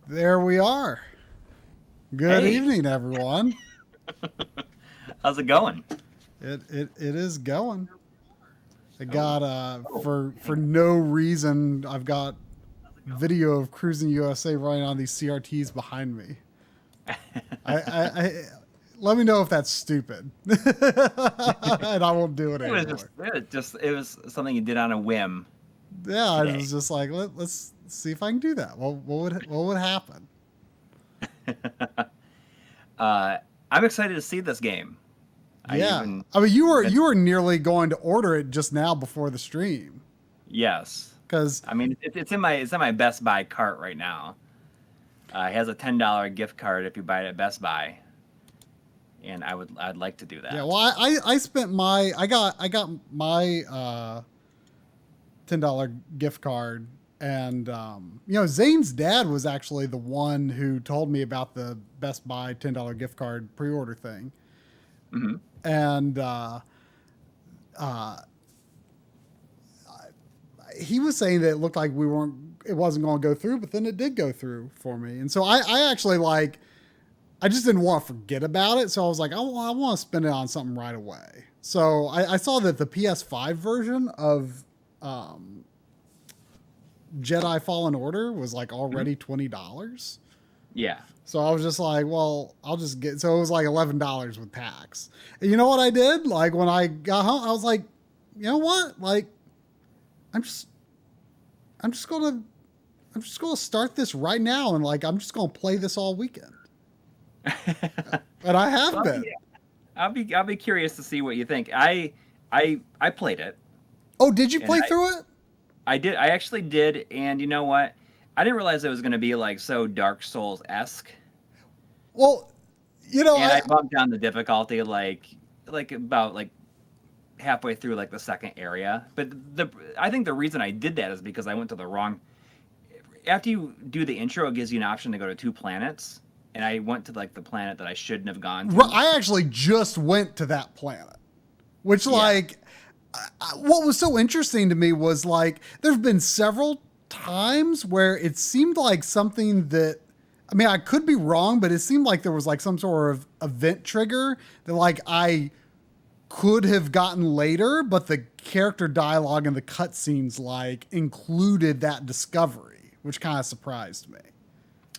There we are. Good Hey. evening, everyone. How's it going? It is going. I got for no reason I've got video of Cruis'n USA running on these CRTs behind me. I let me know if that's stupid, and I won't do it It was anymore. it was something you did on a whim Yeah, I today. was just like, let's see if I can do that. What would happen? I'm excited to see this game. Yeah, Even I mean, you been, were nearly going to order it just now before the stream yes. because I mean, it's in my Best Buy cart right now. It has a $10 gift card if you buy it at Best Buy, and I'd like to do that. yeah. Well, I spent my I got my $10 gift card, and Zane's dad was actually the one who told me about the Best Buy $10 gift card pre-order thing, Hmm. and he was saying that it looked like it wasn't going to go through, but then it did go through for me, and so I actually I just didn't want to forget about it, so I was like, I want to spend it on something right away. So I saw that the PS5 version of Jedi Fallen Order was like already $20. Yeah. So I was just like, well, I'll just get. So it was like $11 with tax. And you know what I did? Like when I got home, I was like, you know what? Like, I'm just gonna start this right now, and like I'm just gonna play this all weekend. And I have Well, been. yeah. I'll be curious to see what you think. I played it, Oh, did you and play through it? I did. I actually did, and you know what? I didn't realize it was going to be like so Dark Souls esque, Well, and I bumped down the difficulty like about like halfway through like the second area. But I think the reason I did that is because I went to the wrong. After you do the intro, it gives you an option to go to two planets, and I went to like the planet that I shouldn't have gone to. I actually just went to that planet, which Yeah. what was so interesting to me was like there's been several times where it seemed like something that, I mean, I could be wrong, but it seemed like there was like some sort of event trigger that like I could have gotten later, but the character dialogue and the cutscenes like included that discovery, which kind of surprised me.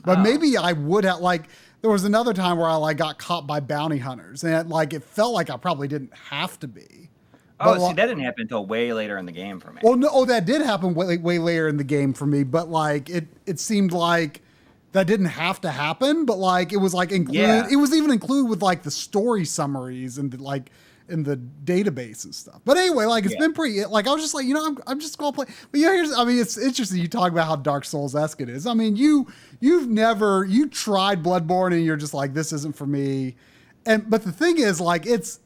But Oh. maybe I would have like there was another time where I like got caught by bounty hunters, and like it felt like I probably didn't have to be. Oh, But see, that didn't happen until way later in the game for me. well, no, that did happen way later in the game for me. But like it seemed like that didn't have to happen. But like it was like included. Yeah. It was even included with like the story summaries and like in the database and stuff. But anyway, like it's Yeah. been pretty. Like I was just like, I'm just gonna play. But I mean, it's interesting. You talk about how Dark Souls-esque it is. I mean, you tried Bloodborne and you're just like, this isn't for me. But the thing is, like, it's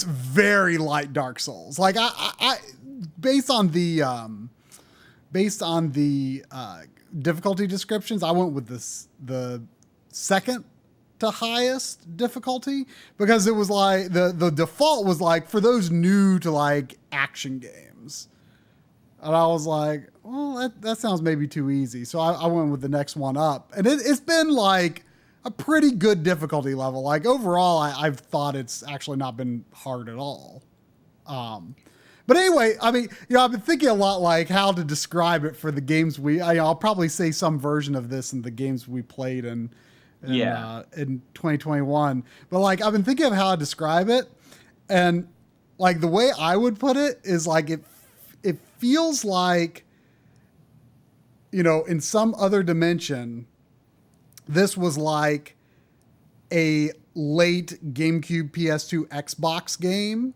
very light Dark Souls. Like I based on the difficulty descriptions, I went with the second to highest difficulty because it was like the default was like for those new to like action games. And I was like, well, that sounds maybe too easy. So I went with the next one up. And it's been like a pretty good difficulty level. Like overall, I've thought it's actually not been hard at all. But anyway, I mean, I've been thinking a lot like how to describe it for the games I'll probably say some version of this in the games we played in 2021. But like, I've been thinking of how to describe it. And like the way I would put it is like, it feels like, in some other dimension, this was like a late GameCube, PS2, Xbox game,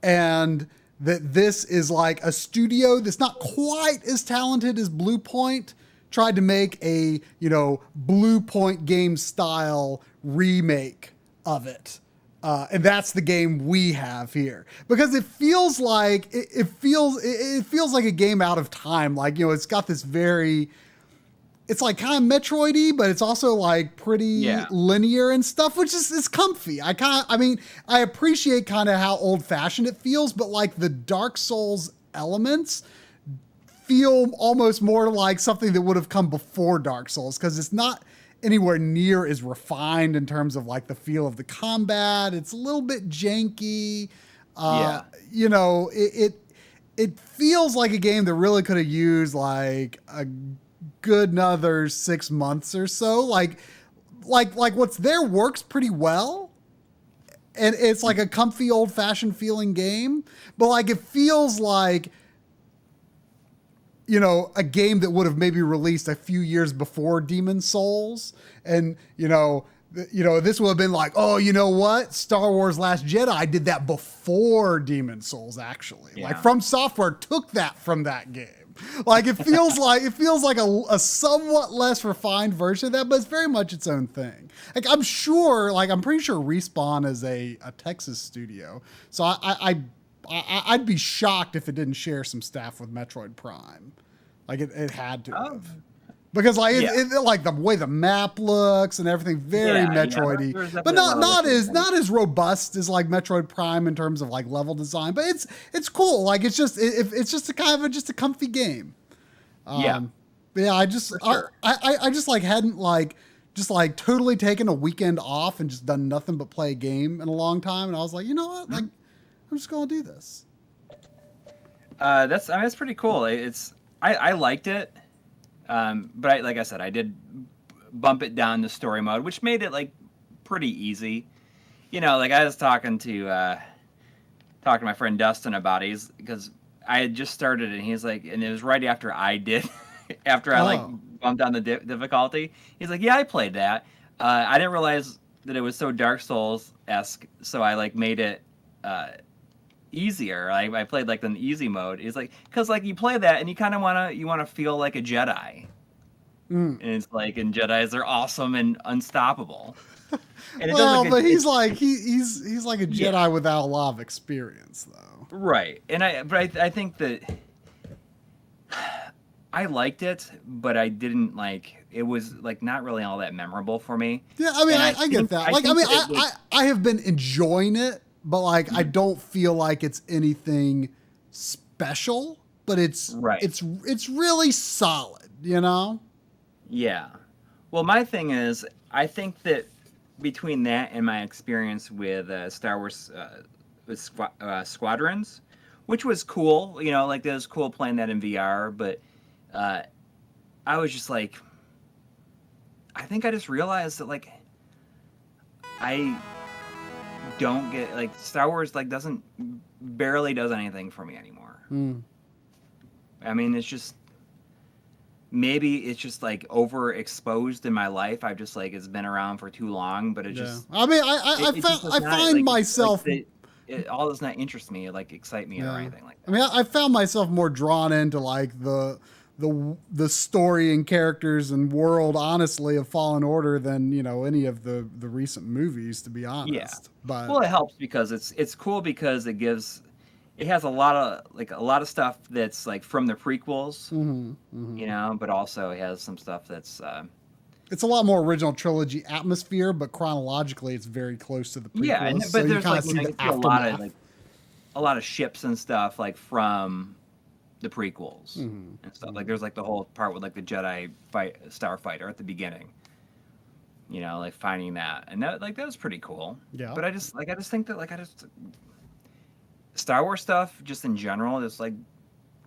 and that this is like a studio that's not quite as talented as Blue Point tried to make a, Blue Point game style remake of it. And that's the game we have here because it feels like it feels like a game out of time. Like, it's got this it's like kind of Metroid-y, but it's also like pretty linear and stuff, which is comfy. I appreciate kind of how old fashioned it feels, but like the Dark Souls elements feel almost more like something that would have come before Dark Souls, because it's not anywhere near as refined in terms of like the feel of the combat. It's a little bit janky. You know, it feels like a game that really could have used like a good another 6 months or so. Like what's there works pretty well. And it's like a comfy old fashioned feeling game, but like it feels like, you know, a game that would have maybe released a few years before Demon's Souls. And, you know, this would have been like, oh, you know what? Star Wars Last Jedi did that before Demon's Souls, actually. Yeah. Like From Software took that from that game. Like it feels like a somewhat less refined version of that, but it's very much its own thing. Like I'm pretty sure Respawn is a Texas studio. So I'd be shocked if it didn't share some staff with Metroid Prime. Like it had to have. Because like it, like the way the map looks and everything, very Metroidy, but not as robust as like Metroid Prime in terms of like level design. But it's cool. Like it's just a kind of just a comfy game. I just like hadn't like just like totally taken a weekend off and just done nothing but play a game in a long time, and I was like, you know what, like I'm just gonna do this. That's pretty cool. I liked it. But like I said, I did bump it down to story mode, which made it like pretty easy. You know, like I was talking to my friend Dustin about it, because I had just started and he's like, and it was right after I did, after I like bumped down the difficulty. He's like, yeah, I played that. I didn't realize that it was so Dark Souls-esque, so I like made it easier. I played like the easy mode. It's like, because like you play that and you kind of want to feel like a Jedi, and it's like, and Jedis are awesome and unstoppable. And but he's like a Jedi without a lot of experience, though. Right, and I think that I liked it, but I didn't like. It was like not really all that memorable for me. Yeah, I mean, I get that. I have been enjoying it. But like, I don't feel like it's anything special, but it's really solid, you know? Yeah. Well, my thing is, I think that between that and my experience with Star Wars with Squadrons, which was cool, you know, like it was cool playing that in VR, but I was just like, I think I just realized that like, I don't get like Star Wars like barely does anything for me anymore. I mean, it's just maybe it's just like overexposed in my life. I've just like it's been around for too long, but it just. I mean, I find myself. It all does not interest me, like excite me or anything like that. I mean, I found myself more drawn into like the story and characters and world, honestly, of Fallen Order than, you know, any of the recent movies, to be honest. Yeah. But well, it helps because it's cool because it has a lot of stuff that's like from the prequels, you know, but also it has some stuff that's it's a lot more original trilogy atmosphere, but chronologically it's very close to the prequels. Yeah, but so there's like a lot of ships and stuff like from the prequels and stuff. Like there's like the whole part with like the Jedi starfighter at the beginning, you know, like finding that, and that was pretty cool. Yeah. But I just think that Star Wars stuff just in general just like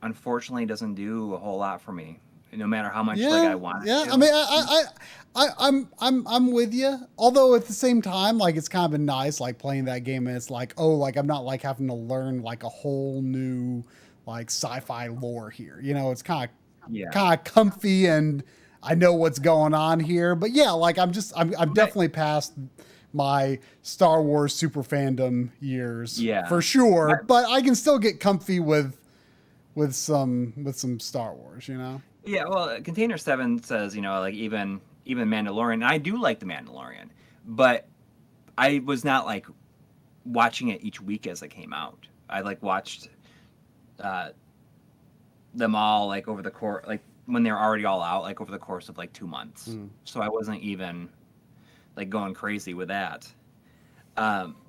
unfortunately doesn't do a whole lot for me, no matter how much like I want it to. I mean, I'm with you. Although at the same time, like it's kind of been nice like playing that game and it's like, oh, like I'm not like having to learn like a whole new like sci-fi lore here, you know. It's kind of comfy and I know what's going on here. But yeah, like I'm definitely past my Star Wars super fandom years, for sure. But I can still get comfy with some Star Wars, you know. Yeah, well, Container 7 says, you know, like even Mandalorian. And I do like the Mandalorian, but I was not like watching it each week as it came out. I like watched them all like over the course, like when they're already all out, like over the course of like 2 months. So I wasn't even like going crazy with that.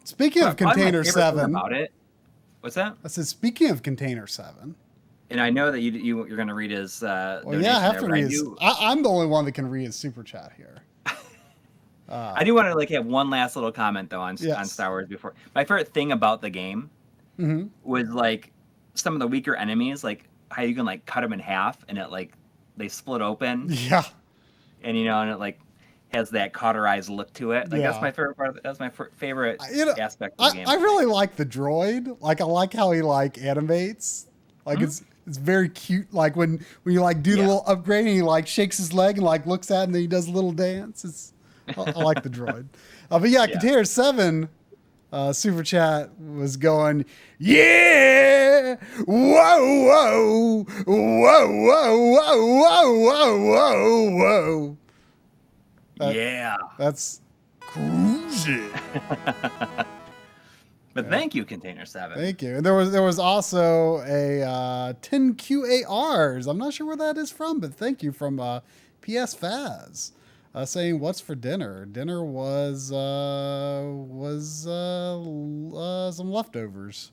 Speaking of Container 7, about it. What's that? I said, speaking of Container 7, And I know that you're going to read his Well, donation yeah, I have there, to but read his. I'm the only one that can read his super chat here. I do want to like have one last little comment though on Yes. Star Wars before. My favorite thing about the game was like some of the weaker enemies, like how you can like cut them in half and it like they split open. Yeah. And and it like has that cauterized look to it. Like that's my favorite part. That's my favorite aspect of the game. I really like the droid. Like I like how he like animates. Like it's very cute. Like when you like do the little upgrade and he like shakes his leg and like looks at it and then he does a little dance. I like the droid. But yeah, Container 7 super chat was going, yeah, whoa, whoa, whoa, whoa, whoa, whoa, whoa, whoa. Yeah. That's Cruis'n. But thank you, Container 7. Thank you. And there was also a 10 QARs. I'm not sure where that is from, but thank you from PS Faz. Saying what's for dinner? Dinner was some leftovers.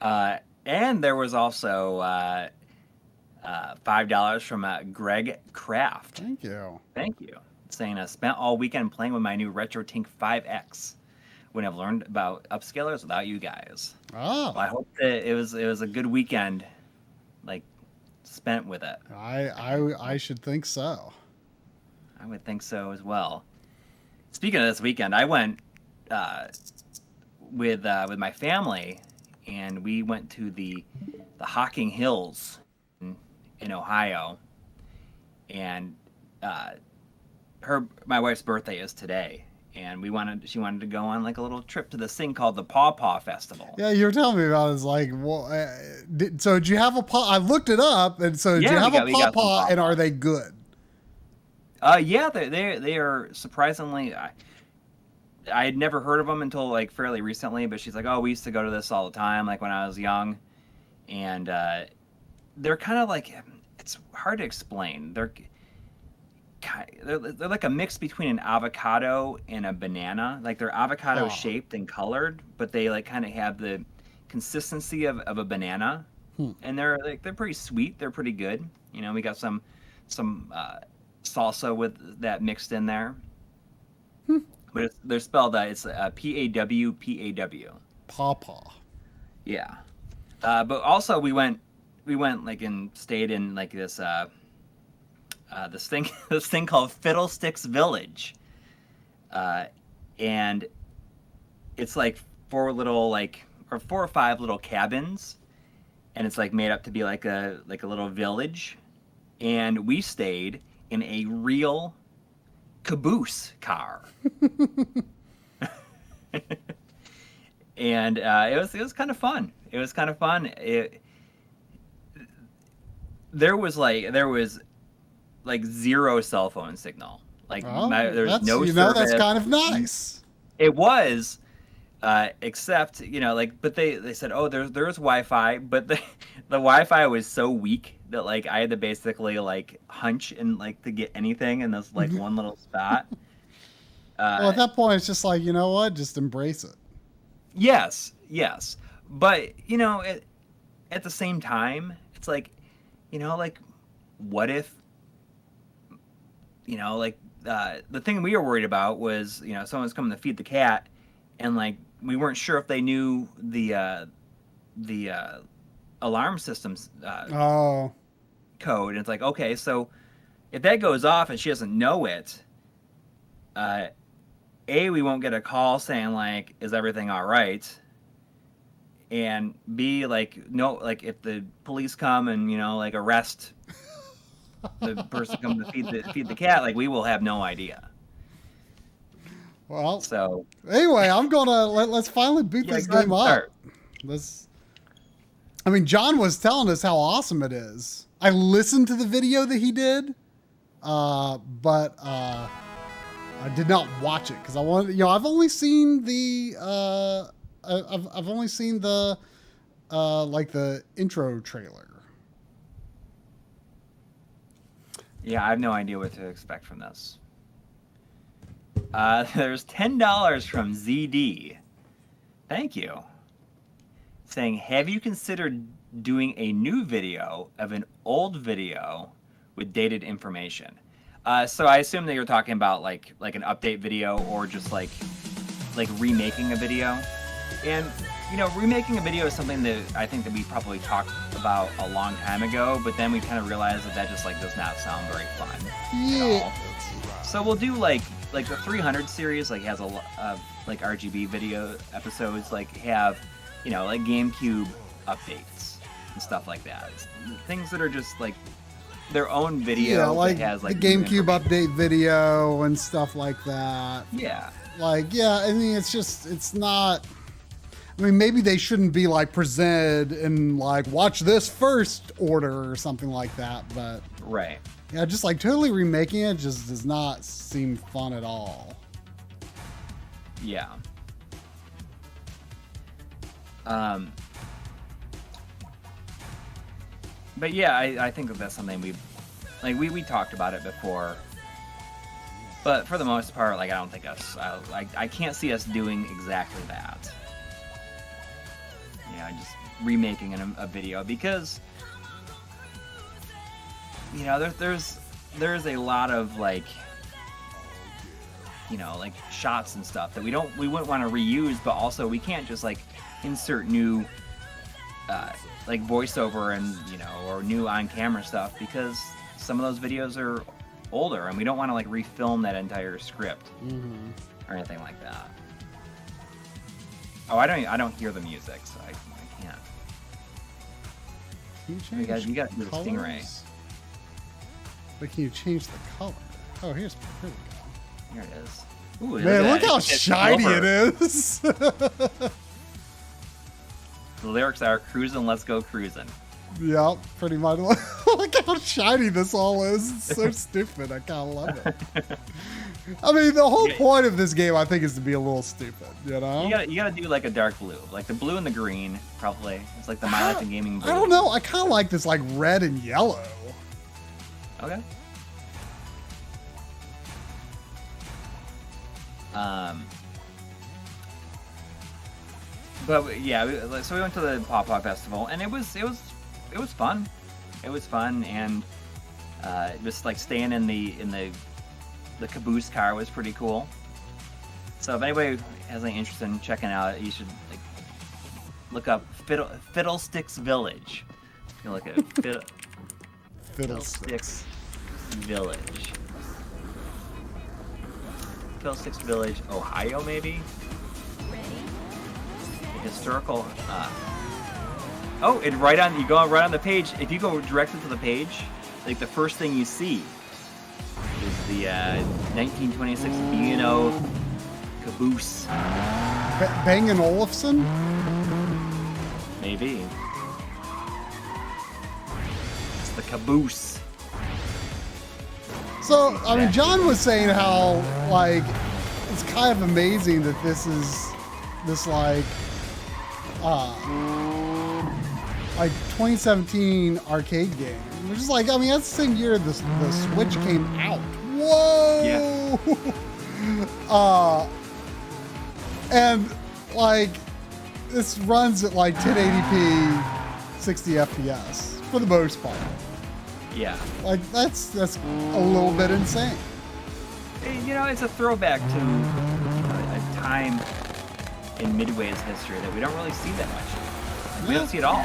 And there was also $5 from Greg Kraft. Thank you. Thank you. Saying I spent all weekend playing with my new RetroTink 5X. When I've learned about upscalers without you guys. Oh. Well, I hope that it was a good weekend, like spent with it. I should think so. I would think so as well. Speaking of this weekend, I went with my family, and we went to the Hocking Hills in Ohio, and my wife's birthday is today, and she wanted to go on like a little trip to this thing called the Paw Paw Festival. Yeah, you were telling me about it. It's like, well, so did you have a paw? I looked it up, and so did you have a paw paw, and are they good? Yeah, they are surprisingly. I had never heard of them until like fairly recently, but she's like, oh, we used to go to this all the time, like when I was young, and they're kind of like, it's hard to explain. They're like a mix between an avocado and a banana. Like they're avocado shaped and colored, but they like kind of have the consistency of a banana. And they're pretty sweet. They're pretty good. We got some salsa with that mixed in there. But they're spelled it's PAWPAW. Paw. Yeah. But also we went like and stayed in like this this thing called Fiddlesticks Village, and it's like 4 or 5 little cabins, and it's like made up to be like a little village, and we stayed in a real caboose car, and it was kind of fun. It was kind of fun. There was like 0 cell phone signal. Like there's no service. That's kind of nice. It was, except but they said, oh, there's Wi-Fi, but the Wi-Fi was so weak that like I had to basically like hunch and like to get anything in this like one little spot. Well, at that point, it's just like, you know what, just embrace it. Yes, but at the same time, it's like, like what if. The thing we were worried about was, someone's coming to feed the cat, and like we weren't sure if they knew the alarm system's code. And it's like, okay, so if that goes off and she doesn't know it, we won't get a call saying like, is everything all right? And B, like, no, like if the police come and like arrest the person coming to feed the cat, like we will have no idea. Well, so anyway, I'm gonna let's finally boot this game up. John was telling us how awesome it is. I listened to the video that he did, but I did not watch it because I wanted. I've only seen the I've only seen the like the intro trailer. Yeah, I have no idea what to expect from this. There's $10 from ZD. Thank you. saying, have you considered doing a new video of an old video with dated information? So I assume that you're talking about like an update video or just like remaking a video. And remaking a video is something that I think that we probably talked about a long time ago, but then we kind of realized that just like does not sound very fun at all. So we'll do like the 300 series, like has a lot of like RGB video episodes, like have like GameCube updates and stuff like that. Things that are just like their own video. Yeah, like that has like the GameCube update video and stuff like that. Yeah. Like, yeah, I mean, it's not. I mean, maybe they shouldn't be like presented in like watch this first order or something like that, but right. Yeah, just like totally remaking it just does not seem fun at all. Yeah. But yeah, I think that's something we talked about it before. But for the most part, like I don't think I can't see us doing exactly that. Just remaking a video because there's a lot of like shots and stuff that we wouldn't want to reuse, but also we can't just like insert new like voiceover and or new on-camera stuff because some of those videos are older and we don't want to like refilm that entire script or anything like that. Oh, I don't hear the music, so I can't. Can you change you got the Stingray. But can you change the color? Oh, here we go. Here it is. Ooh, man, look how shiny it is. The lyrics are "Cruis'n, let's go cruising." Yeah, pretty much. Look how shiny this all is. It's so stupid. I kind of love it. I mean, the whole point of this game, I think, is to be a little stupid. You gotta do like a dark blue, like the blue and the green. Probably it's like the My Life in Gaming blue. I don't know. I kind of like this like red and yellow. Okay. But yeah, so we went to the Pawpaw Festival, and it was fun. It was fun, and just like staying in the caboose car was pretty cool. So if anybody has any interest in checking out, you should like look up Fiddlesticks Village. You look at Fiddlesticks Village. Fiddlesticks Village, Ohio, maybe? Historical. You go right on the page. If you go directly to the page, like the first thing you see is the 1926 B&O caboose. Bang & Olufsen? Maybe. It's the caboose. So, I mean, John was saying how, like, it's kind of amazing that this is this, like 2017 arcade game. Which is like, I mean, that's the same year the Switch came out. Whoa! Yeah. And, like, this runs at, like, 1080p, 60 FPS, for the most part. Yeah. Like, that's a little bit insane. It's a throwback to a time in Midway's history that we don't really see that much. Like, we don't see it all.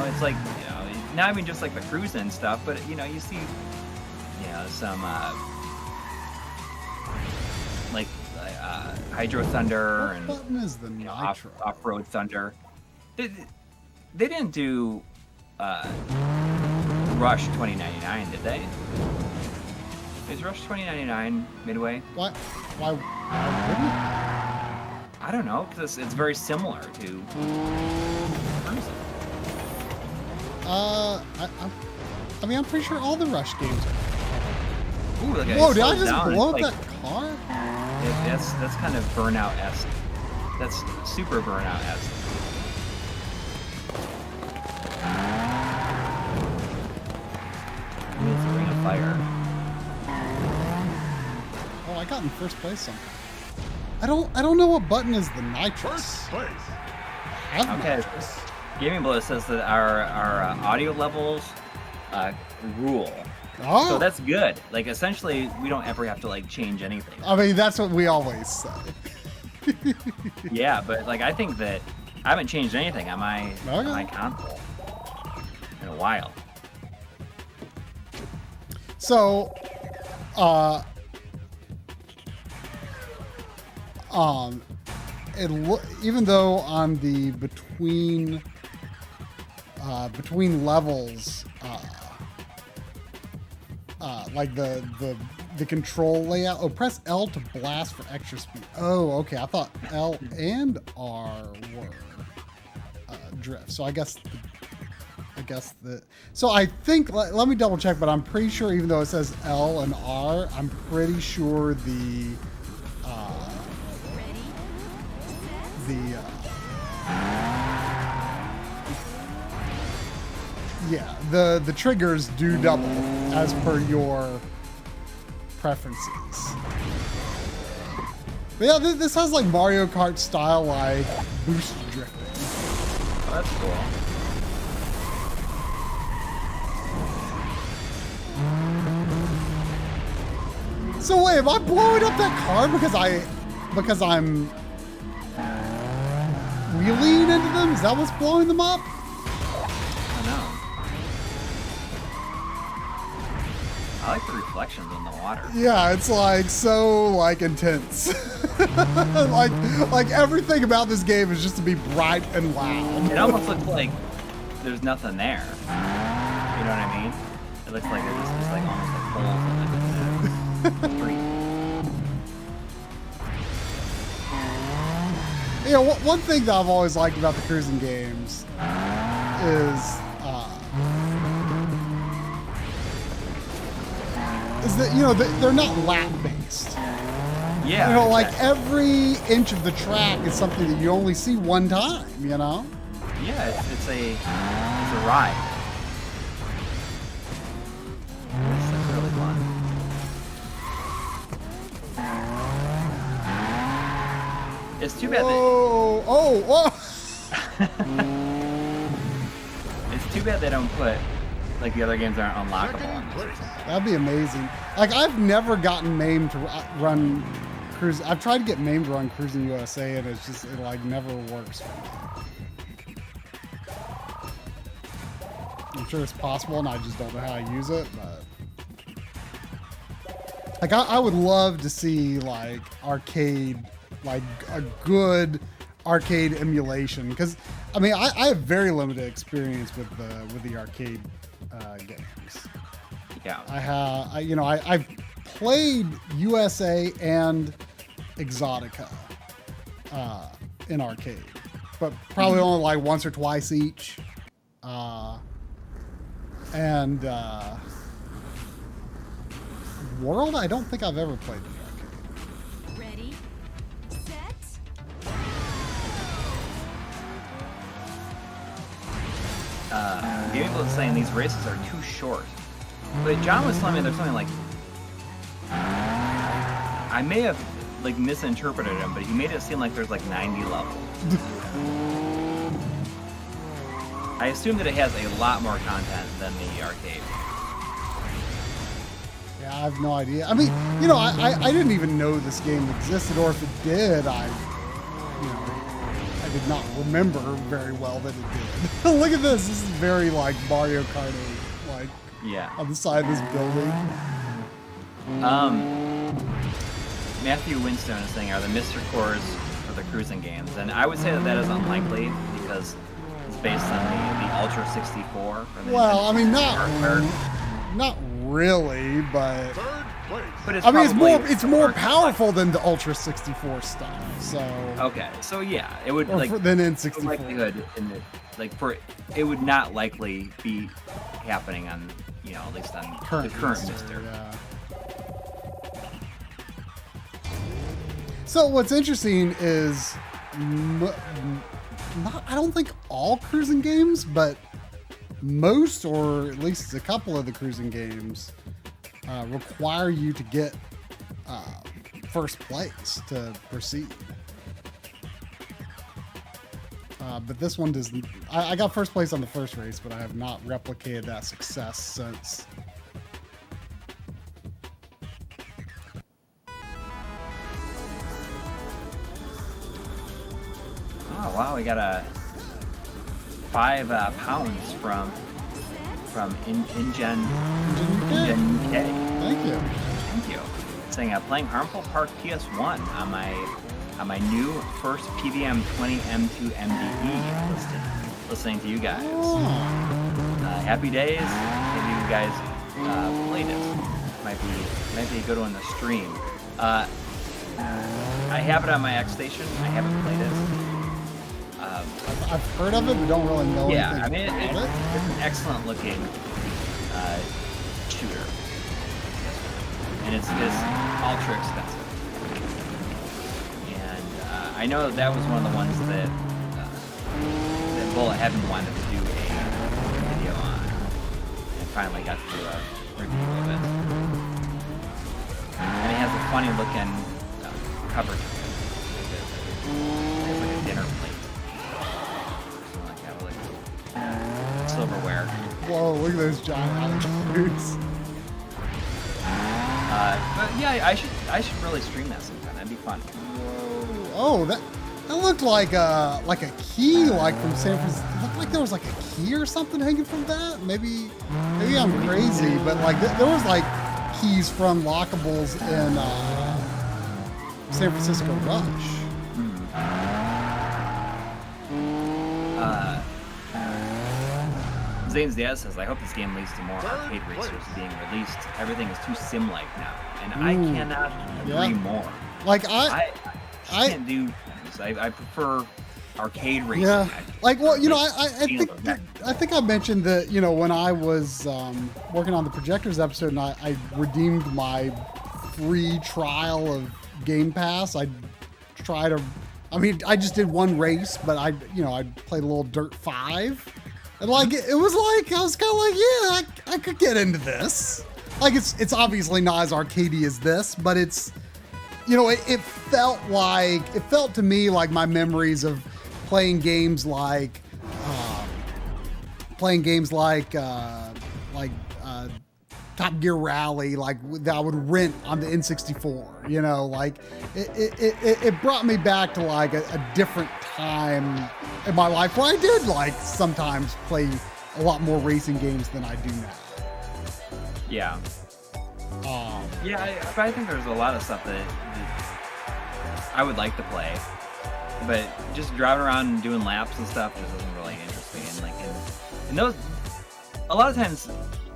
It's like, not even just like the Cruis'n stuff, but you see, some like Hydro Thunder and button is the off-road Thunder. They didn't do Rush 2099, did they? Is Rush 2099 Midway? What? Why wouldn't I don't know, because it's very similar to Cruis'n. I mean, I'm pretty sure all the Rush games are. Ooh, look at whoa, did I just down. blow up Like, that car? That's kind of Burnout-esque. That's super Burnout-esque. It's a ring of fire. Oh, I got in first place somehow. I don't know what button is the nitrous. First place. I have Okay. nitrous. Gaming Blow says that our audio levels rule. Oh. So that's good. Like, essentially, we don't ever have to, like, change anything. I mean, that's what we always say. Yeah, but, like, I think that I haven't changed anything on my console in a while. So, even though on the between levels, like the control layout. Oh, press L to blast for extra speed. Oh, okay. I thought L and R were drift. So I guess so I think, let me double check, but I'm pretty sure even though it says L and R, I'm pretty sure the triggers do double as per your preferences. But yeah, this has like Mario Kart style, like boost drifting. Oh, that's cool. So wait, am I blowing up that car because I'm wheeling into them? Is that what's blowing them up? I don't know. I like the reflections in the water. Yeah, it's like so like intense. like everything about this game is just to be bright and loud. It almost looks like there's nothing there. You know what I mean? It looks like there's just like almost like holes in the street. Yeah, one thing that I've always liked about the Cruis'n games is that, you know, they're not lap based. Yeah. You know, like every inch of the track is something that you only see one time, you know? Yeah, it's a ride. It's like really fun. It's too bad it's too bad they don't put, like, the other games aren't unlockable on this or something. That'd be amazing. Like, I've never gotten MAME to run Cruise. I've tried to get MAME to run Cruis'n USA, and it's just, it like never works for me. I'm sure it's possible, and I just don't know how to use it, but like, I would love to see like arcade, like a good arcade emulation, because I mean, I have very limited experience with the arcade games. Yeah. I've played USA and Exotica in arcade, but probably only like once or twice each. And World, I don't think I've ever played in the arcade. Ready, set. Gaming Blow is saying these races are too short. But John was telling me there's something like, I may have like misinterpreted him, but he made it seem like there's like 90 levels. I assume that it has a lot more content than the arcade. Yeah, I have no idea. I mean, you know, I didn't even know this game existed, or if it did, I did not remember very well that it did. Look at this. This is very like Mario Kart 8, like on the side of this building. Matthew Winstone is saying, are the Mr. Cores for the Cruis'n games? And I would say that is unlikely because it's based on the Ultra 64. Well, I mean, not really, but it's more powerful than the Ultra 64 stuff. So okay, so yeah, it would than N64. Likelihood it would not likely be happening on, you know, at least on the current Mister. Yeah. So what's interesting is, I don't think all Cruis'n games, but most, or at least a couple of the Cruis'n games, require you to get first place to proceed. But this one does. I got first place on the first race, but I have not replicated that success since. Oh wow, we got a 5 pounds from InGen UK. Thank you. Thank you. Saying playing Harmful Park PS1 on my new first PVM 20 M2 MDE listening to you guys. Oh. Happy days. Maybe you guys played it. Might be a good one to stream. I have it on my X station. I haven't played it. I've heard of it, but don't really know Yeah, I anything mean, about it. it's an excellent looking shooter. And it's ultra expensive. And I know that was one of the ones that Bullet Heaven wanted to do a video on. And finally got to do a review of it. And it has a funny looking cover to it. It's like a dinner plate. Something like that, like silverware. Whoa, look at those giant boots. But yeah, I should really stream that sometime. That'd be fun. Oh, that looked like a key, like from San Francisco. It looked like there was like a key or something hanging from that. Maybe I'm crazy, but like there was like keys from lockables in San Francisco Rush. Zane's dad says, I hope this game leads to more arcade racers being released. Everything is too sim-like now. And I cannot agree more. Like I can't do this. I prefer arcade racing. Yeah. Like, well, you know, I think I mentioned that, you know, when I was working on the Projectors episode and I redeemed my free trial of Game Pass. I just did one race, but I played a little Dirt 5. And like, it was like, I was kind of like, yeah, I could get into this. Like, it's obviously not as arcadey as this, but it's, you know, it felt to me like my memories of playing games like Top Gear Rally, like that I would rent on the N64. You know, like it brought me back to like a different time in my life where I did like sometimes play a lot more racing games than I do now. Yeah. But I think there's a lot of stuff that I would like to play, but just driving around and doing laps and stuff just doesn't really interest me. And like, and those, a lot of times,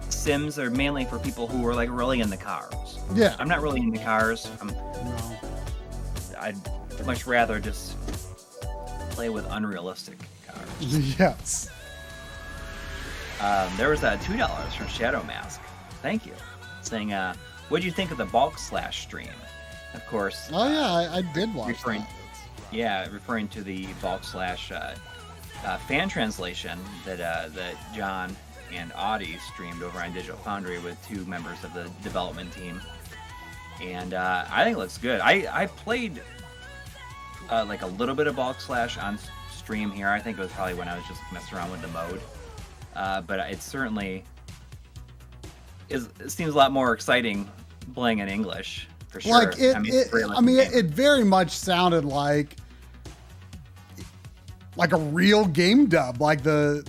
sims are mainly for people who are like really into cars. Yeah. I'm not really into cars. No. I'd much rather just play with unrealistic cars. Yes. There was $2 from Shadow Mask. Thank you. Saying, what do you think of the Bulk Slash stream? Of course. Oh yeah, I did watch referring, that. Yeah, referring to the Bulk Slash fan translation that John and Audie streamed over on Digital Foundry with 2 members of the development team. And I think it looks good. I played like a little bit of Bulk Slash on stream here. I think it was probably when I was just messing around with the mode. But it certainly it seems a lot more exciting playing in English, for sure. Like it very much sounded like a real game dub, like the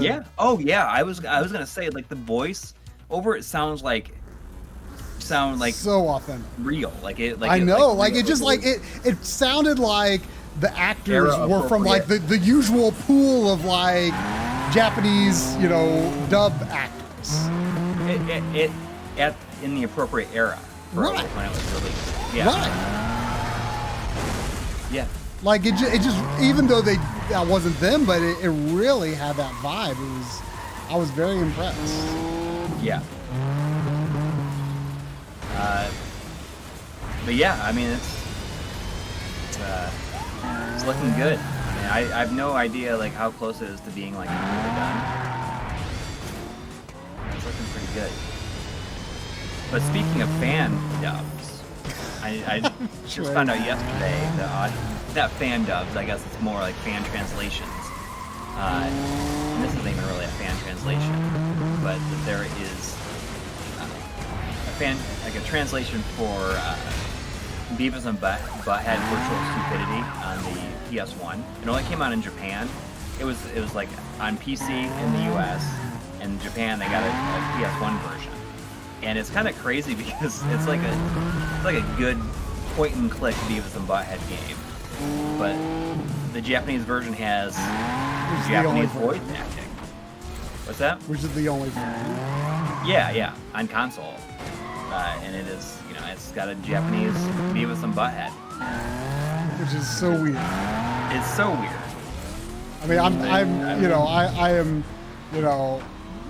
yeah. Oh yeah, I was gonna say, like, the voice over it sound like so authentic, real. Like it. Like I know, like it just like it sounded like the actors were from like the usual pool of like Japanese, you know, dub actors. It in the appropriate era for Right. when it was released. Yeah. Right. Yeah. Like it just even though that wasn't them, but it really had that vibe. I was very impressed. Yeah. But yeah, I mean it's looking good. I mean, I have no idea like how close it is to being like completely done. It's looking pretty good. But speaking of fan dubs, I just found out yesterday that fan dubs, I guess it's more like fan translations. And this isn't even really a fan translation, but there is a translation for Beavis and Butthead Virtual Stupidity on the PS1. It only came out in Japan. It was like on PC in the US. In Japan, they got a PS1 version, and it's kind of crazy because it's like a good point and click Beavis and Butthead game, but the Japanese version has Japanese voice acting. What's that? Which is the only version. Yeah, on console. And it is, it's got a Japanese Beavis and Butthead. Which is so weird. It's so weird. I mean, I am,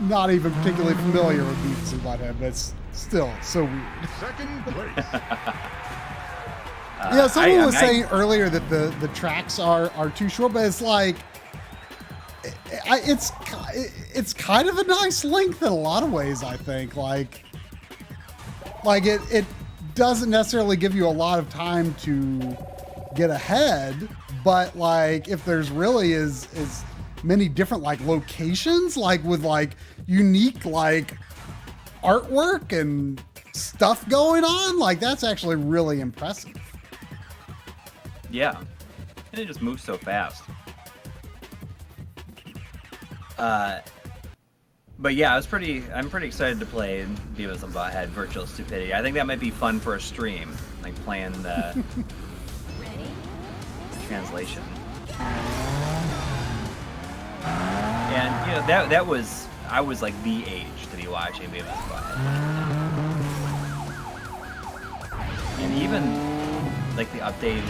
not even particularly familiar with Beavis and Butthead, but it's still so weird. Second place. Yeah, someone was saying earlier that the tracks are too short, but it's like, it's kind of a nice length in a lot of ways, I think. Like it doesn't necessarily give you a lot of time to get ahead, but like if there's really is many different like locations, like with like unique like artwork and stuff going on, like that's actually really impressive. Yeah, and it just moves so fast. But yeah, I'm pretty excited to play Beavis and Butthead Virtual Stupidity. I think that might be fun for a stream, like playing the Ready? translation. And that was I was like the age to be watching Beavis and Butthead. And even like the updated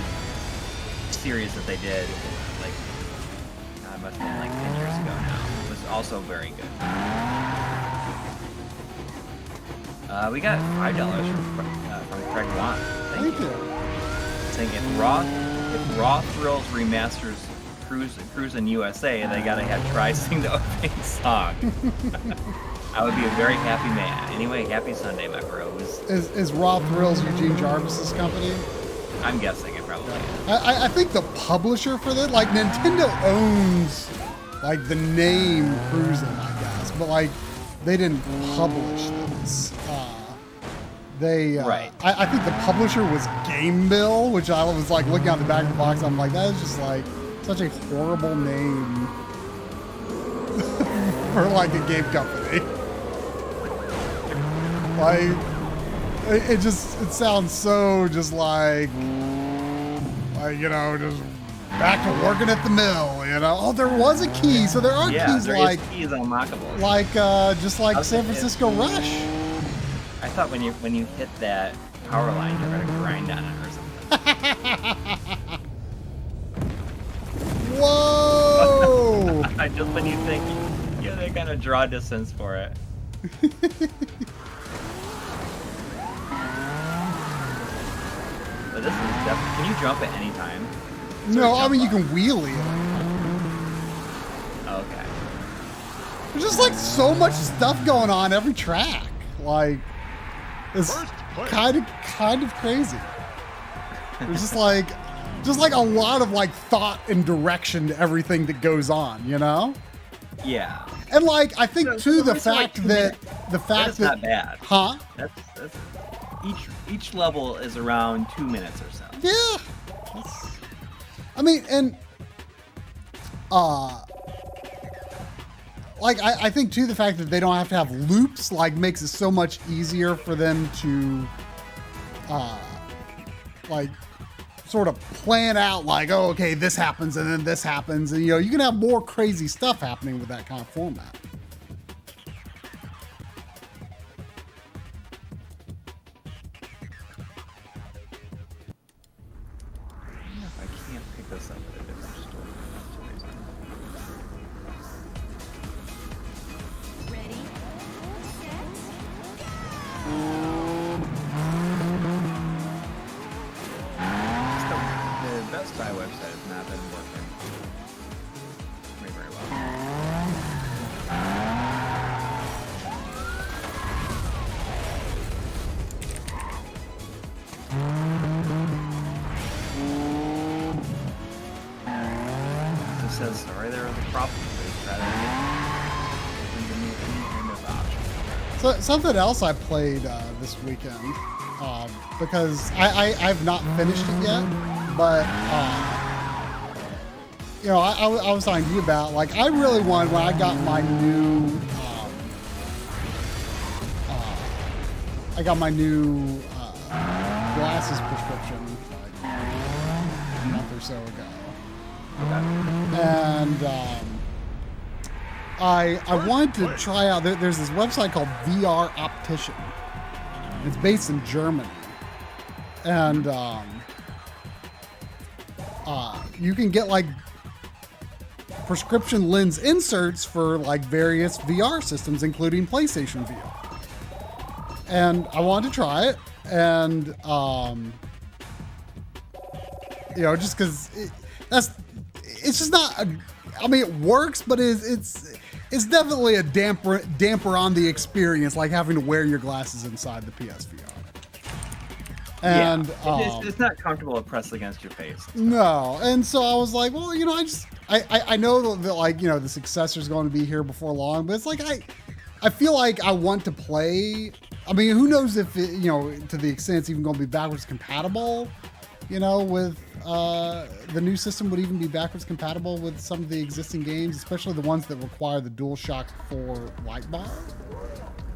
series that they did, like it must have been like 10 years ago now, was also very good. We got $5 from Craig Wan. Thank you. Saying if Raw Thrills remasters Cruis'n USA, they gotta have Try sing the opening song. I would be a very happy man. Anyway, happy Sunday, my bros. Is Raw Thrills Eugene Jarvis's company? I'm guessing it probably is. I think the publisher for that, like Nintendo owns like the name Cruis'n, I guess, but like they didn't publish this. Right. I think the publisher was Game Bill, which I was like looking at the back of the box. I'm like, that is just like such a horrible name for like a game company. Like it sounds so just like just back to working at the mill, Oh, there was a key, so there are keys there like is keys unlockable. like just like San Francisco Rush. I thought when you hit that power line, you're gonna grind on it or something. Whoa! Just when you think, they kind of draw distance for it. But this is definitely. Can you jump at any time? No, I mean you can wheelie it. Okay. There's just like so much stuff going on every track. Like it's kind of crazy. There's just like a lot of like thought and direction to everything that goes on, Yeah. And like I think too the it's fact like that That's not bad. Huh? That's each level is around 2 minutes or so. Yeah. I mean, and like I think too the fact that they don't have to have loops like makes it so much easier for them to like sort of plan out like, oh, okay, this happens and then this happens, and you can have more crazy stuff happening with that kind of format. I can't pick this up at a different store. Ready? Set. The Best Buy website has not been working very well. says, sorry, there was a problem. Please try that again. Open any kind of option. So something else I played this weekend, because I've not finished it yet, but you know, I was talking to you about, like, I really wanted, when I got my new glasses prescription like a month or so ago. And I wanted to try out, there's this website called VR Optician. It's based in Germany. And you can get like prescription lens inserts for like various VR systems, including PlayStation VR. And I wanted to try it, and you know, just because it's just not. I mean, it works, but it's definitely a damper on the experience, like having to wear your glasses inside the PSVR. And it's not comfortable to press against your face. No, and so I was like, well, you know, I know that like, you know, the successor is going to be here before long, but it's like I feel like I want to play. I mean, who knows if it, you know, to the extent it's even going to be backwards compatible, you know, with the new system would even be backwards compatible with some of the existing games, especially the ones that require the DualShock 4 light bar.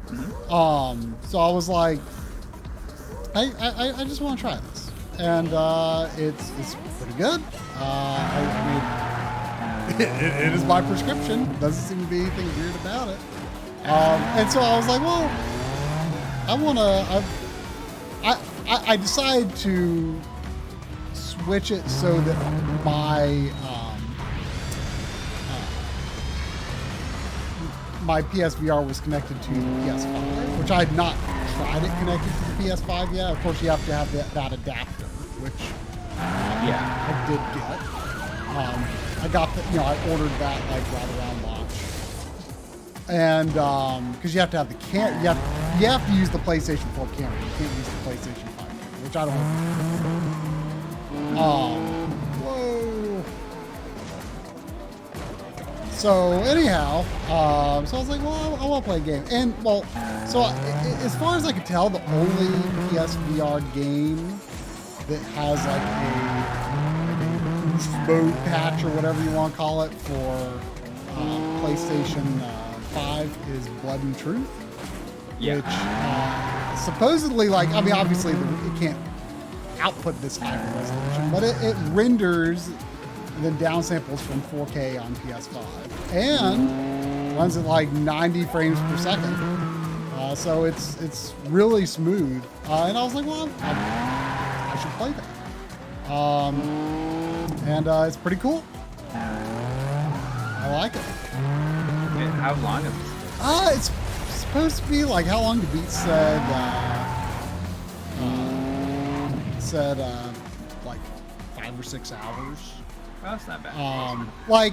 Mm-hmm. So I was like, I just want to try this, and it's pretty good. I mean, it is my prescription. Doesn't seem to be anything weird about it. And so I was like, well, I decided to switch it so that my PSVR was connected to the PS5, which I had not tried it connected to the PS5 yet. Of course, you have to have that adapter, which I did get. I got the, you know, I ordered that like right around launch, and because you have to have the you have to use the PlayStation 4 camera. You can't use the PlayStation 5 camera, which I don't know. Whoa. So anyhow, so I was like, well, I want to play a game. And well, so as far as I could tell, the only PSVR game that has like a mode patch or whatever you want to call it for PlayStation 5 is Blood and Truth. Yeah. Which supposedly, like, I mean, obviously it can't output this high resolution, but it renders and then downsamples from 4K on PS5 and runs at like 90 frames per second. So it's really smooth. And I was like, well, I should play that. And it's pretty cool. I like it. And how long is this? It's supposed to be like, how long the Beat said like 5 or 6 hours. Oh, that's not bad. Like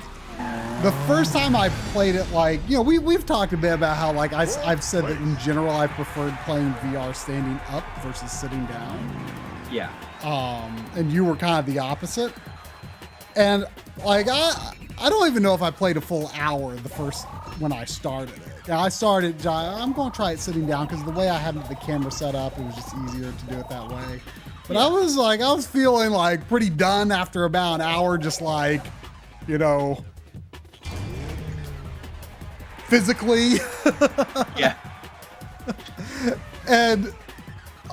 the first time I played it, like, you know, we've talked a bit about how like I've said that in general I preferred playing VR standing up versus sitting down. Yeah. And you were kind of the opposite. And like I don't even know if I played a full hour when I started it. Now, I'm going to try it sitting down because the way I had the camera set up, it was just easier to do it that way. But I was feeling like pretty done after about an hour, just like, you know, physically. Yeah. And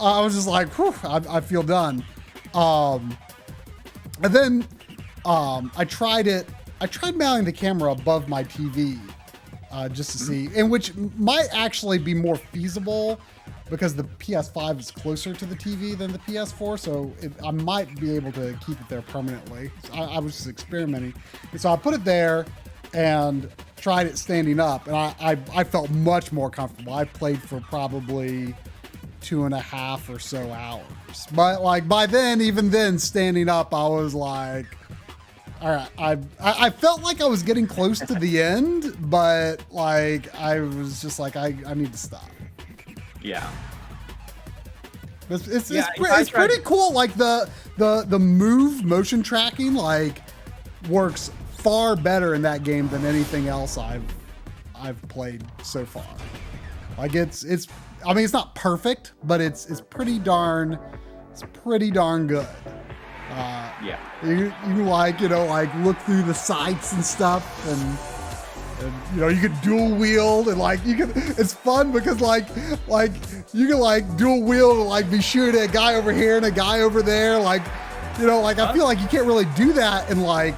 I was just like, whew, I feel done. And then I tried mounting the camera above my TV just to see, and which might actually be more feasible because the PS5 is closer to the TV than the PS4, so I might be able to keep it there permanently. So I was just experimenting. And so I put it there and tried it standing up, and I felt much more comfortable. I played for probably 2.5 or so hours. But like by then, even then, standing up, I was like, all right, I felt like I was getting close to the end, but like I was just like, I need to stop. Yeah. It's pretty cool. Like the move motion tracking like works far better in that game than anything else I've played so far. Like it's I mean, it's not perfect, but it's pretty darn good. Yeah. You like, you know, like look through the sights and stuff, and you know, you could dual wield, and like you can, it's fun because like you can like dual wield and like be shooting at a guy over here and a guy over there, like, you know, like I feel like you can't really do that in like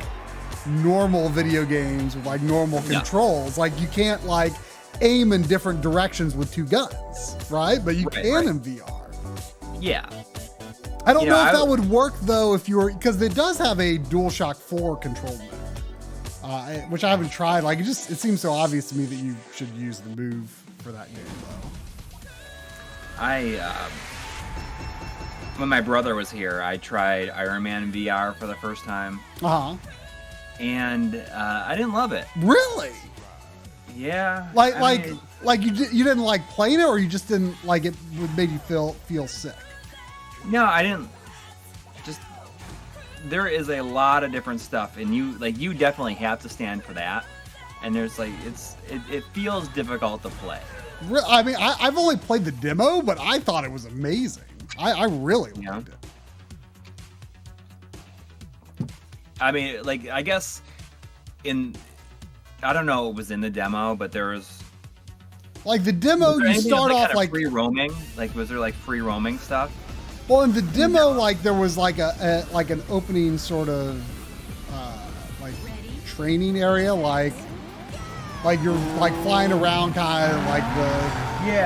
normal video games with like normal controls. Like you can't like aim in different directions with two guns, right? But you can in VR. Yeah. I don't know if that would work though if you were, because it does have a DualShock 4 control mode. Which I haven't tried. Like it seems so obvious to me that you should use the move for that game though. When my brother was here, I tried Iron Man VR for the first time. And I didn't love it. Really? Yeah. Like you didn't like playing it, or you just didn't like it? Made you feel sick? No, I didn't. There is a lot of different stuff, and you definitely have to stand for that. And there's like it feels difficult to play. I mean, I've only played the demo, but I thought it was amazing. I really liked it. I mean, like I guess I don't know what was in the demo, but there was like the demo. You start off like free roaming. Like was there like free roaming stuff? Well, in the demo, like there was like like an opening sort of like training area, like you're like flying around, kind of like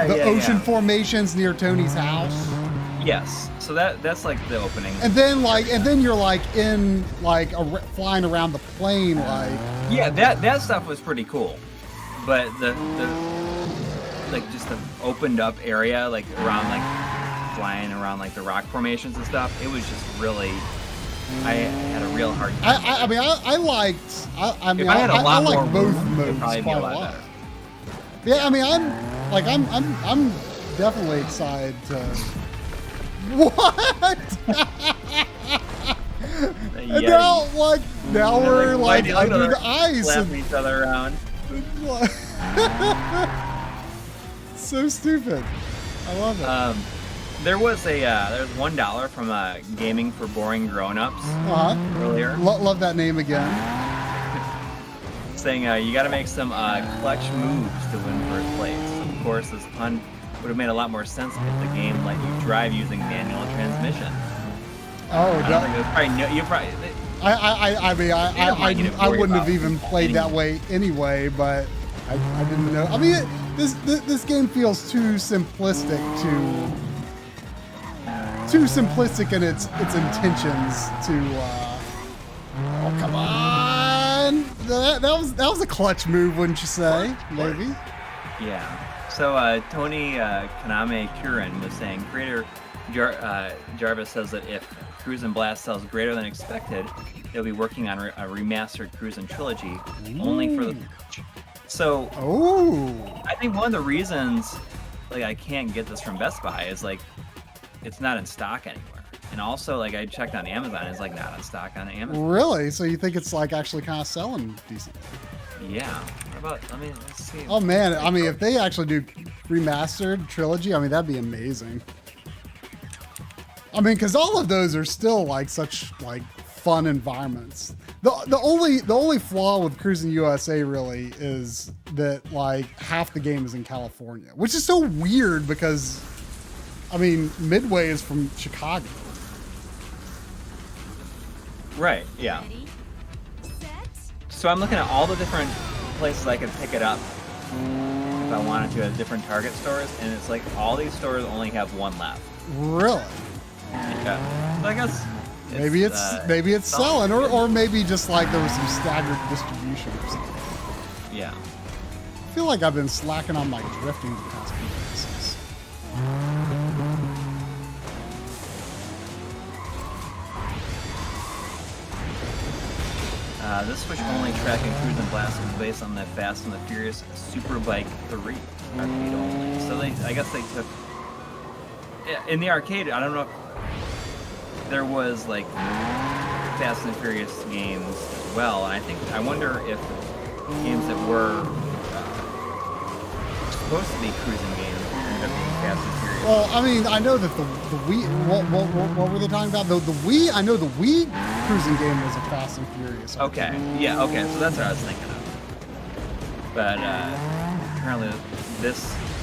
the ocean formations near Tony's house. Yes, so that's like the opening. And then you're like in like flying around the plane, like that stuff was pretty cool, but the like just the opened up area like around like flying around like the rock formations and stuff, it was just really, I had a real hard time. I mean I liked if I had a lot more like both room, modes probably be quite a lot better. Yeah, I mean I'm definitely excited to what? And now we're like under the ice slapping each other around. So stupid. I love it. There's $1 from Gaming for Boring Grown-Ups earlier. Love that name again. Saying you got to make some clutch moves to win first place. Of course, this pun would have made a lot more sense if the game let you drive using manual transmission. Oh, I don't think it was probably you probably. I wouldn't have even played that way anyway, but I didn't know. I mean, this game feels too simplistic in its intentions to. Oh, come on! That was a clutch move, wouldn't you say? Maybe. Yeah. So Tony Kaname Kurin was saying, creator Jarvis says that if Cruis'n Blast sells greater than expected, they'll be working on a remastered Cruis'n trilogy only for the. So. I think one of the reasons, like, I can't get this from Best Buy is like, it's not in stock anywhere, and also like I checked on Amazon, it's like not in stock on Amazon. Really? So you think it's like actually kind of selling decently? Yeah. What about? I mean, let's see. Oh man, I mean, if they actually do remastered trilogy, I mean that'd be amazing. I mean, because all of those are still like such like fun environments. The only flaw with Cruis'n USA really is that like half the game is in California, which is so weird because. I mean, Midway is from Chicago. Right, yeah. Ready, set, So I'm looking at all the different places I could pick it up if I wanted to at different Target stores, and it's like all these stores only have one left. Really? Yeah. So I guess maybe it's selling, or maybe just like there was some staggered distribution or something. Yeah. I feel like I've been slacking on my drifting the past few days. This Switch-only track in Cruis'n Blast is based on the Fast and the Furious Superbike 3 arcade only. So I guess they took in the arcade. I don't know if there was like Fast and Furious games as well, and I wonder if games that were supposed to be cruising games end up being Fast and Furious. Well, I mean, I know that the Wii. What were they talking about? The Wii. I know the Wii cruising game was a Fast and Furious. Okay, yeah, okay, so that's what I was thinking of. But apparently,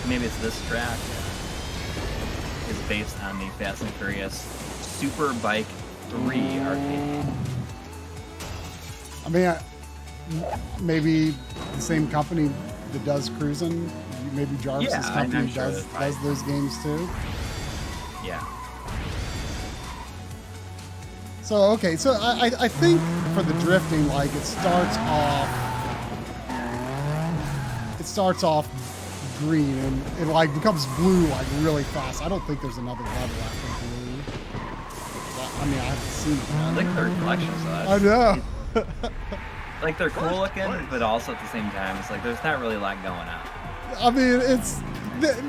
maybe it's this track is based on the Fast and Furious Super Bike 3 arcade. I mean, maybe the same company that does Cruis'n. Maybe Jarvis's company I'm sure does those games too. Yeah. So okay, so I think for the drifting, like it starts off green and it like becomes blue like really fast. I don't think there's another level after blue. I mean, I haven't seen it. I think they're collections. I know. Like they're cool looking, but also at the same time, it's like there's not really a lot going on. I mean,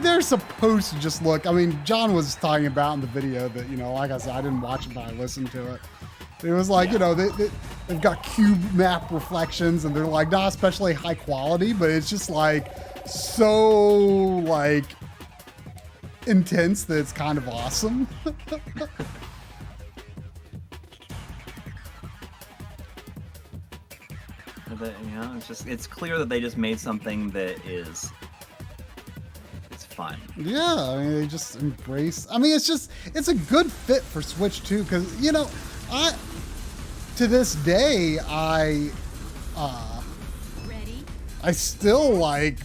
they're supposed to just look. I mean, John was talking about in the video that, you know, like I said, I didn't watch it, but I listened to it. It was like, you know, they've got cube map reflections and they're like not especially high quality, but it's just like so like intense that it's kind of awesome. But, you know, it's clear that they just made something that it's fun. Yeah, I mean, they just embrace. I mean, it's a good fit for Switch too, because you know, to this day Ready? I still like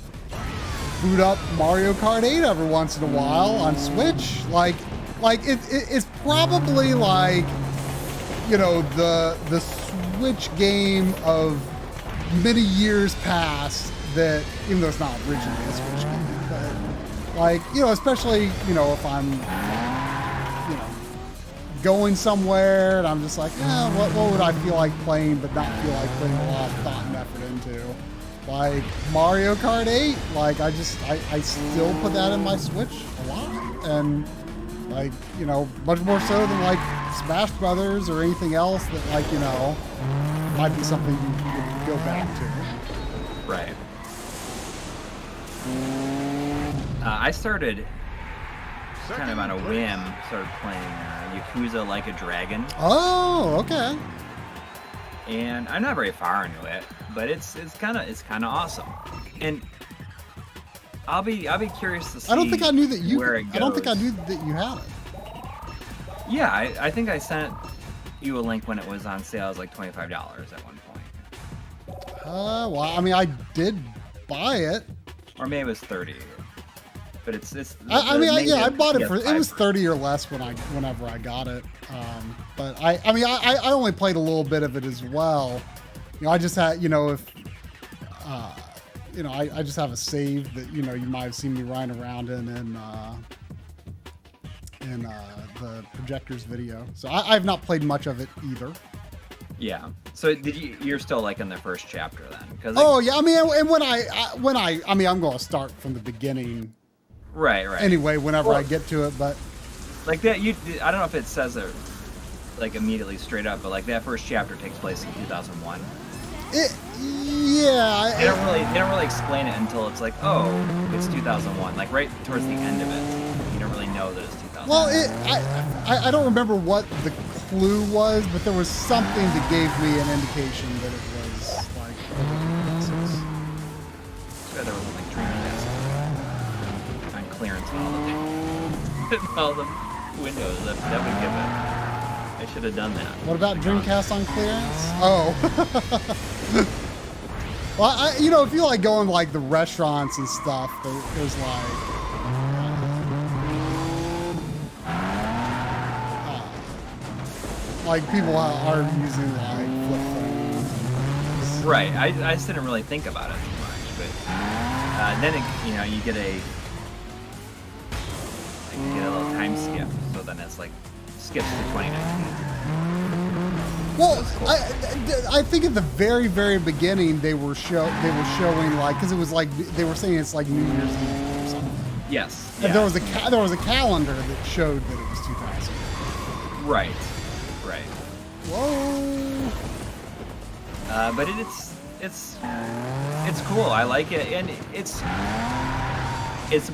boot up Mario Kart 8 every once in a while on Switch. Like it's probably like, you know, the Switch game of many years past that, even though it's not originally a Switch game, but like, you know, especially, you know, if I'm, you know, going somewhere and I'm just like, what would I feel like playing but not feel like putting a lot of thought and effort into? Like Mario Kart 8, like I still put that in my Switch a lot, and like, you know, much more so than like Smash Brothers or anything else that, like, you know, might be something you could go back to. Right. I started kind of on a whim, started playing Yakuza Like a Dragon. Oh, okay. And I'm not very far into it, but it's kind of awesome. And I'll be curious to see. I don't think I knew that you. Where it goes. I don't think I knew that you had it. Yeah, I think I sent you a link when it was on sale. It was like $25 at one point. Well, I mean, I did buy it. Or maybe it was 30. But it's. I bought it for. It was 30 or less whenever I got it. But I only played a little bit of it as well. You know, I just had, you know, if, you know, I just have a save that, you know, you might have seen me riding around in the projectors video. So I have not played much of it either. Yeah. So you're still like in the first chapter then? Cause yeah. I mean, and when I'm going to start from the beginning. Right. Anyway, whenever I get to it, but like that, I don't know if it says it like immediately straight up, but like that first chapter takes place in 2001. They don't really explain it until it's like, oh, it's 2001. Like right towards the end of it, you don't really know that it's 2001. Well, I don't remember what the clue was, but there was something that gave me an indication that it was like early 2006. There was like Dreamcast on clearance and all the windows. That would give it. I should have done that. What about Dreamcast on clearance? Oh. Well, you know, if you like going like the restaurants and stuff, there's like people are using like flip phones. Right. I just didn't really think about it too much, but then you know, you get a little time skip, so then it's like skips to 2019. Well, Cool. I think at the very, very beginning they were showing like, because it was like they were saying it's like New Year's Eve or something. Yes. And Yeah. there was a calendar that showed that it was 2000. Right. Whoa. But it's cool. I like it, and it's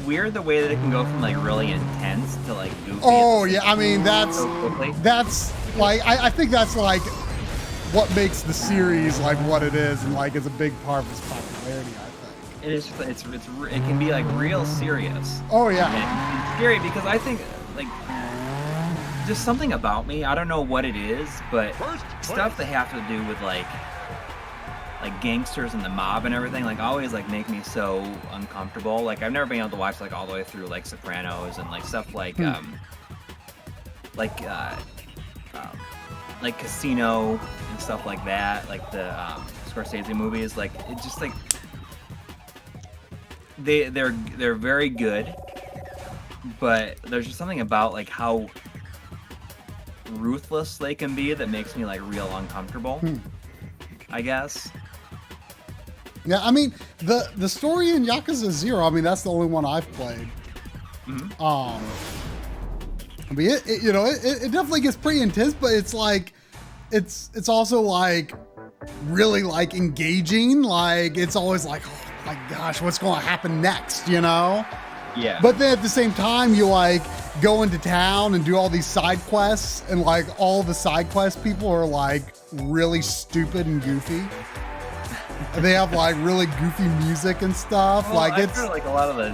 weird the way that it can go from like really intense to like goofy. Oh yeah, I mean so quickly. that's like I think that's like what makes the series like what it is, and like is a big part of its popularity. I think. It is. It can be like real serious. Oh yeah. And it's scary because I think like just something about me. I don't know what it is, but stuff that have to do with like gangsters and the mob and everything like always like make me so uncomfortable. Like I've never been able to watch like all the way through like Sopranos and like stuff like like Casino and stuff like that, like the Scorsese movies. Like it just like they're very good, but there's just something about like how ruthless they can be that makes me like real uncomfortable. I guess. Yeah, I mean the story in Yakuza 0. I mean that's the only one I've played. I mean it you know it definitely gets pretty intense, but it's like it's also like really like engaging. Like it's always like, oh my gosh, what's going to happen next? You know? Yeah. But then at the same time, you like go into town and do all these side quests, and like all the side quest people are like really stupid and goofy. And they have like really goofy music and stuff. Well, like I it's feel like a lot of the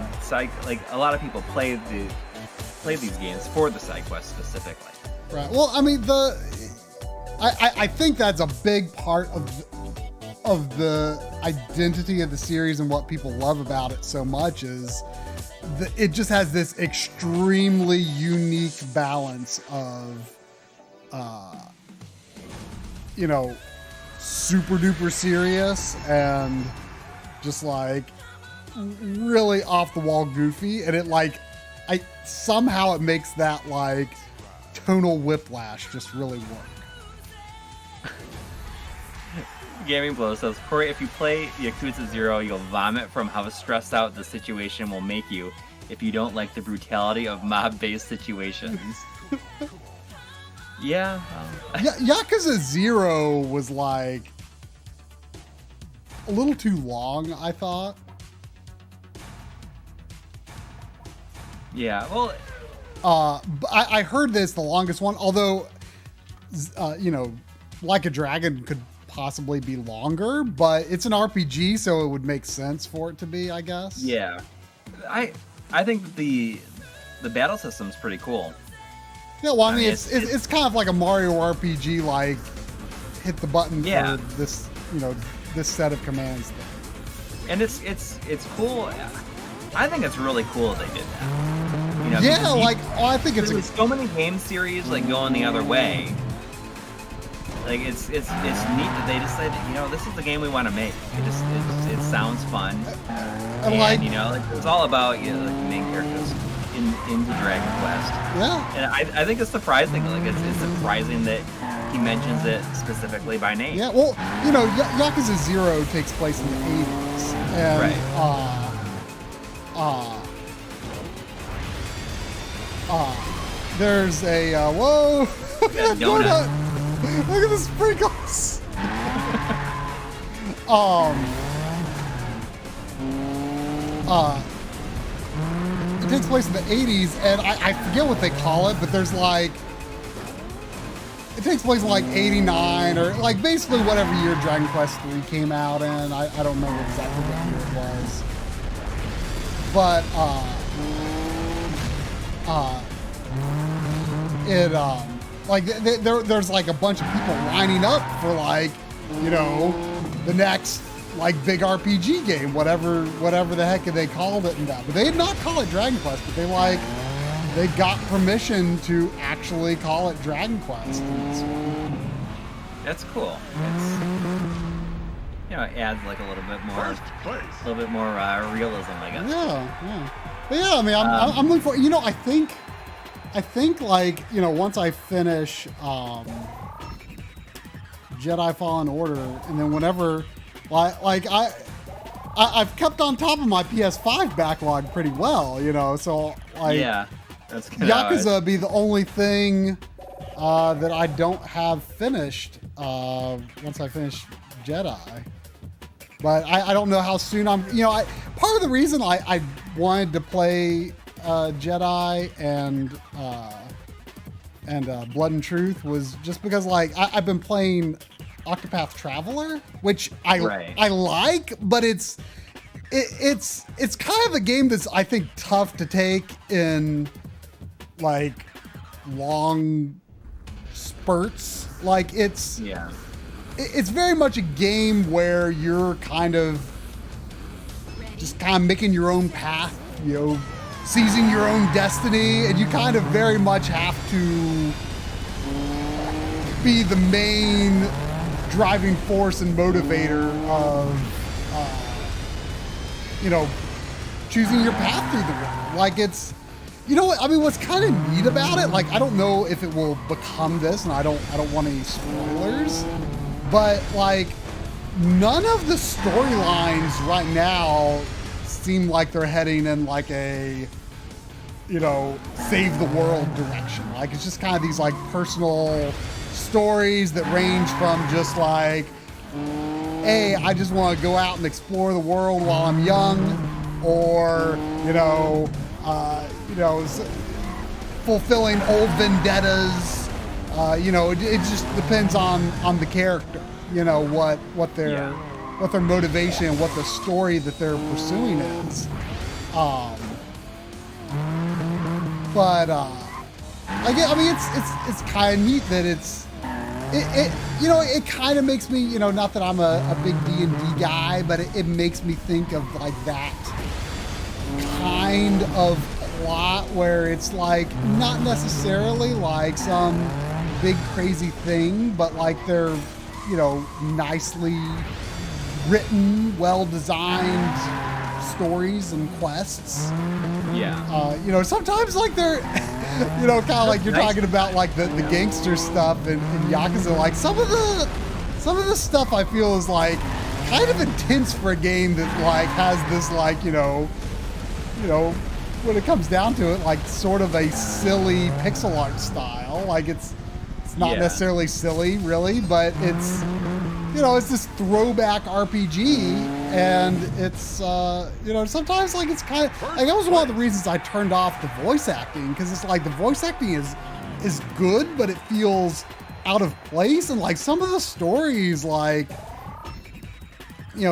a lot of people play these games for the side quests specifically. right. Well, I mean I think that's a big part of the identity of the series and what people love about it so much is it just has this extremely unique balance of, you know, super duper serious and just like really off the wall goofy. And it like, somehow it makes that like tonal whiplash just really work. Gaming Blow says, Coury, if you play Yakuza 0, you'll vomit from how stressed out the situation will make you if you don't like the brutality of mob-based situations. Yeah. Yakuza 0 was like a little too long, I thought. Yeah, well... But I heard this the longest one, although, you know, Like a Dragon could possibly be longer, but it's an RPG, so it would make sense for it to be, I guess. Yeah. I think the battle system's pretty cool. Yeah, well, I mean, it's kind of like a Mario RPG, like hit the button for this, you know, this set of commands thing. And it's cool. I think it's really cool that they did that. You know, yeah, like I think it's there's so many game series like going the other way. Like it's neat that they decided, you know, this is the game we want to make. It sounds fun, and like, you know, like, it's all about, you know, like the main characters in the Dragon Quest. Yeah, and I think it's surprising. Like it's surprising that he mentions it specifically by name. Yeah, well, you know, Yakuza 0 takes place in the 80s, and right. There's a whoa, donut. Look at the sprinkles. It takes place in the 80s, and I forget what they call it, but there's like, it takes place in like 89 or like basically whatever year Dragon Quest 3 came out in. I don't remember exactly what year it was. But like there's like a bunch of people lining up for like, you know, the next like big RPG game, whatever the heck they called it and that. But they did not call it Dragon Quest, but they got permission to actually call it Dragon Quest. That's cool. It's, you know, it adds like a little bit more realism, I guess. Yeah. But yeah, I mean, I'm looking for, you know, I think like, you know, once I finish Jedi Fallen Order, and then whenever, like I've kept on top of my PS5 backlog pretty well, you know, so like, yeah, that's good. Yakuza be the only thing that I don't have finished once I finish Jedi. But I don't know how soon I'm, part of the reason I wanted to play Jedi and Blood and Truth was just because I've been playing Octopath Traveler, which I like, but it's kind of a game that's I think tough to take in like long spurts. Like it's very much a game where you're kind of just making your own path, seizing your own destiny, and you kind of very much have to be the main driving force and motivator of, choosing your path through the world. Like it's, what's kind of neat about it, like, I don't know if it will become this, and I don't want any spoilers, but like none of the storylines right now seem like they're heading in like a, save the world direction. Like it's just kind of these like personal stories that range from just like, hey, I just want to go out and explore the world while I'm young, or fulfilling old vendettas. It just depends on the character. What their motivation and what the story that they're pursuing is. It's kind of neat that it kind of makes me, not that I'm a big D&D guy, but it makes me think of like that kind of plot where it's like not necessarily like some big crazy thing, but like they're, nicely written, well-designed stories and quests. Yeah. Sometimes like they're, kind of like you're talking about like the gangster stuff and Yakuza. Like some of the stuff I feel is like kind of intense for a game that like has this like, when it comes down to it, like sort of a silly pixel art style. Like it's not necessarily silly really, but it's, it's this throwback RPG, and it's, sometimes like it's kind of like that was one of the reasons I turned off the voice acting, because it's like the voice acting is good, but it feels out of place, and like some of the stories, like,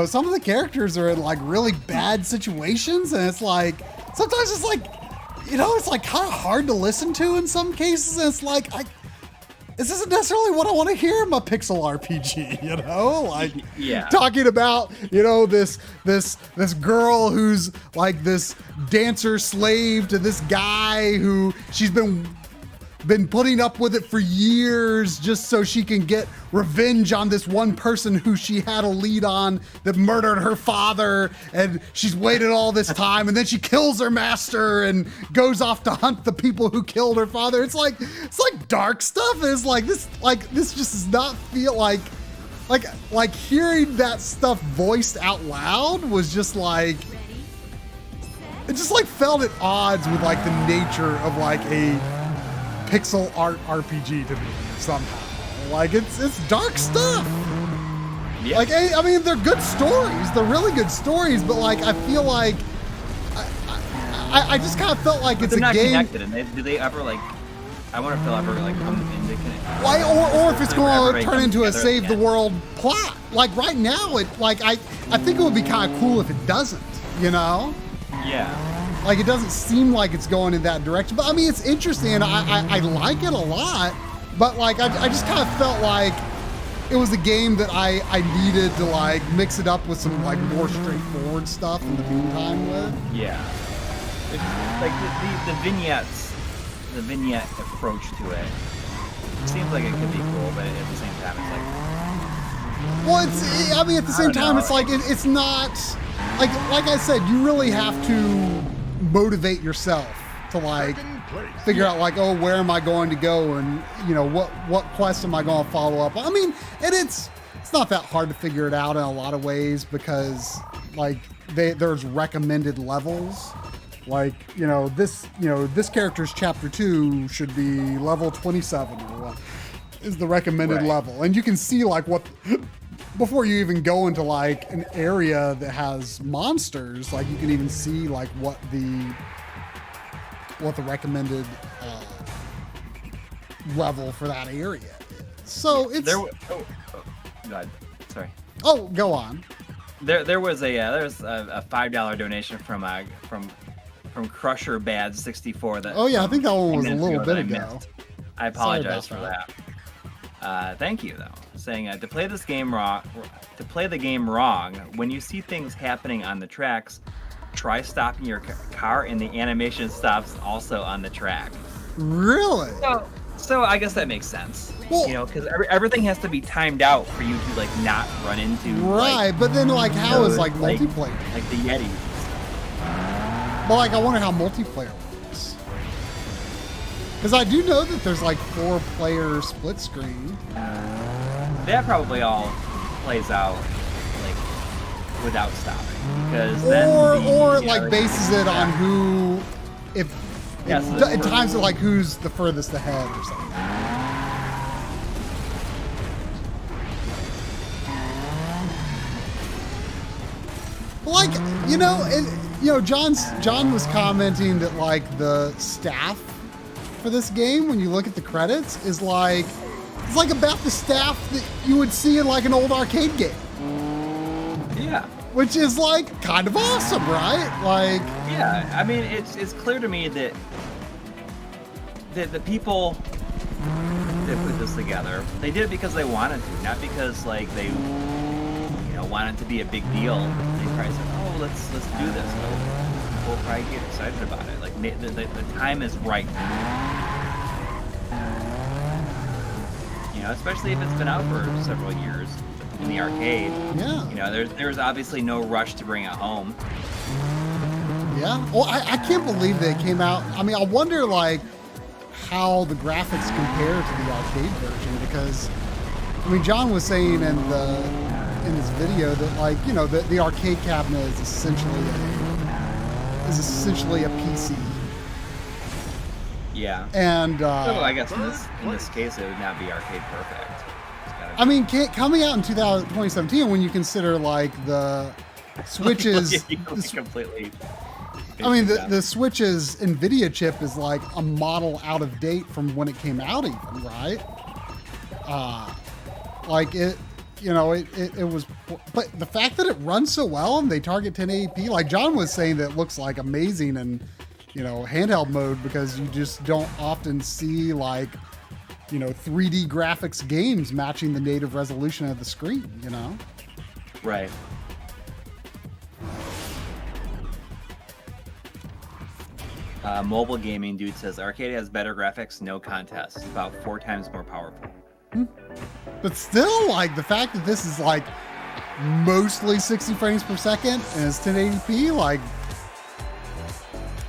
some of the characters are in like really bad situations, and it's like sometimes it's like, it's like kind of hard to listen to in some cases, and it's like this isn't necessarily what I want to hear in my pixel RPG, like talking about, this girl who's like this dancer slave to this guy who she's been putting up with it for years just so she can get revenge on this one person who she had a lead on that murdered her father, and she's waited all this time, and then she kills her master and goes off to hunt the people who killed her father. It's like dark stuff, and it's like this just does not feel like hearing that stuff voiced out loud was just like, it just like felt at odds with like the nature of like a pixel art RPG to me somehow. Like it's dark stuff. Yeah. Like they're good stories. They're really good stories, but like I feel like I just kind of felt like it's a not game. Connected, and do they ever like? I wonder if they'll ever like come into connection. Why, or if it's going to turn into a save the world plot. Like right now, I think it would be kind of cool if it doesn't. Yeah. Like it doesn't seem like it's going in that direction, but it's interesting, and I like it a lot. But like I just kind of felt like it was a game that I needed to like mix it up with some like more straightforward stuff in the meantime with. Yeah. Like the vignettes, the vignette approach to it seems like it could be cool, but at the same time it's like. Well, at the same time, it's like it's not like I said, you really have to motivate yourself to like figure out like, oh, where am I going to go, and what quest am I going to follow up on? And it's not that hard to figure it out in a lot of ways, because like there's recommended levels like, this character's chapter 2 should be level 27 or what is the recommended Right. level. And you can see like what, before you even go into like an area that has monsters, like you can even see like what the recommended level for that area is. So it's, Go ahead. Sorry. oh, go on. There was a $5 donation from Crusher Bad 64. That Oh yeah, I think that one was a minutes little ago bit that I ago. missed. I apologize for about that. Thank you though, saying to play this game wrong, when you see things happening on the tracks, try stopping your car and the animation stops also on the track. Really? So I guess that makes sense. Well- Because everything has to be timed out for you to like not run into Right, but then like how is those, like multiplayer? like the Yetis. But like I wonder how multiplayer works. Because I do know that there's like 4-player split screen. That probably all plays out like without stopping, because then Or it like bases it on who, if Yes, it times it like who's the furthest ahead or something. Like, John was commenting that like the staff for this game, when you look at the credits, is like, it's like about the staff that you would see in like an old arcade game, Yeah. which is like kind of awesome, right? Like, Yeah, I mean, it's clear to me that the people that put this together, they did it because they wanted to, not because like they wanted to be a big deal. They probably said, "Oh, let's do this." We'll probably get excited about it. Like the time is right. Especially if it's been out for several years in the arcade. yeah. There's obviously no rush to bring it home. Yeah. Well, I can't believe they came out. I mean, I wonder like how the graphics compare to the arcade version, because I mean, John was saying in this video that like, the arcade cabinet is essentially a PC. Yeah. And So I guess in this case it would not be arcade perfect. It's gotta I mean, coming out in 2017, when you consider like the Switch's, be completely. I mean, the Switch's NVIDIA chip is like a model out of date from when it came out, even, right? Like it was, but the fact that it runs so well and they target 1080p, like John was saying, that looks like amazing in, handheld mode, because you just don't often see like, 3D graphics games matching the native resolution of the screen, Right. Mobile gaming dude says arcade has better graphics, no contest. About 4 times more powerful. But still, like the fact that this is like mostly 60 frames per second and it's 1080p, like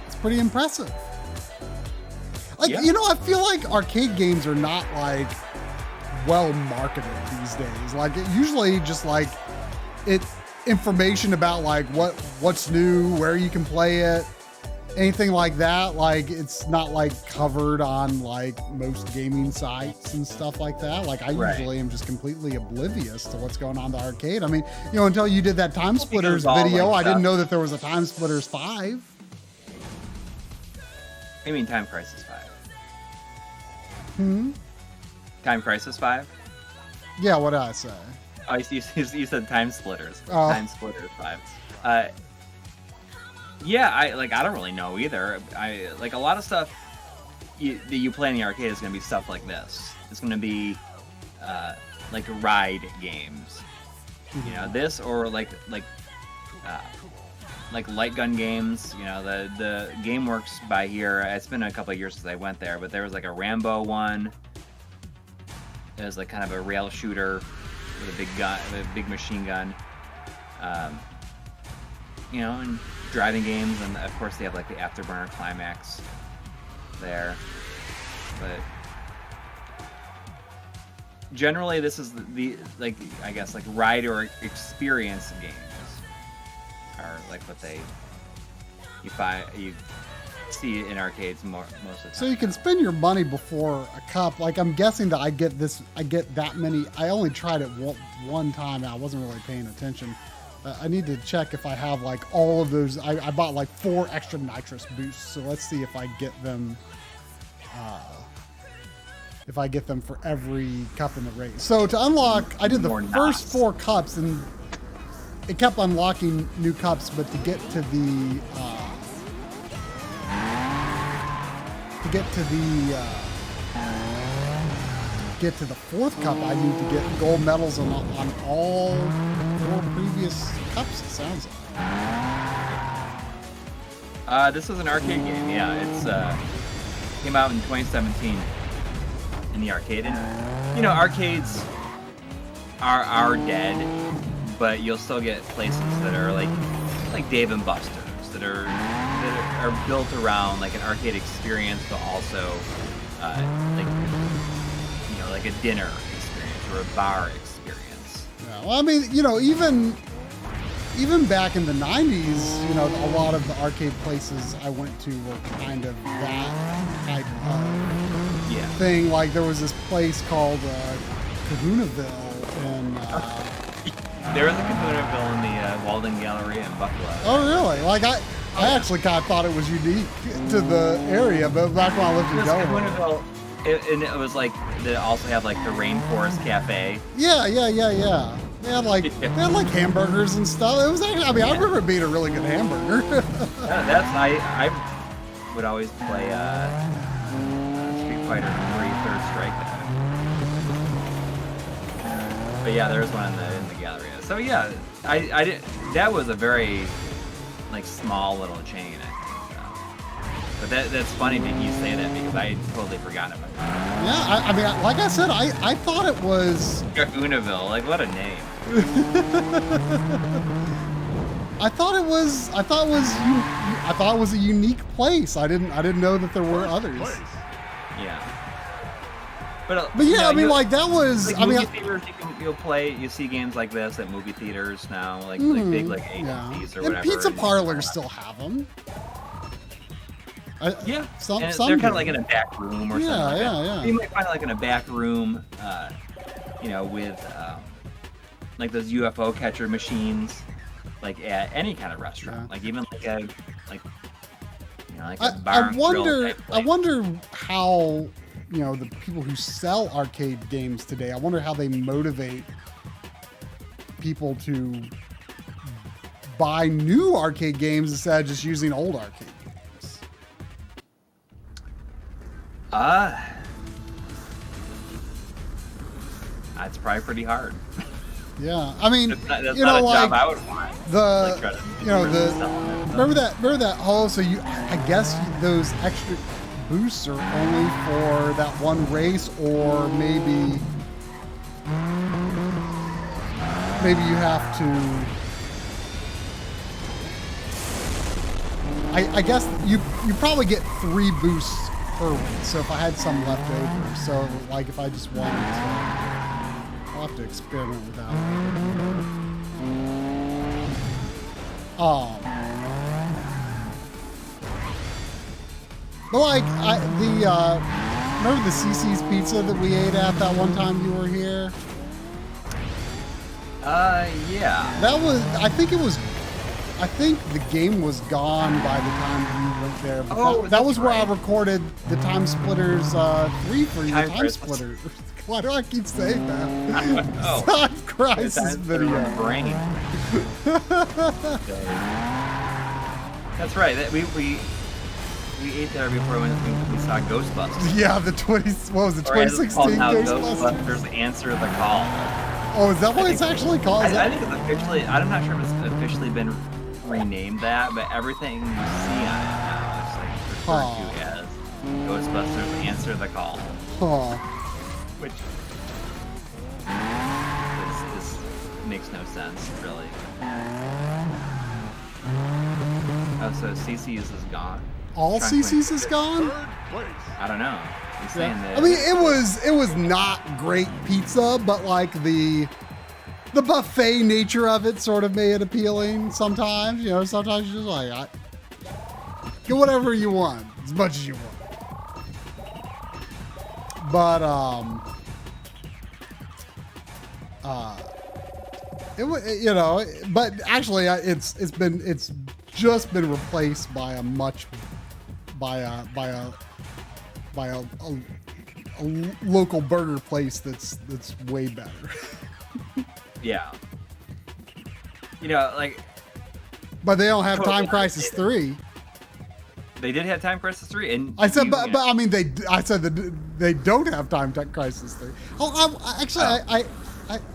it's pretty impressive. Like, Yeah. I feel like arcade games are not like well marketed these days. Like it usually just like information about like what's new, where you can play it, anything like that. Like it's not like covered on like most gaming sites and stuff like that. Like I Right. usually am just completely oblivious to what's going on in the arcade. I mean, until you did that Time Splitters all, video, like, I didn't stuff. know that there was a Time Splitters 5. I mean Time Crisis 5. Hmm. Time Crisis 5? Yeah, what did I say? Oh, you said Time Splitters. Oh. Time Splitters 5. Yeah, I don't really know either. I like a lot of stuff that you play in the arcade is going to be stuff like this. It's going to be like ride games. This or like light gun games. The GameWorks by here. It's been a couple of years since I went there, but there was like a Rambo one. It was like kind of a rail shooter with a big gun, with a big machine gun. And driving games, and of course they have like the Afterburner Climax there. But generally, this is the I guess like ride or experience games are like what they you see it in arcades most of the time. So you can spend your money before a cup. Like, I'm guessing that I get that many. I only tried it one time and I wasn't really paying attention. I need to check if I have like all of those. I bought like 4 extra nitrous boosts. So let's see if I get them. If I get them for every cup in the race. So to unlock, I did the first 4 cups and it kept unlocking new cups, but to get to the get to the 4th cup, I need to get gold medals on all 4 previous cups, it sounds like. This was an arcade game, yeah. It's came out in 2017 in the arcade. And, you know, arcades are dead, but you'll still get places that are like Dave and Buster's that are built around like an arcade experience, but also like a dinner experience or a bar experience. Yeah, well, I mean, you know, even back in the 90s, you know, a lot of the arcade places I went to were kind of that type of thing. Like there was this place called Kahunaville and there was a Kahunaville in the Walden Gallery in Buffalo. Oh really? Like I actually kind of thought it was unique to the area, but back when I lived in Delaware. And it was like, they also have like the Rainforest Cafe. Yeah. They had like hamburgers and stuff. It was actually, I mean, I remember it being a really good hamburger. I would always play Street Fighter 3 Third Strike there. But yeah, there was one in the gallery. So yeah, I did. That was a very like small little chain. But that's funny that you say that because I totally forgot about that. Yeah, I mean, like I said, I thought it was Kahunaville. Like what a name. I thought it was a unique place. I didn't know that there were others. Yeah. But yeah, you know, I mean, like that was. Like I mean, movie theaters, you see games like this at movie theaters now, like big like AMC's or whatever. And pizza parlors still have them. Some they're kind of like in a back room or something. Yeah. You might find it like in a back room, you know, with like those UFO catcher machines, like at any kind of restaurant, like even like a bar and grill type place. I wonder how, you know, the people who sell arcade games today, I wonder how they motivate people to buy new arcade games instead of just using old arcade games. That's probably pretty hard. Yeah, I mean, that's you not know, a like job I would want. Remember that. Oh, so I guess those extra boosts are only for that one race, or maybe you have to. I guess you probably get 3 boosts per race. So if I had some left over, so like if I just wanted to. I'll have to experiment with that. But like remember the CC's Pizza that we ate at that one time you were here? Yeah. I think the game was gone by the time you went there. But that was where I recorded the Time Splitters 3 for your Time Splitter. Why do I keep saying that? Time Crisis video. Brain. That's right. We ate there before we saw Ghostbusters. Yeah, the 2016 Ghostbusters Answer the Call. Oh, is that what it's actually called? I think it's officially. I'm not sure if it's officially been renamed that, but everything you see on it now is like referred to as Ghostbusters Answer the Call. Which is makes no sense, really. Oh, so CC's is gone. All CC's is gone? I don't know. He's saying that. I mean, it was not great pizza, but like the buffet nature of it sort of made it appealing sometimes. You know, sometimes you're just like, Get whatever you want, as much as you want. But but actually, it's just been replaced by a local burger place that's way better. Yeah. Like. But they don't have Time Crisis 3. They did have Time Crisis 3, and I said, but I mean, I said that they don't have Time Crisis 3.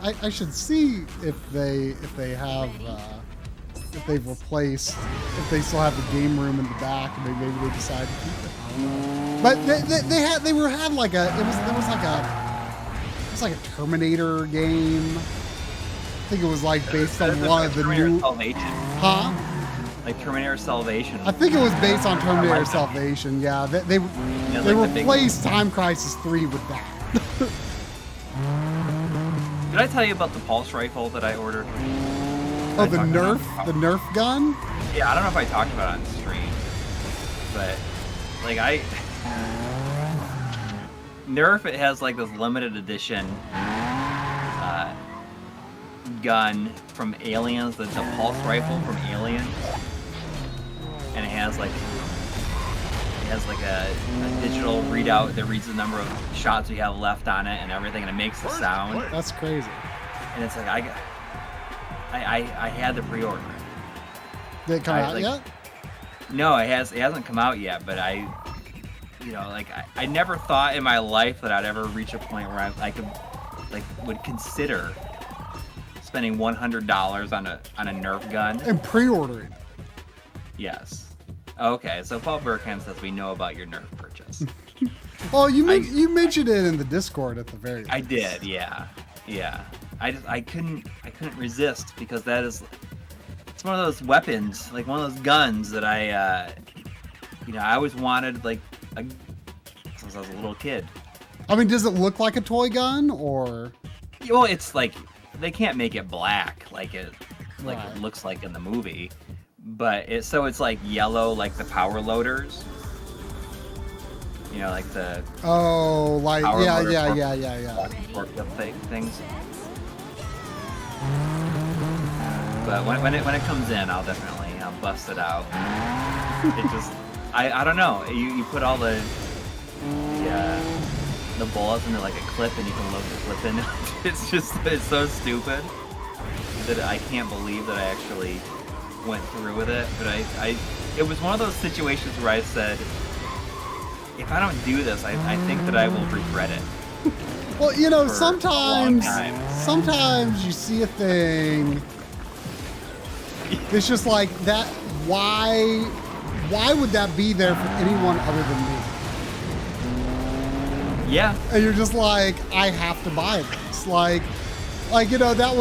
I should see if they have if they've replaced, if they still have the game room in the back, and maybe they decide to keep it. I don't know. But they had like a it was like a Terminator game. I think it was like based on one of the new Salvation. Huh? Like Terminator Salvation. I think it was based on Terminator Salvation. Yeah, they replaced Time Crisis 3 with that. Did I tell you about the pulse rifle that I ordered? Oh, the Nerf gun? Yeah, I don't know if I talked about it on stream, but like Nerf, it has like this limited edition gun from Aliens, the pulse rifle from Aliens, and it has like a digital readout that reads the number of shots you have left on it and everything, and it makes the sound. That's crazy. And it's like I had the pre-order. Did it come out yet? No, it hasn't come out yet, but I never thought in my life that I'd ever reach a point where I could would consider spending $100 on a Nerf gun and pre-ordering. Yes. Okay, so Paul Burkham says we know about your Nerf purchase. Oh, you mentioned it in the Discord at the very least. I did, yeah. I couldn't resist, because it's one of those weapons, like one of those guns that I always wanted since I was a little kid. I mean, does it look like a toy gun, or? Well, it's like they can't make it black like it Right. looks like in the movie, but it's like yellow, like the power loaders. Like the yeah. forklift things. But when it comes in, I'll bust it out. It just I don't know. You put all the bullets into like a clip, and you can load the clip in. It's so stupid that I can't believe that I actually went through with it. But it was one of those situations where I said, if I don't do this, I think that I will regret it. Well, sometimes you see a thing. It's just like that. Why would that be there for anyone other than me? Yeah. And you're just like, I have to buy this. Like that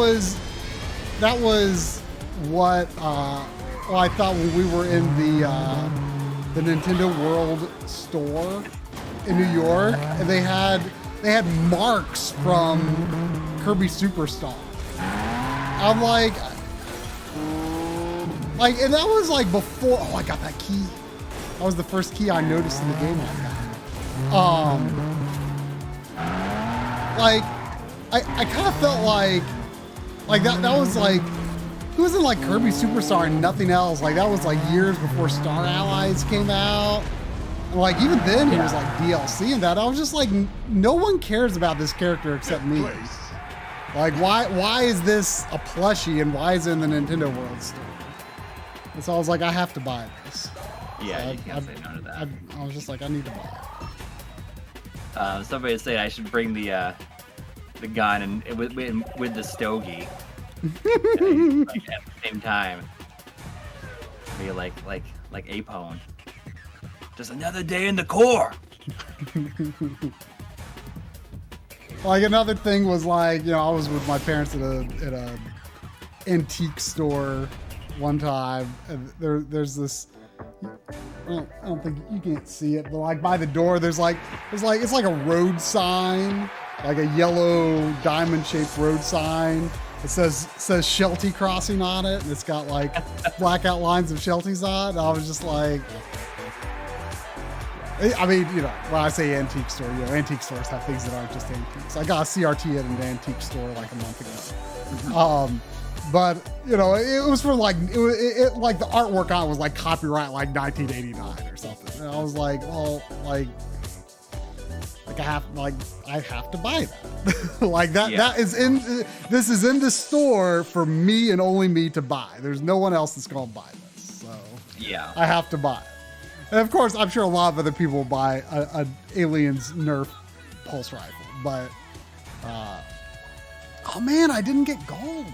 was what I thought when we were in the Nintendo World store in New York, and they had Marcs from Kirby Superstar. I'm like, and that was like before. Oh, I got that key. That was the first key I noticed in the game like that. I kind of felt like that was like, it wasn't like Kirby Superstar and nothing else. Like that was like years before Star Allies came out. And like even then he was like DLC and that. I was just like, no one cares about this character except me. Like why is this a plushie and why is it in the Nintendo World store? And so I was like, I have to buy this. Yeah, so you can't say no to that. I was just like, I need to buy it. Somebody said I should bring the gun and with the stogie at the same time. Be like Apone. Just another day in the Corps. Like another thing was like, I was with my parents at a antique store one time, and there's this. I don't think you can't see it, but like by the door, it's like a road sign, like a yellow diamond-shaped road sign. It says Sheltie Crossing on it, and it's got like black outlines of Shelties on it. And I was just like, I mean, you know, when I say antique store, you know, antique stores have things that aren't just antiques. I got a CRT at an antique store like a month ago. But you know, it was for like like the artwork on it was like copyright like 1989 or something. And I was like, well, like I have to buy that. Like that Yeah. that is this is in the store for me and only me to buy. There's no one else that's gonna buy this, so Yeah. I have to buy it. And of course, I'm sure a lot of other people will buy a Aliens Nerf pulse rifle, but oh man, I didn't get gold.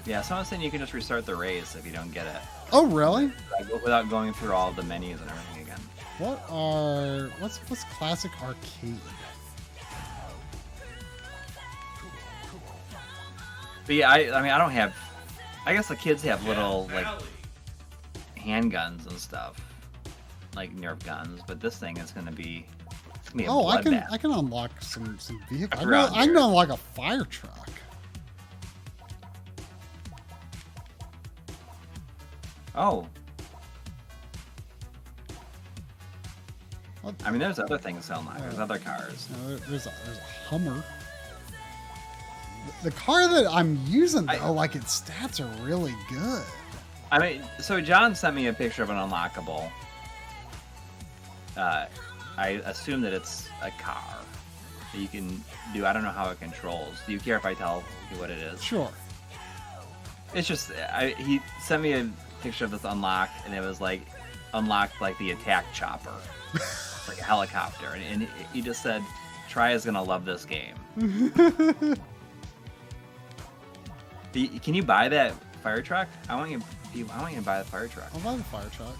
Yeah, someone's saying you can just restart the race if you don't get it. Oh really? Like, without going through all the menus and everything again. What's classic arcade? But yeah, I mean, I don't have. I guess the kids have little like handguns and stuff, like Nerf guns. But this thing is gonna be. It's gonna be a Oh, I bloodbath. can unlock some vehicles. Around I can here. unlock a fire truck. Oh. What? I mean, there's other things to unlock. There's other cars. There's a Hummer. The car that I'm using though, like its stats are really good. I mean, so John sent me a picture of an unlockable. I assume that it's a car that you can do. I don't know how it controls. Do you care if I tell you what it is? Sure. It's just he sent me a picture of this unlocked, and it was like unlocked like the attack chopper, like a helicopter, and he just said, "Try is gonna love this game." Can you buy that fire truck? I want you to buy the fire truck. I'll buy the fire truck.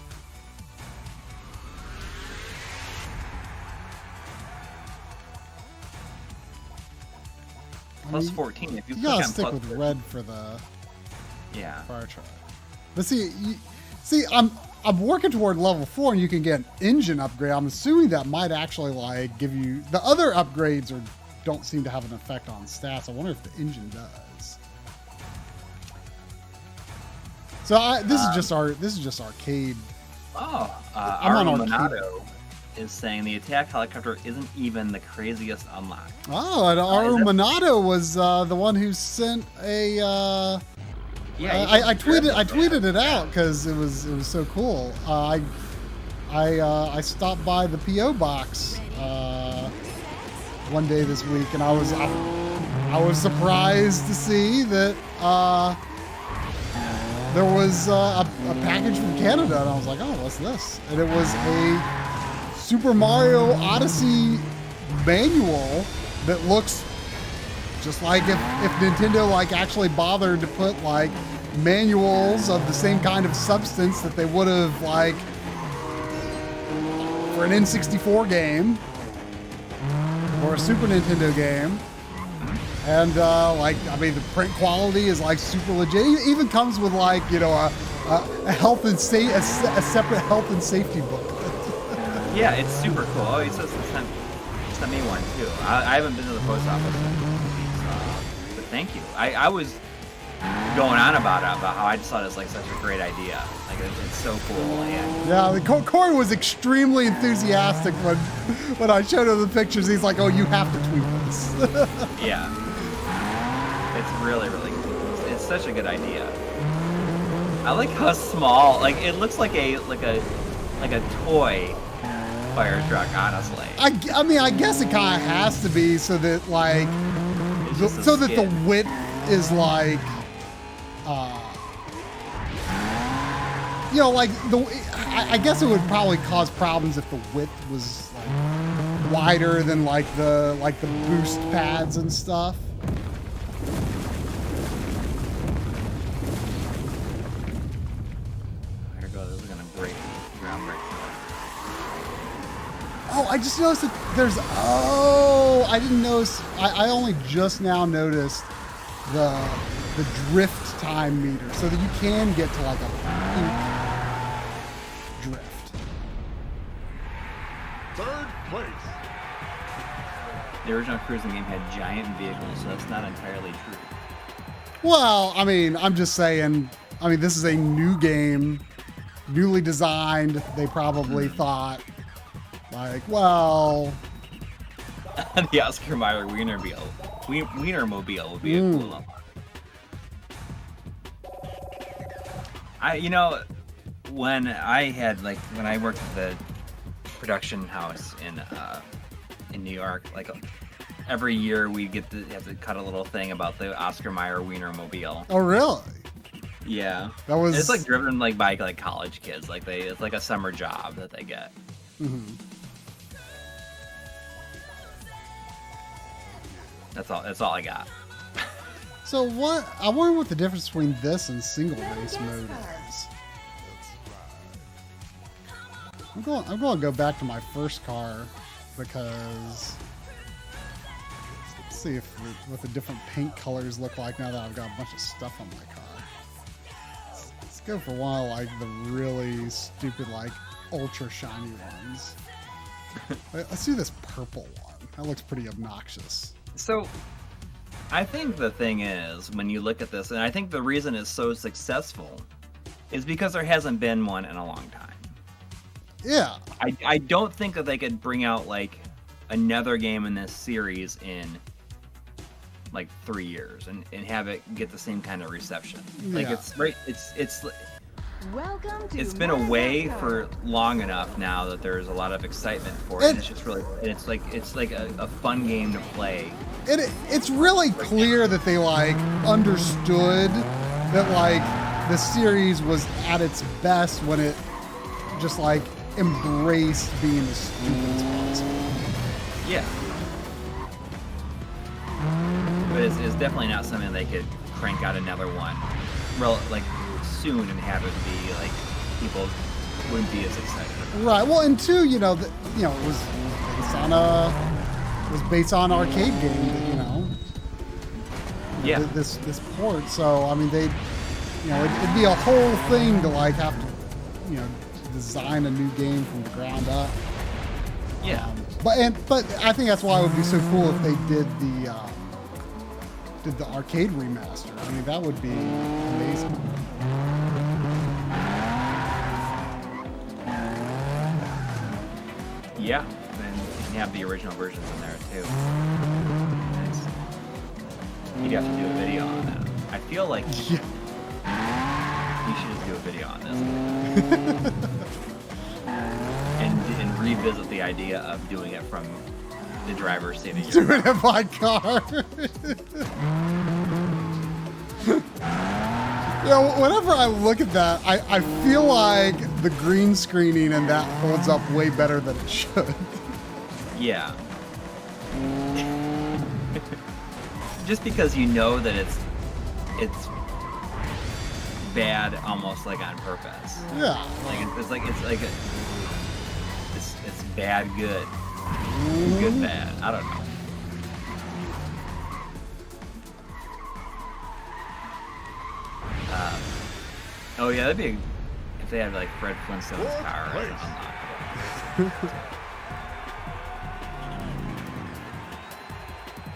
Plus 14 if you You click gotta on stick plus with 14. red for the Yeah. fire truck. But see, I'm working toward level 4, and you can get an engine upgrade. I'm assuming that might actually like give you the other upgrades don't seem to have an effect on stats. I wonder if the engine does. So this is just arcade. Oh, I'm on Ari arcade. Monato is saying the attack helicopter isn't even the craziest unlock. Oh, and Aru Minato was the one who sent a. Yeah, I tweeted it out because it was so cool. I stopped by the PO box one day this week, and I was surprised to see that there was a package from Canada, and I was like, oh, what's this? And it was a Super Mario Odyssey manual that looks just like if Nintendo like actually bothered to put like manuals of the same kind of substance that they would have like for an N64 game or a Super Nintendo game. And like, I mean, the print quality is like super legit. It even comes with like, you know, a health and a separate health and safety book. Yeah, it's super cool. Oh, he says he sent me one too. I haven't been to the post office, but thank you. I was going on about how I just thought it was like such a great idea. Like it's so cool. And Yeah, Coury was extremely enthusiastic when I showed him the pictures. He's like, "Oh, you have to tweet this." yeah, it's really really cool. It's such a good idea. I like how small. Like it looks like a toy fire truck, honestly. I mean, I guess it kind of has to be so that like, It's just a so that the skid. width is like, you know, like I guess it would probably cause problems if the width was like wider than like the boost pads and stuff. Here goes. This is gonna break ground break. Oh, I just noticed that there's. Oh, I didn't notice. I only just now noticed the drift time meter, so that you can get to like a peak drift. Third place. The original Cruis'n game had giant vehicles, so that's not entirely true. Well, I mean, I'm just saying. I mean, this is a new game newly designed. They probably thought, like, well, The Oscar Mayer Wienermobile would be a cool one. When I worked at the production house in New York, like every year we have to cut a little thing about the Oscar Mayer Wienermobile. oh really? Yeah, That was it's like driven like by like college kids. Like it's like a summer job that they get. Mhm. That's all I got. So what? I wonder what the difference between this and single race mode is. I'm going to go back to my first car because let's see what the different paint colors look like now that I've got a bunch of stuff on my car. Let's go for one of like the really stupid like ultra shiny ones. Let's do this purple one. That looks pretty obnoxious. So, I think the thing is, when you look at this, and I think the reason it's so successful is because there hasn't been one in a long time. Yeah. I don't think that they could bring out like another game in this series in like 3 years and have it get the same kind of reception. Like Yeah. Welcome to it's been away for long enough now that there's a lot of excitement for it. And it's just really, it's like a fun game to play. It's really clear that they like understood that like the series was at its best when it just like embraced being as stupid as possible. Yeah. But it's definitely not something they could crank out another one like soon and have it be like people wouldn't be as excited about it. Right. Well, and two, it was based on arcade game, Yeah. this port. So I mean, it'd be a whole thing to like have to, design a new game from the ground up. Yeah. But I think that's why it would be so cool if they did the arcade remaster. I mean, that would be amazing. Yeah. And you can have the original versions in there too. Nice. You'd have to do a video on that. I feel like Yeah. you should just do a video on this. and revisit the idea of doing it from the driver's seat of your Doing it in my car. Whenever I look at that, I feel like the green screening and that holds up way better than it should. Yeah. Just because you know that it's bad almost like on purpose. Yeah. Like it's bad good. Good bad. I don't know. Oh yeah, that'd be if they had like Fred Flintstone's car or something.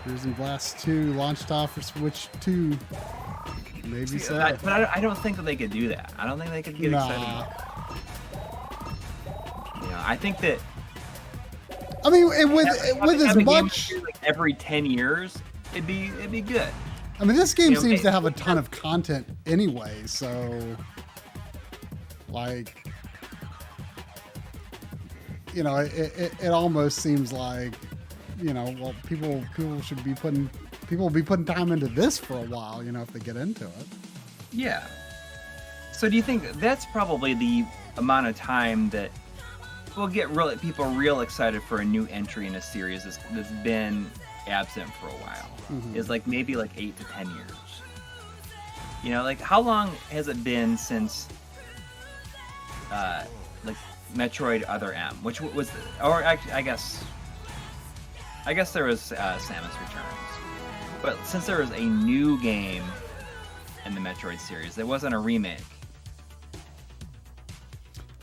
Cruis'n Blast 2 launched off for Switch 2. Maybe so. But I don't think that they could do that. I don't think they could get excited about that. I think that. I mean, with as having much, games like every 10 years, it'd be good. I mean, this game seems to have a ton of content anyway, so like, it almost seems like, well, people will be putting time into this for a while, if they get into it. Yeah. So do you think that's probably the amount of time that will get people real excited for a new entry in a series that's been absent for a while? Mm-hmm. Is like maybe like 8 to 10 years. Like how long has it been since like Metroid Other M, which was, or actually I guess there was Samus Returns, but since there was a new game in the Metroid series, there wasn't a remake.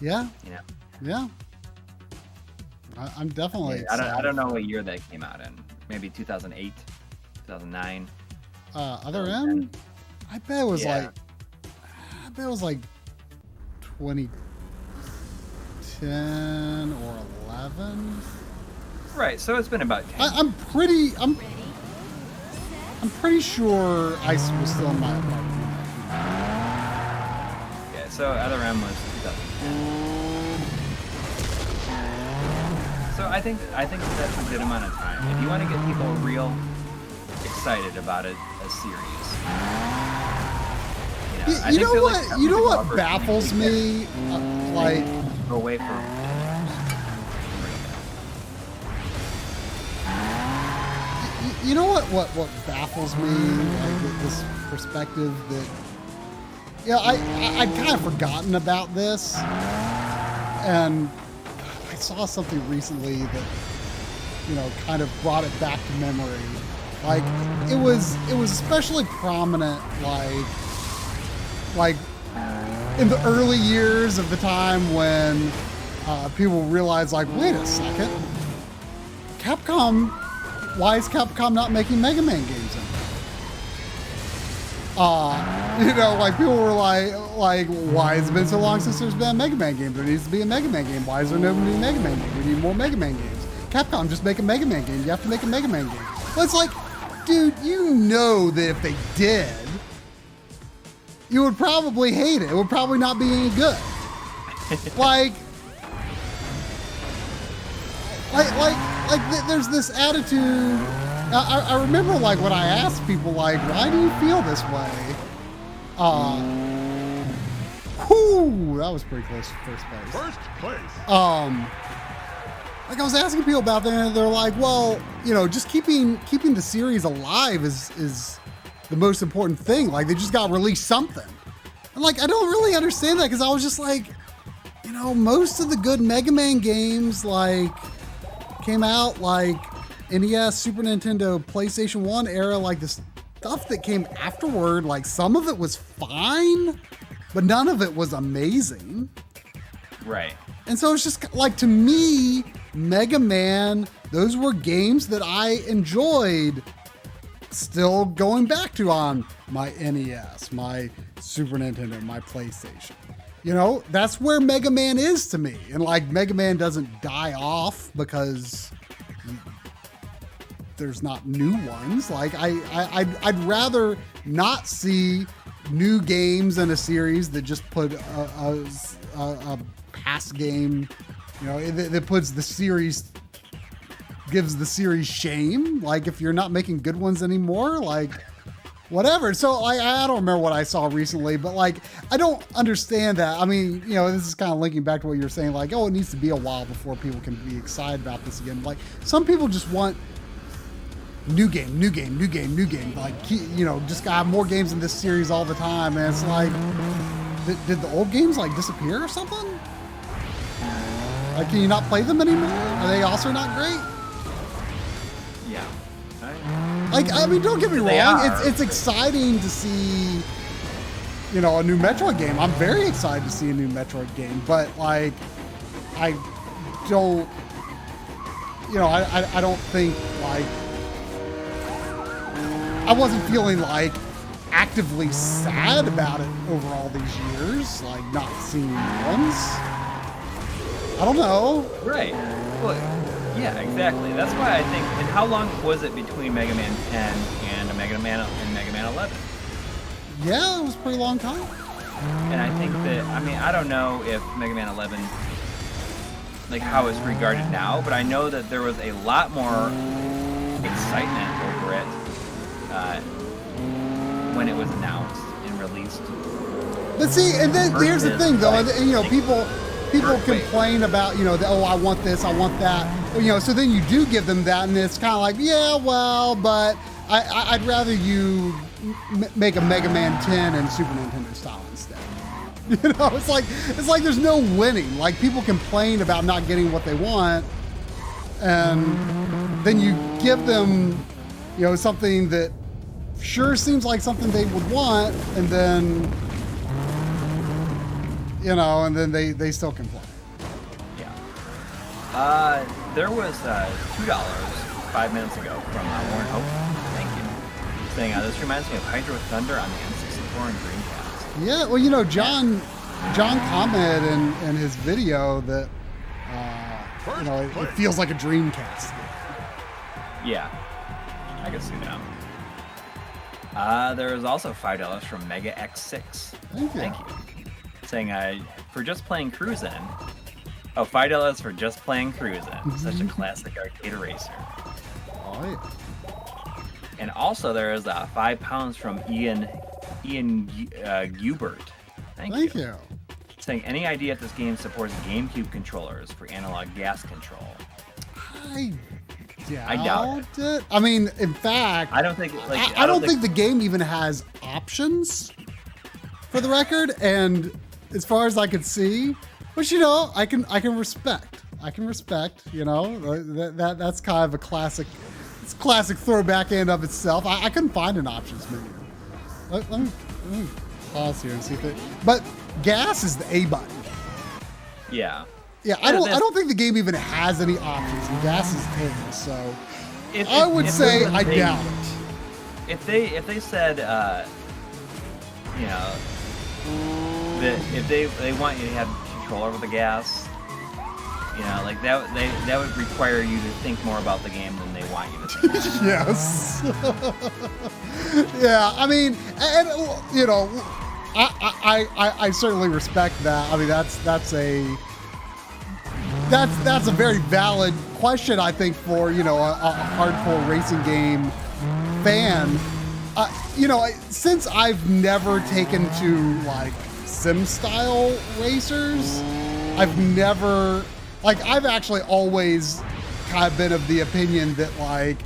Yeah. Yeah. I'm definitely. I don't know what year that came out in. Maybe 2008, 2009. Other M? I bet it was like 2010 10 or 11. Right, so it's been about 10. I'm pretty sure I was still in my apartment. Yeah, so Other M was 2010. So I think that's a good amount of time. If you want to get people real excited about a series. You know what baffles me? Like, go away from. you know what baffles me? Like this perspective that, I'd kind of forgotten about this, and I saw something recently that kind of brought it back to memory. Like it was especially prominent like in the early years of the time when people realized, like, wait a second, why is Capcom not making Mega Man games anymore? Like people were like, why has it been so long since there's been a Mega Man game? There needs to be a Mega Man game. Why is there no new Mega Man game? We need more Mega Man games. Capcom, just make a Mega Man game. You have to make a Mega Man game. Well, it's like, dude, that if they did, you would probably hate it. It would probably not be any good. There's this attitude. I remember, like, when I asked people, like, why do you feel this way? That was pretty close to first place. First place. Like I was asking people about that, and they're like, well, just keeping the series alive is the most important thing. Like, they just got to release something. And like, I don't really understand that, because I was just like, most of the good Mega Man games like came out like NES, Super Nintendo, PlayStation 1 era. Like the stuff that came afterward, like some of it was fine, but none of it was amazing. Right. And so it's just like, to me, Mega Man, those were games that I enjoyed still going back to on my NES, my Super Nintendo, my PlayStation. That's where Mega Man is to me. And like, Mega Man doesn't die off because there's not new ones. Like, I'd rather not see new games in a series that just put a past game, that puts the series, gives the series shame. Like, if you're not making good ones anymore, like, whatever. So I don't remember what I saw recently, but like, I don't understand that. I mean, this is kind of linking back to what you were saying, like, oh, it needs to be a while before people can be excited about this again. Like, some people just want new game. Like, just gotta have more games in this series all the time. And it's like, did the old games like disappear or something? Like, can you not play them anymore? Are they also not great? Yeah. Like, I mean, don't get me wrong. It's exciting to see, a new Metroid game. I'm very excited to see a new Metroid game. But like, I don't, I don't think, like, I wasn't feeling like actively sad about it over all these years, like not seeing ones. I don't know. Right. Well, yeah, exactly. That's why I think. And how long was it between Mega Man 10 and Mega Man 11? Yeah, it was a pretty long time. And I think that, I don't know if Mega Man 11, like how it's regarded now, but I know that there was a lot more excitement over it when it was announced and released. But see, and then here's the thing, though. People complain about, oh, I want this, I want that. Well, so then you do give them that, and it's kind of like, yeah, well, but I'd rather you make a Mega Man 10 and Super Nintendo style instead. It's like there's no winning. Like, people complain about not getting what they want, and then you give them, something that sure seems like something they would want, and then they still complain. Yeah. There was $2 5 minutes ago from Warren Hope. Thank you. Saying, this reminds me of Hydro Thunder on the N64 and Dreamcast. Yeah, well, John commented in his video that It feels like a Dreamcast game. Yeah, I can see that. There is also $5 from Mega X6. Thank you. Saying for just playing Cruis'n. Oh, $5 for just playing Cruis'n. Such a classic arcade racer. Oh, yeah. And also there is £5 from Ian Gubert. Thank you. Saying any idea if this game supports GameCube controllers for analog gas control? I I doubt it. I mean, in fact, I don't think. I don't think the game even has options. For the record, and as far as I could see, which I can respect. That's kind of a classic. It's a classic throwback in of itself. I couldn't find an options menu. Let me pause here and see if it. But gas is the A button. Yeah. Yeah, I don't think the game even has any options. And gas is A, so I would say I doubt it. If they said, that if they want you to have control over the gas, that would require you to think more about the game than they want you to think. Yes. Yeah, I mean, and I certainly respect that. I mean, that's a very valid question, I think, for a hardcore racing game fan. Since I've never taken to like sim style racers, I've actually always kind of been of the opinion that like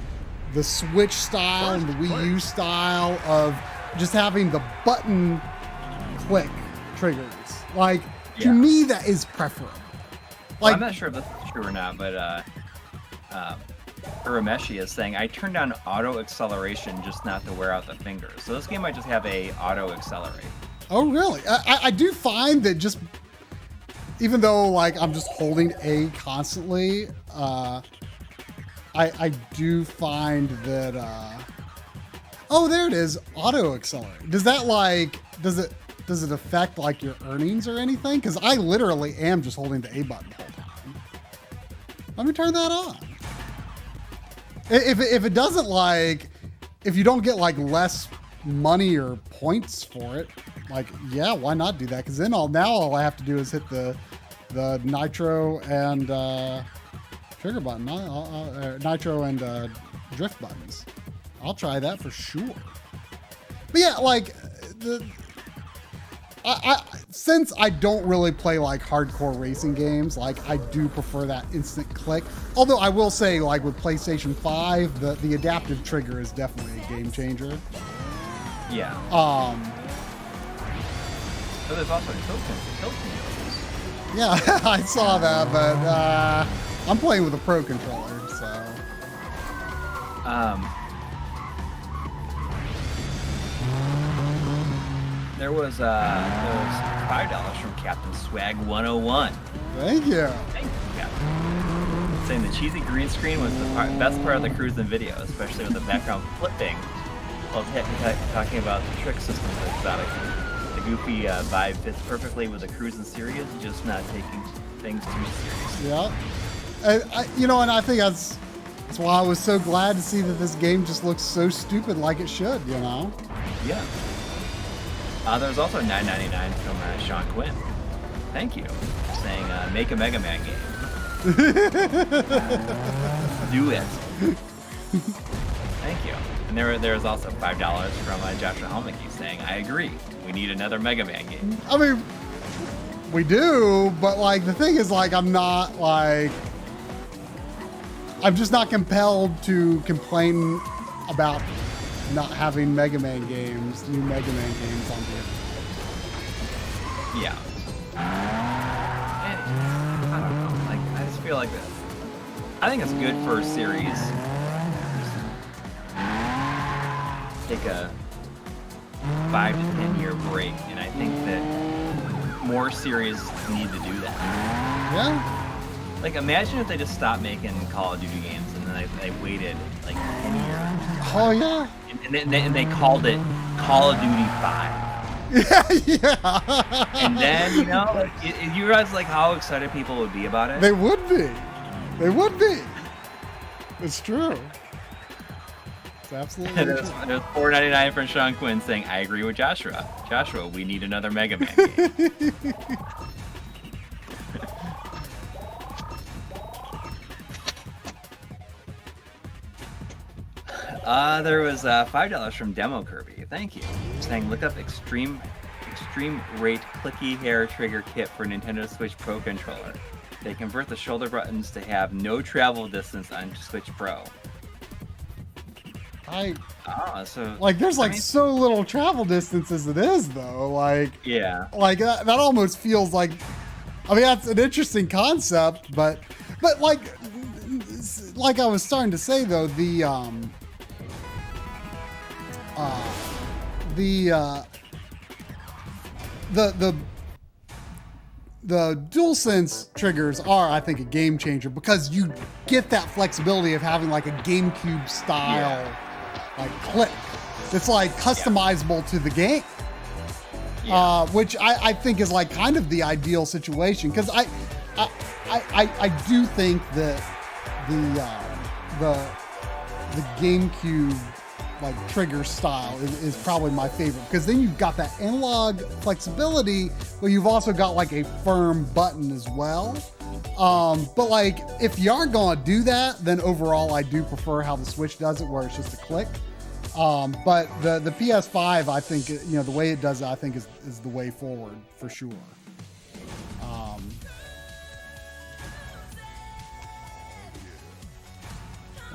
the Switch style and the Wii U style of just having the button click triggers, to me that is preferable. Well, I'm not sure if this is true or not, but Urameshi is saying, I turned on auto acceleration just not to wear out the fingers. So this game might just have a auto accelerate. Oh, really? I do find that just, even though I'm just holding A constantly, I do find that, oh, there it is, auto accelerate. Does that does it affect your earnings or anything? Because I literally am just holding the A button the whole time. Let me turn that on. If it doesn't if you don't get less money or points for it, yeah, why not do that? Because then all I have to do is hit the nitro and trigger button, nitro and drift buttons. I'll try that for sure. But yeah, since I don't really play hardcore racing games, I do prefer that instant click. Although I will say, with PlayStation 5, the adaptive trigger is definitely a game changer. Yeah. So there's also tilt controls. Yeah, I saw that, but I'm playing with a Pro controller, so. There was $5 from Captain Swag 101. Thank you. Thank you, Captain. Saying the cheesy green screen was the best part of the Cruis'n video, especially with the background flipping while talking about the trick system of exotic. The goofy vibe fits perfectly with the Cruis'n series, just not taking things too seriously. Yeah. And I think that's why I was so glad to see that this game just looks so stupid like it should, Yeah. There's also $9.99 from Sean Quinn. Thank you. Saying, make a Mega Man game. Do it. Thank you. And there's also $5 from Joshua Helmicke saying, I agree. We need another Mega Man game. I mean, we do, but the thing is I'm not I'm just not compelled to complain about not having Mega Man games, new Mega Man games on here. Yeah. And, I don't know. I just feel like this. I think it's good for a series. Take a 5 to 10 year break, and I think that more series need to do that. Yeah. Imagine if they just stopped making Call of Duty games and then they waited 10 years. Oh yeah. And they called it Call of Duty 5. Yeah. And then, you know, like, you realize like how excited people would be about it. They would be. They would be. It's true. It's absolutely There's true. $4.99 from Sean Quinn saying, "I agree with Joshua. Joshua, we need another Mega Man game." There was $5 from Demo Kirby. Thank you. Saying, look up Extreme Rate Clicky Hair Trigger Kit for Nintendo Switch Pro controller. They convert the shoulder buttons to have no travel distance on Switch Pro. So Like, there's like I mean, so little travel distance as it is, though. Like, yeah. like that almost feels like, I mean, that's an interesting concept, but like I was starting to say though, the DualSense triggers are, I think, a game changer because you get that flexibility of having like a GameCube style like click. It's like customizable to the game, which I think is like kind of the ideal situation because I do think that the GameCube like trigger style is probably my favorite because then you've got that analog flexibility, but you've also got like a firm button as well. But like if you are gonna do that, then overall I do prefer how the Switch does it, where it's just a click. But the PS5, I think, you know, the way it does it, I think is the way forward for sure.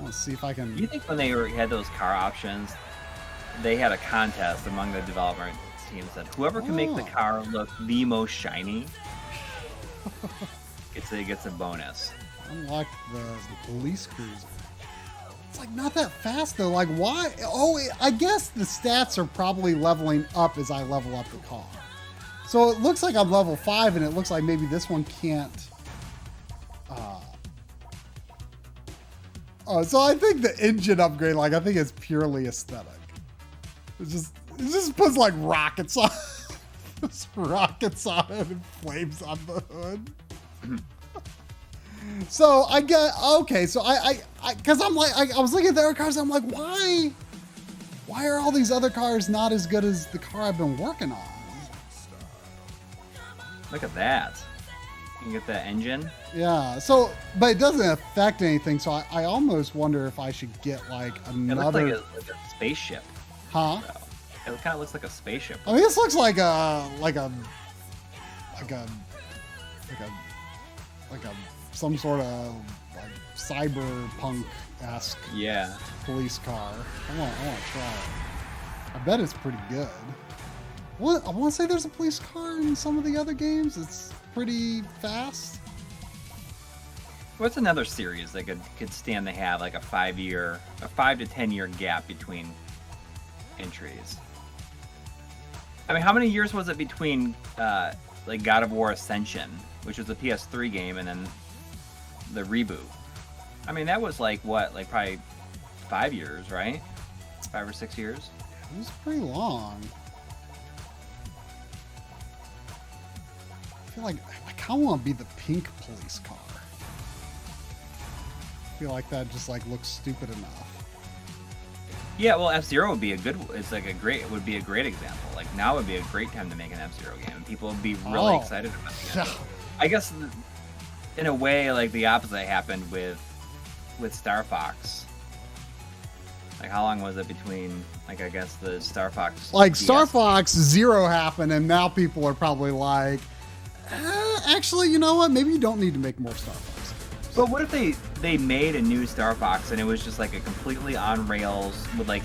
Let's see if I can. Do you think when they had those car options, they had a contest among the development teams that whoever can make the car look the most shiny gets a bonus? Unlock the police cruiser. It's like not that fast though. Like why? Oh, I guess the stats are probably leveling up as I level up the car. So it looks like I'm level 5, and it looks like maybe this one can't. So I think the engine upgrade, like I think it's purely aesthetic. It just puts like rockets on, just rockets on it and flames on the hood. So I get okay. So I because I'm like I was looking at the other cars. I'm like, why are all these other cars not as good as the car I've been working on? Look at that. You can get that engine. Yeah. So, but it doesn't affect anything. So I almost wonder if I should get like another. It looks like a spaceship. Huh? It kind of looks like a spaceship. I mean, this looks like some sort of like cyberpunk-esque police car. I want to try it. I bet it's pretty good. What I want to say, there's a police car in some of the other games. It's pretty fast. What's another series that could stand to have like a 5 to 10 year gap between entries? I mean, how many years was it between like God of War Ascension, which was a PS3 game, and then the reboot? I mean, that was like what, like probably 5 years, right? 5 or 6 years. It was pretty long. I feel like I kind of want to be the pink police car. I feel like that just like looks stupid enough. Yeah, well, F-Zero would be it would be a great example. Like now would be a great time to make an F-Zero game, and people would be really excited about it. Yeah. I guess in a way, like the opposite happened with Star Fox. Like how long was it between, like, I guess the Star Fox? Like DS? Star Fox 0 happened, and now people are probably like, actually, you know what? Maybe you don't need to make more Star Fox. But what if they made a new Star Fox and it was just like a completely on rails with like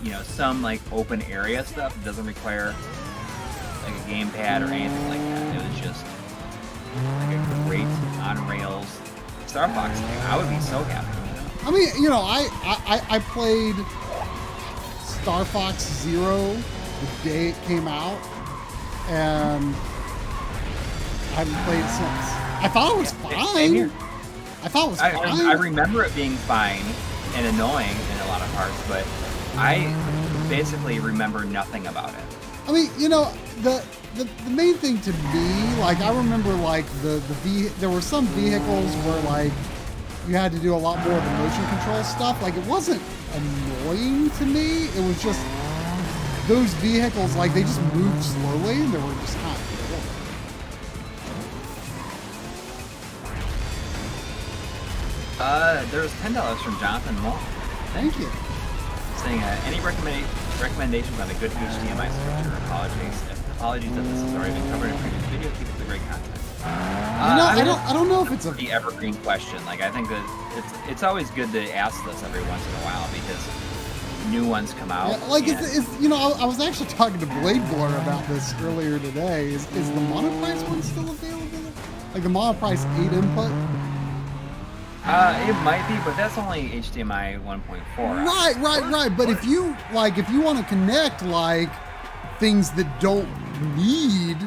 you know, some like open area stuff that doesn't require like a gamepad or anything like that. It was just like a great on rails Star Fox game. I would be so happy. I mean, you know, I played Star Fox 0 the day it came out, and I haven't played it since. I thought it was fine. I thought it was fine. I remember it being fine and annoying in a lot of parts, but I basically remember nothing about it. I mean, the main thing to me, like I remember like there were some vehicles where like you had to do a lot more of the motion control stuff. Like it wasn't annoying to me. It was just those vehicles, like they just moved slowly and they were just kind of cool. There's $10 from Jonathan Mull Thank you. saying, any recommendations on a good HDMI switcher? Apologies that this has already been covered in previous video. Keep up the great content. I don't know if it's the evergreen question. Like I think that it's always good to ask this every once in a while because new ones come out. Yeah, like I was actually talking to Blade Blur about this earlier today. Is the monoprice one still available? Like the monoprice 8 input? It might be, but that's only HDMI 1.4. Right. But if you want to connect like things that don't need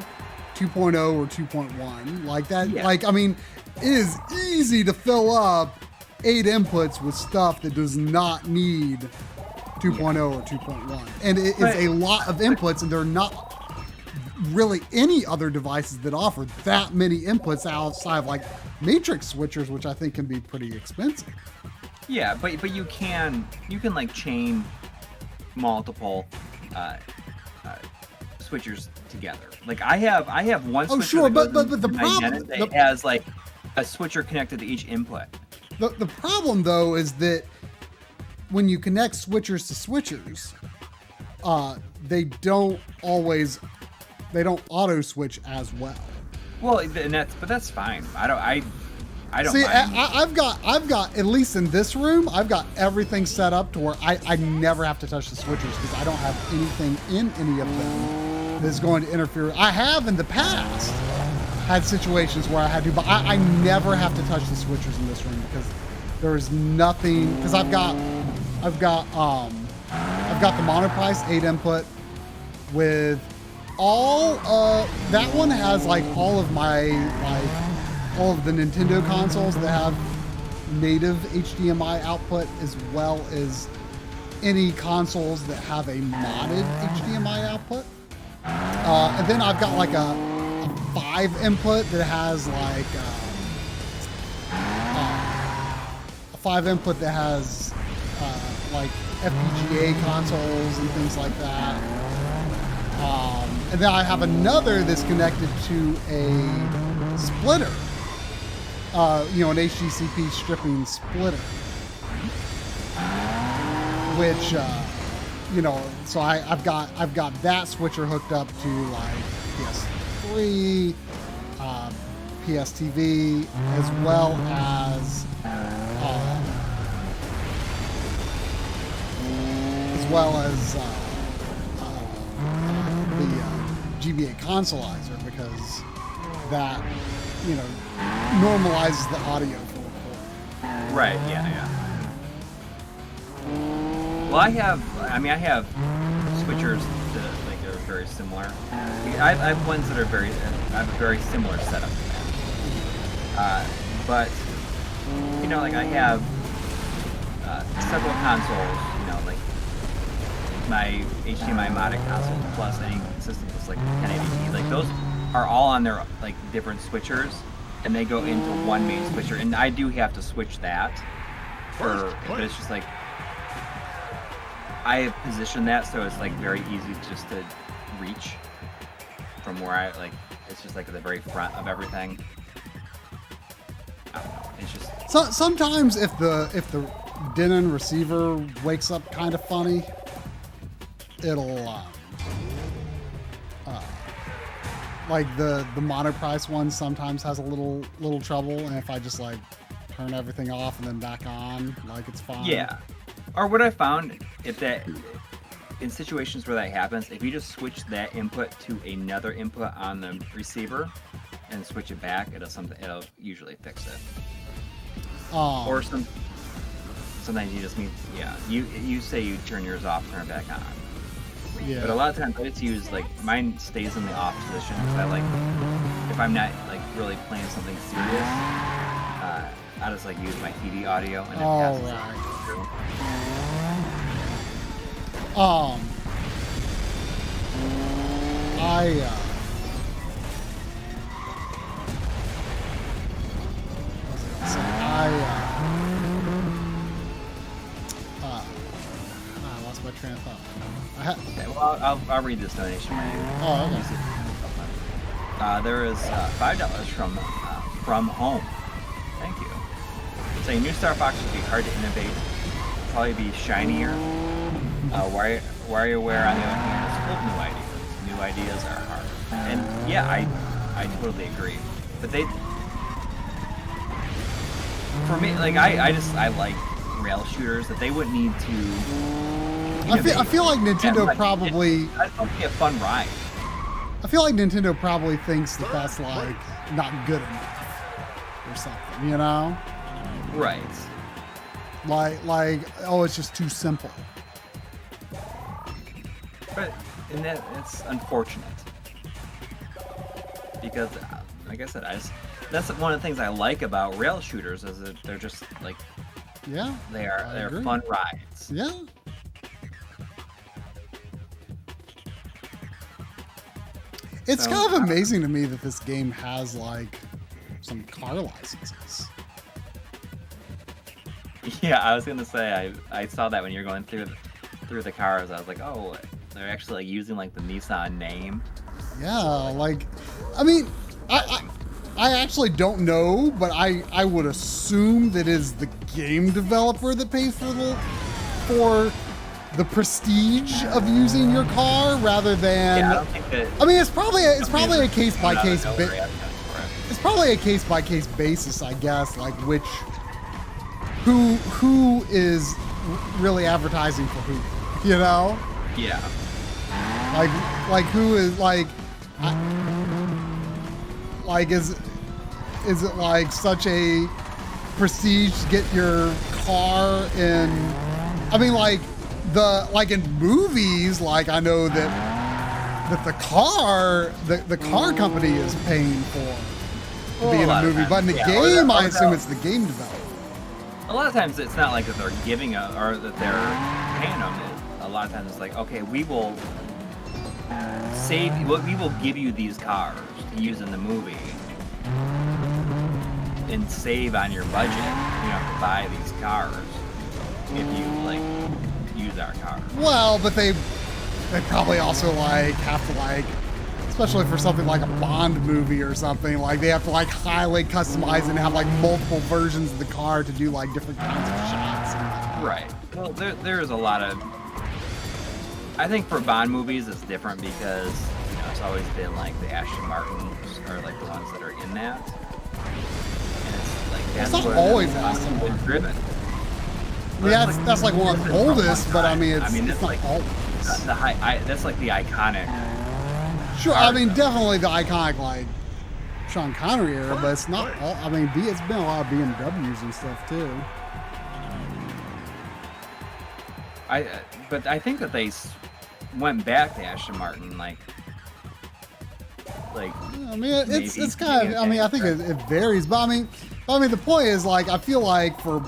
2.0 or 2.1 like that, yeah. like I mean, it is easy to fill up 8 inputs with stuff that does not need 2.0 or 2.1, and it is a lot of inputs, and there are not really any other devices that offer that many inputs outside of like matrix switchers, which I think can be pretty expensive. Yeah, but you can like chain multiple switchers together. Like I have one switcher. Oh sure, that but the problem that has like a switcher connected to each input. The problem though is that when you connect switchers to switchers, they don't auto switch as well. Well, and that's fine. I don't See, mind. I've got at least in this room, I've got everything set up to where I never have to touch the switchers because I don't have anything in any of them that's going to interfere. I have in the past had situations where I had to, but I never have to touch the switchers in this room because there is nothing. Because I've got the monoprice 8 input with all that one has like all of the Nintendo consoles that have native HDMI output, as well as any consoles that have a modded HDMI output. And then I've got like a 5 input that has like a 5 input that has like FPGA consoles and things like that. And then I have another that's connected to a splitter, an HDCP stripping splitter, which, so I've got that switcher hooked up to like PS3, PS TV, as well as the GBA consolizer, because that normalizes the audio for recording. Right. Yeah. Well, I have switchers that like are very similar. I have ones that are I have a very similar setup to that. But like I have several consoles. Like my HDMI modded console plus any system that's like 1080p. Like those are all on their like different switchers, and they go into one main switcher. And I do have to switch that, but it's just like I have positioned that so it's like very easy just to reach from where I like. It's just like at the very front of everything. I don't know. It's just sometimes if the Denon receiver wakes up kind of funny, it'll like the monoprice one sometimes has a little trouble, and if I just like turn everything off and then back on, like it's fine. Yeah. Or what I found, in situations where that happens, if you just switch that input to another input on the receiver and switch it back, it'll usually fix it. Or sometimes you just need, you say you turn yours off, turn it back on. Yeah. But a lot of times it's used, like, mine stays in the off position because I like, if I'm not like really playing something serious, I just like use my TV audio and it passes it through. lost my train of thought. Okay, well, I'll read this donation. Oh, okay. There is $5 from home. Thank you. Saying new Star Fox would be hard to innovate, probably be shinier. WarioWare, on the other hand, is full of new ideas. New ideas are hard. And yeah, I totally agree. But for me, like I like rail shooters that they wouldn't need to. I feel like Nintendo probably. That's going to be a fun ride. I feel like Nintendo probably thinks that that's like not good enough or something, you know? Right. Like oh, it's just too simple. But and it's unfortunate because, like I said, that's one of the things I like about rail shooters is that they're just like they're fun rides. Yeah. It's kind of amazing to me that this game has like some car licenses. Yeah, I was gonna say I saw that when you're going through the cars. I was like, oh, they're actually like using like the Nissan name. Yeah, like, I mean, I actually don't know, but I would assume that is the game developer that pays for the prestige of using your car rather than. Yeah, I don't think that. I mean, it's probably a case by case. It's probably a case by case basis, I guess. Like who is really advertising for who, you know? Yeah. Like who is like is it like such a prestige to get your car in? I mean, like in movies, like I know that the car company is paying for to be in a movie, but in the game, I assume it's the game developer. A lot of times, it's not like that they're giving or that they're paying them. A lot of times, it's like, okay, we will give you these cars to use in the movie and save on your budget. You don't have to buy these cars if you like use our car. Well, but they probably also like have to like, especially for something like a Bond movie or something, like they have to like highly customize and have like multiple versions of the car to do like different kinds of shots. Right. Well, there's a lot of. I think for Bond movies it's different because it's always been like the Aston Martins are like the ones that are in that, and it's like that's not where always Aston been driven. Yeah, that's like one of the oldest, but I mean it's that's not like always. That's like the iconic. Sure, I mean definitely the iconic like Sean Connery era, but it's not all. I mean, it's been a lot of BMWs and stuff too. But I think that they went back to Aston Martin, like. I mean, it's kind of. I mean, I think it varies, but I mean, the point is like I feel like for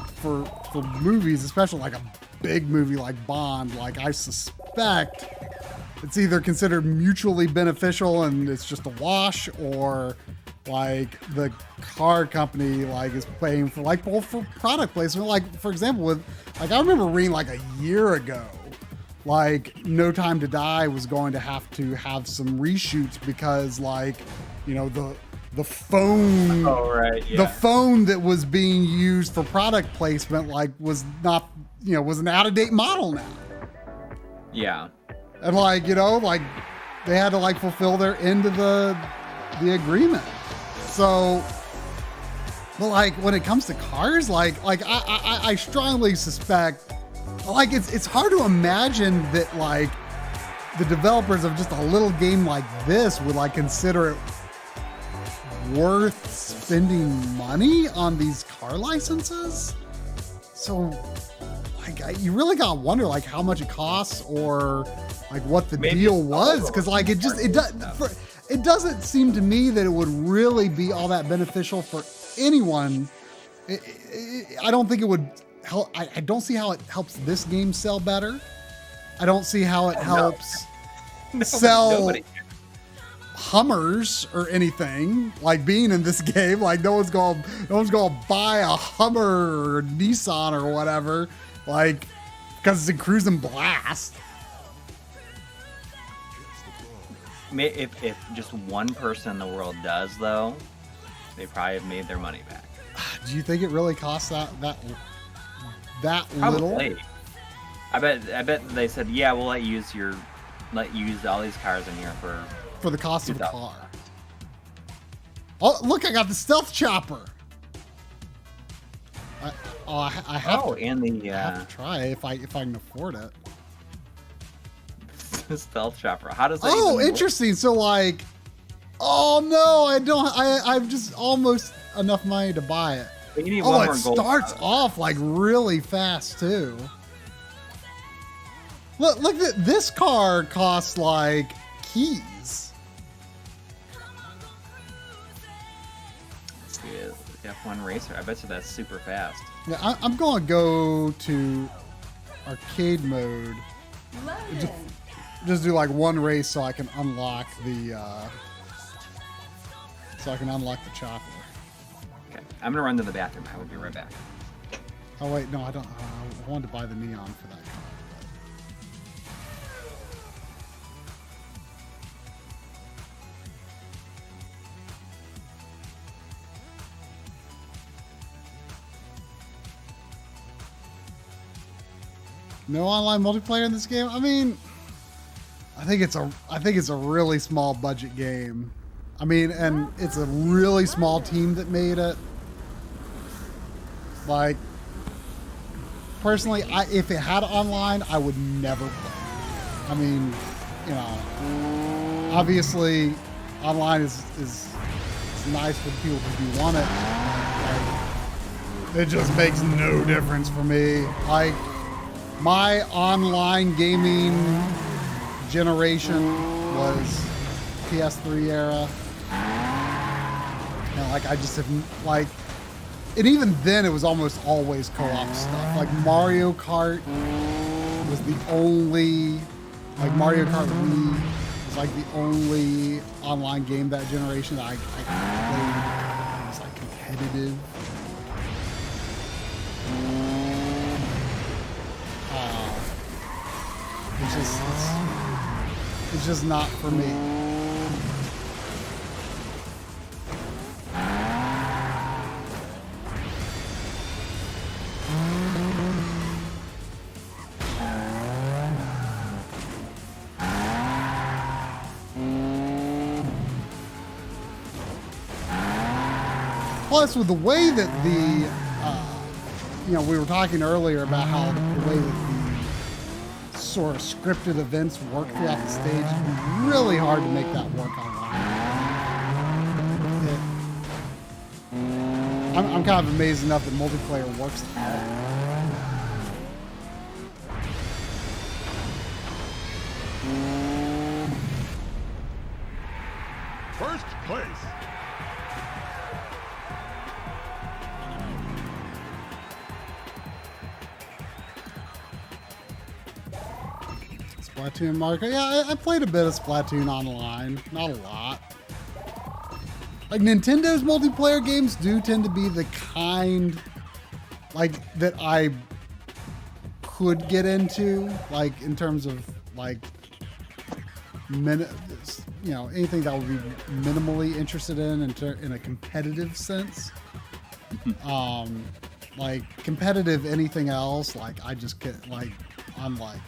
movies, especially like a big movie like Bond, like I suspect it's either considered mutually beneficial and it's just a wash, or like the car company like is paying for like both for product placement. Like for example, with like I remember reading like a year ago, like No Time to Die was going to have some reshoots because like the phone the phone that was being used for product placement like was not was an out-of-date model now. Yeah. And like like they had to like fulfill their end of the agreement. So, but like when it comes to cars, like I strongly suspect, like it's hard to imagine that like the developers of just a little game like this would like consider it worth spending money on these car licenses. So, like you really gotta wonder like how much it costs or like what the deal was, because like it doesn't seem to me that it would really be all that beneficial for anyone. I don't think it would help. I don't see how it helps this game sell better. I don't see how it helps sell. Hummers or anything like being in this game. Like no one's gonna buy a Hummer or Nissan or whatever, like because it's in Cruis'n Blast. If just one person in the world does, though, they probably have made their money back. Do you think it really costs that Probably. little? I bet they said, yeah, we'll let you use all these cars in here For the cost of a $2,000. car. Oh, look! I got the stealth chopper. I have to. And I have to try if I can afford it. the stealth chopper. How does that? Oh, even interesting. So like, oh no, I don't. I've just almost enough money to buy it. Work? You need Oh, one it more gold. starts off like really fast too. Look at this car costs like keys. Let's see, F1 racer. I bet you that's super fast. Yeah, I'm gonna go to arcade mode. Just do like one race so I can unlock the chopper. Okay, I'm gonna run to the bathroom. I will be right back. Oh wait, no, I don't. I wanted to buy the neon for that car. No online multiplayer in this game. I mean, I think it's a really small budget game. I mean, and it's a really small team that made it. Like, personally, if it had online, I would never play. I mean, you know, obviously, online is nice for people who do want it. Like, it just makes no difference for me. Like, my online gaming generation was PS3 era. And like I just have like, and even then it was almost always co-op stuff. Like Mario Kart was the only, like Mario Kart Wii was like the only online game that generation that I played. It was like competitive. It's just not for me. Plus, with the way that we were talking earlier about how the way that the sort of scripted events work throughout the stage, it's really hard to make that work online. I'm kind of amazed enough that multiplayer works out. First place. Splatoon Marco. Yeah, I played a bit of Splatoon online. Not a lot. Like, Nintendo's multiplayer games do tend to be the kind, like, that I could get into, like, in terms of, like, anything that would be minimally interested in a competitive sense. Like, competitive anything else, like, I just get, like, on, like,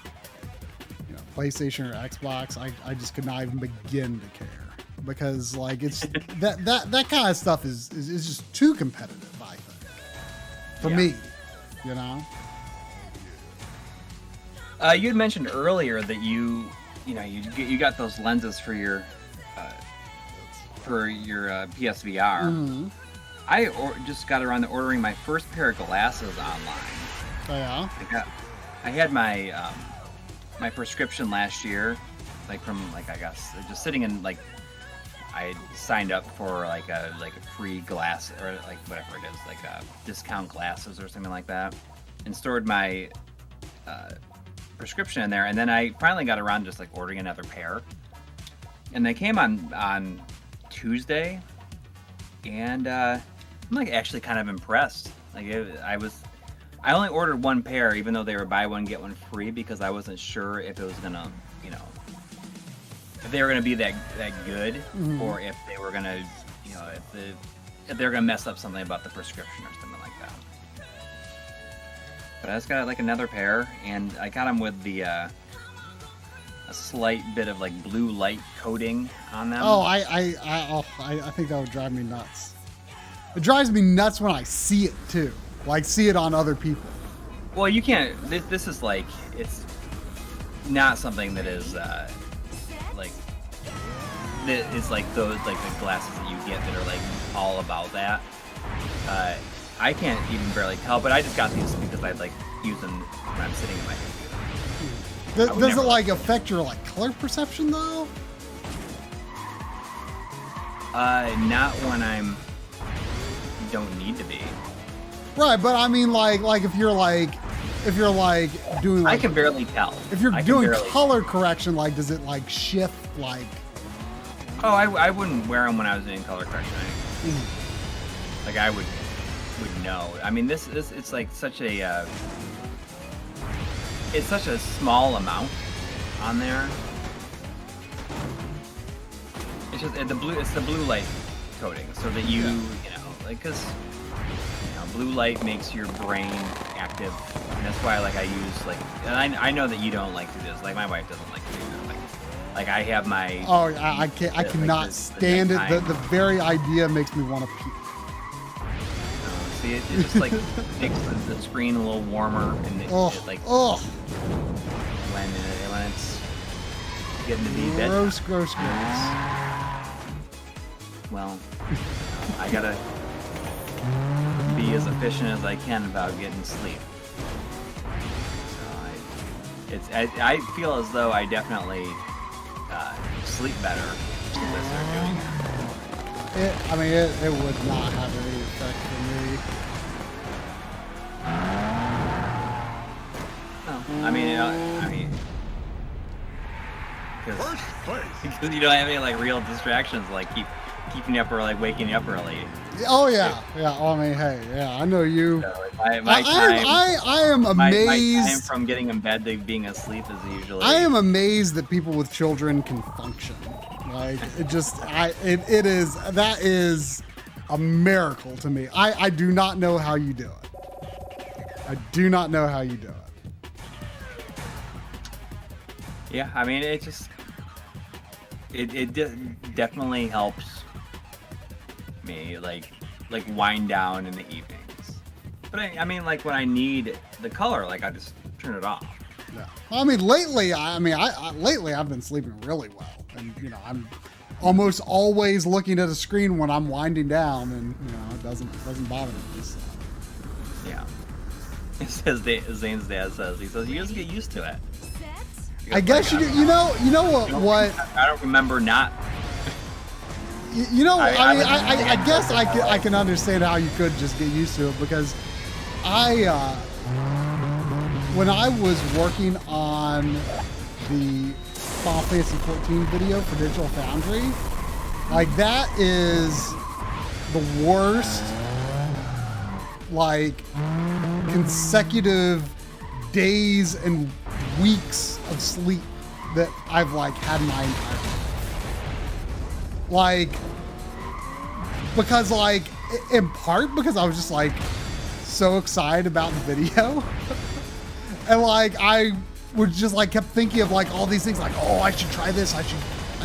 PlayStation or Xbox, I just could not even begin to care. Because like it's that kind of stuff is just too competitive, I think. For me, you know. You had mentioned earlier that you got those lenses for your PSVR. Mm-hmm. I just got around to ordering my first pair of glasses online. Oh yeah. I had my my prescription last year, like from like I guess just sitting in like. I signed up for like a free glass or like whatever it is, like discount glasses or something like that, and stored my prescription in there. And then I finally got around to just like ordering another pair. and they came on Tuesday, and I'm like actually kind of impressed. Like I only ordered one pair, even though they were buy one get one free, because I wasn't sure if it was gonna, if they were gonna be that good, or if they were gonna, if they were gonna mess up something about the prescription or something like that. But I just got like another pair, and I got them with the a slight bit of like blue light coating on them. Oh, I think that would drive me nuts. It drives me nuts when I see it too, like see it on other people. Well, you can't. This is like, it's not something that is like that is like those like the glasses that you get that are like all about that. I can't even barely tell, but I just got these because I like use them when I'm sitting in my computer. Does it like affect your like color perception though? Not when I'm don't need to be. Right, but I mean like if you're doing like, I can barely tell. If you're doing color correction, like does it like shift like? Oh, I wouldn't wear them when I was doing color correction. Like I would know. I mean this it's like such a it's such a small amount on there. It's just it's the blue light coating, so that you like, because blue light makes your brain active, and that's why like I use like, and I know that you don't like to do this. Like my wife doesn't like to do that. Like I have my I cannot stand it. The very idea makes me want to puke. See, it just like makes the screen a little warmer, and it like when it's getting to be bedtime. Gross. Well, I gotta be as efficient as I can about getting sleep. So I feel as though I definitely sleep better with this they're doing it. It would not have any effect for me. No, I mean, because you don't have any like real distractions, like keeping you up or like waking you up early. Oh yeah. I mean, hey, yeah, I know you. So my time, I am amazed. My time from getting in bed to being asleep is usually. I am amazed that people with children can function. Like that is a miracle to me. I do not know how you do it. I do not know how you do it. Yeah, I mean, it definitely helps me like wind down in the evenings. But I mean, like when I need the color, like I just turn it off. Yeah. I mean, lately I've been sleeping really well, and I'm almost always looking at a screen when I'm winding down, and it doesn't bother me. So. Yeah. It says Zane's dad says you just get used to it. I guess you do. You know what? I don't remember not. I guess I can understand how you could just get used to it, because when I was working on the Final Fantasy 14 video for Digital Foundry, like that is the worst like consecutive days and weeks of sleep that I've like had my entire life. Like, because like in part because I was just like so excited about the video and like I was just like kept thinking of like all these things, like, oh, I should try this, I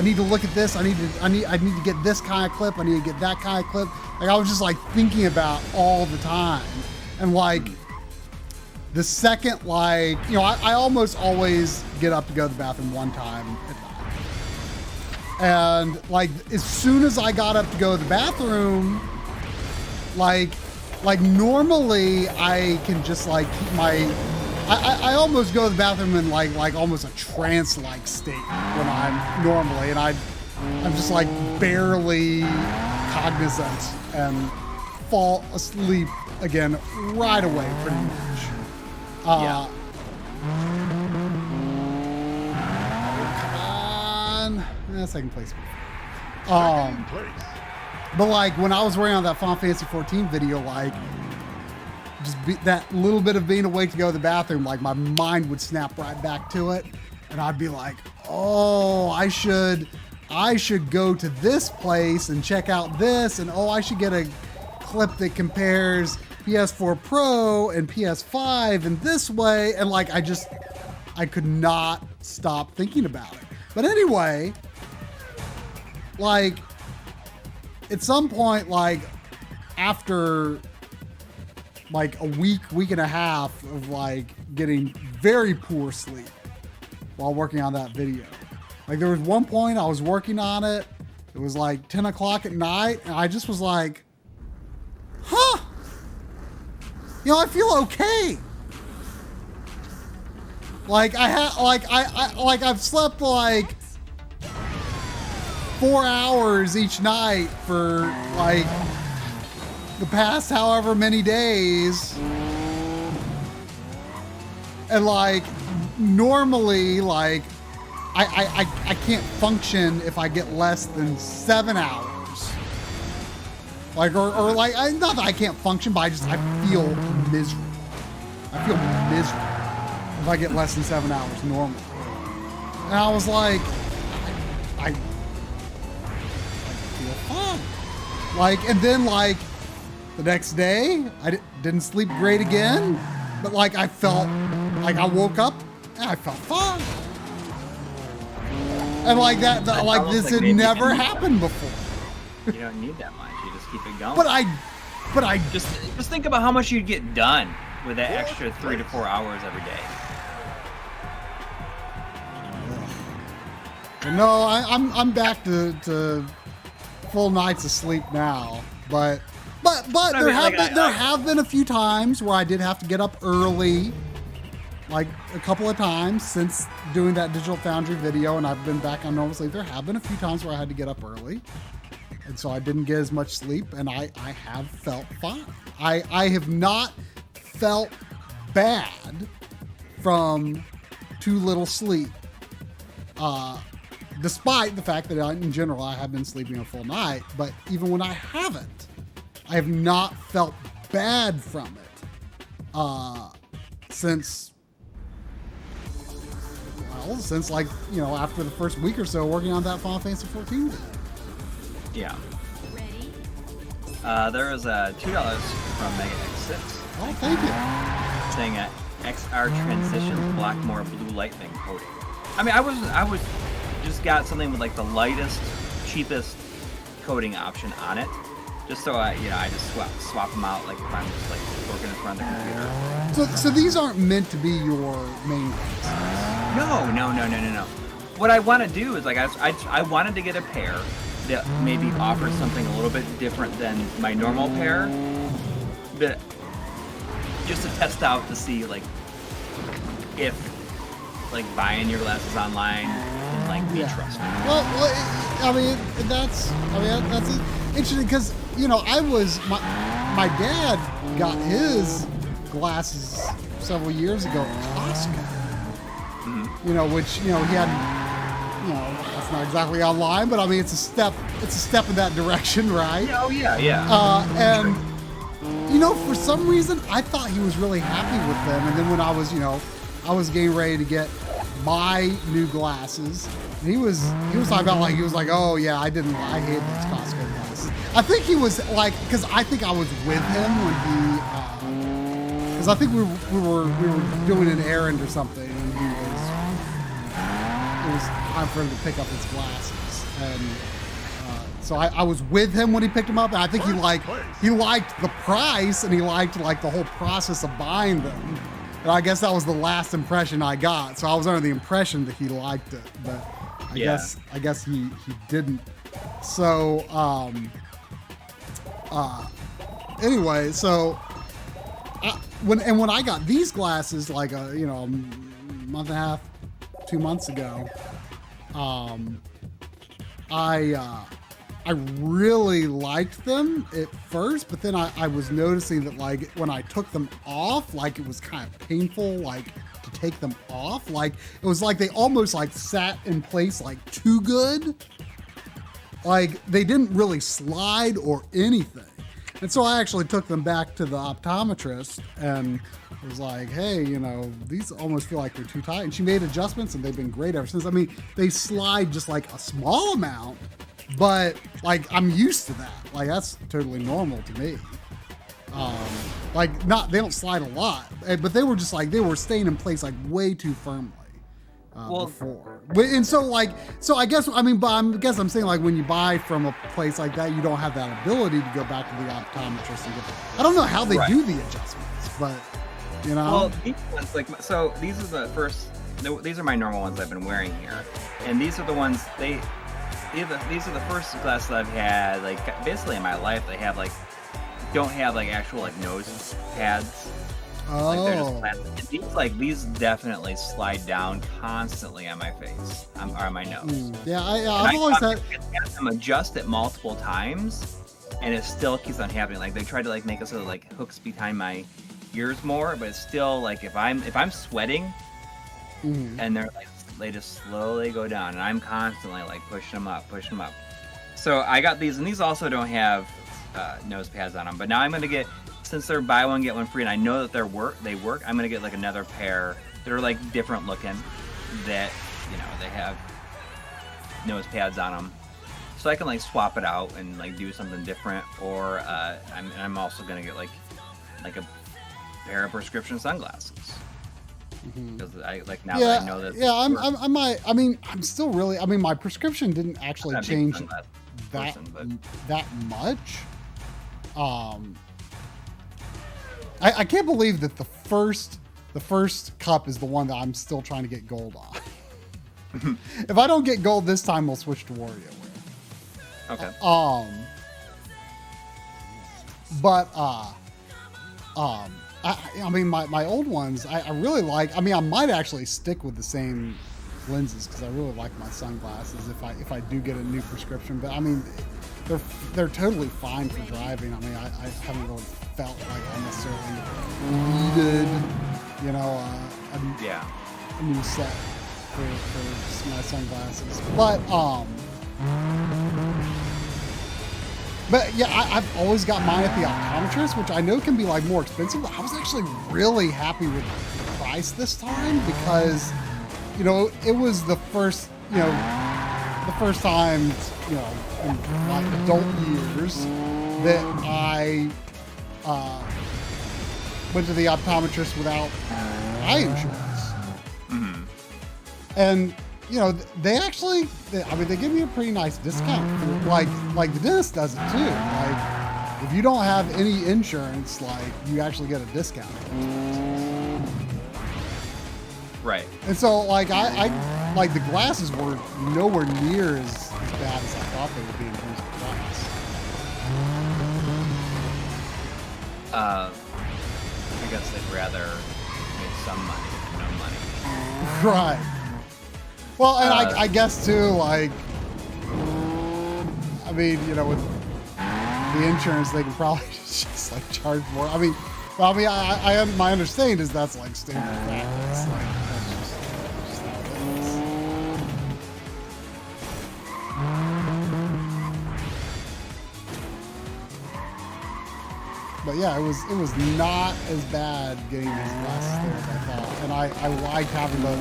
need to look at this, I need to get this kind of clip, I need to get that kind of clip. Like I was just like thinking about all the time, and like the second, like, I almost always get up to go to the bathroom one time at night. And like as soon as I got up to go to the bathroom, like normally I can just like keep my I almost go to the bathroom in like almost a trance-like state when I'm normally, and I'm just like barely cognizant and fall asleep again right away pretty much. Yeah. Come on. second place. But like when I was working on that Final Fantasy 14 video, like that little bit of being awake to go to the bathroom, like my mind would snap right back to it, and I'd be like, oh, I should go to this place and check out this, and oh, I should get a clip that compares PS4 Pro and PS5 in this way, and like I could not stop thinking about it. But anyway, like at some point, like after like a week and a half of like getting very poor sleep while working on that video, like there was one point I was working on it, it was like 10 o'clock at night, and I just was like, huh, you know, I feel okay. Like I've slept like 4 hours each night for like the past however many days, and like normally like I can't function if I get less than 7 hours. Like or like not that I can't function, but I feel miserable. I feel miserable if I get less than 7 hours normally. And I was like, I feel fine. Like, and then like the next day, I didn't sleep great again, but like I felt like I woke up and I felt fine. And like that like this had never happened before. You don't need that much. You just keep it going. But I just think about how much you'd get done with that extra 3 to 4 hours every day. No, I'm back to full nights of sleep now, but there have been a few times where I did have to get up early, like a couple of times since doing that Digital Foundry video, and I've been back on normal sleep. There have been a few times where I had to get up early, and so I didn't get as much sleep, and I have felt fine. I have not felt bad from too little sleep. Despite the fact that in general I have been sleeping a full night, but even when I haven't, I have not felt bad from it since like, you know, after the first week or so working on that Final Fantasy 14 video. Yeah. Ready? There was $2 from Mega X6. Oh, thank you. Saying XR transition Blackmore blue lightning coating. I mean, I was just got something with like the lightest, cheapest coating option on it, just so I just swap them out like if I'm just like working in front of the computer. So these aren't meant to be your main glasses. No. What I want to do is like I wanted to get a pair that maybe offers something a little bit different than my normal pair, but just to test out to see like if like buying your glasses online can like be trusted. Well, I mean that's interesting because, you know, my dad got his glasses several years ago at Costco. Mm-hmm. You know, which, you know, he had, you know, that's not exactly online, but I mean it's a step in that direction, right? Oh yeah. And you know, for some reason I thought he was really happy with them, and then when I was getting ready to get my new glasses, and he was talking about like, he was like, oh yeah, I hate those Costco glasses. I think he was like, because I think I was with him when he, because I think we were doing an errand or something, and it was time for him to pick up his glasses, and so I was with him when he picked them up, and I think he liked the price, and he liked like the whole process of buying them. And I guess that was the last impression I got. So I was under the impression that he liked it, but I guess he didn't. So anyway, so when I got these glasses like a month and a half, 2 months ago, I really liked them at first, but then I was noticing that like when I took them off, like it was kind of painful, like to take them off. Like it was like they almost like sat in place like too good. Like they didn't really slide or anything. And so I actually took them back to the optometrist and was like, hey, you know, these almost feel like they're too tight. And she made adjustments and they've been great ever since. I mean, they slide just like a small amount, but like I'm used to that. Like that's totally normal to me. Like they don't slide a lot, but they were just like, they were staying in place like way too firmly. Before. And so I guess, I mean, but I'm saying like when you buy from a place like that, you don't have that ability to go back to the optometrist and get I don't know how they do the adjustments, but you know. Well, these ones, like, so these are the first, these are my normal ones I've been wearing here. And these are the ones, these are the first glasses I've had, like, basically in my life. They have, like, don't have, like, actual, like, nose pads. Oh. Like they're just plastic. These definitely slide down constantly on my face, or on my nose. Yeah, I've always had them adjust it multiple times, and it still keeps on happening. Like they tried to like make it so that like hooks behind my ears more, but it's still like if I'm sweating, and they just slowly go down, and I'm constantly like pushing them up. So I got these, and these also don't have nose pads on them. But now I'm gonna get. Since they're buy one get one free, and I know that they work, I'm gonna get like another pair that are like different looking, that you know they have nose pads on them, so I can like swap it out and like do something different. Or I'm also gonna get like a pair of prescription sunglasses because I like now that I know that. Yeah, I mean, I'm still really. I mean, my prescription didn't actually change that much. I can't believe that the first cup is the one that I'm still trying to get gold on. If I don't get gold this time, we'll switch to WarioWare. Okay. I mean, my old ones, I really like. I mean, I might actually stick with the same lenses because I really like my sunglasses if I do get a new prescription. But I mean, they're totally fine for driving. I mean, I haven't really felt like I necessarily needed, you know, a new set for my sunglasses. But yeah, I've always got mine at the optometrist, which I know can be like more expensive, but I was actually really happy with the price this time because, you know, it was the first time, you know, in my adult years that I went to the optometrist without eye insurance. And, you know, they give me a pretty nice discount. Like the dentist does it too. Like, if you don't have any insurance, like, you actually get a discount. Right. And so, like, I like the glasses were nowhere near as bad as I thought they would be in terms of price. I guess they'd rather make some money than no money. Right. Well, and I guess too, like, I mean, you know, with the insurance, they can probably just like charge more. I mean, my understanding is that's like standard practice. Like, that's just how it is. But yeah, it was not as bad getting these glasses there as I thought, and I like having the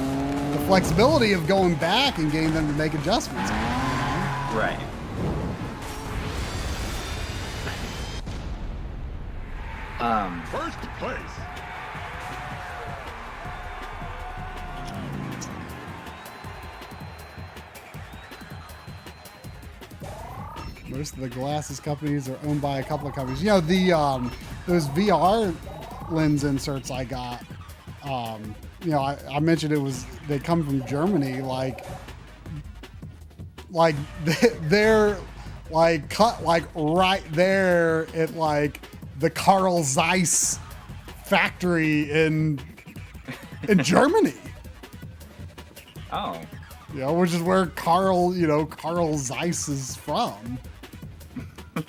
flexibility of going back and getting them to make adjustments. Right. First place. Most of the glasses companies are owned by a couple of companies. You know, the those VR lens inserts I got. You know, I mentioned they come from Germany. Like they're like cut like right there at like the Carl Zeiss factory in Germany. Oh. You know, which is where Carl Zeiss is from.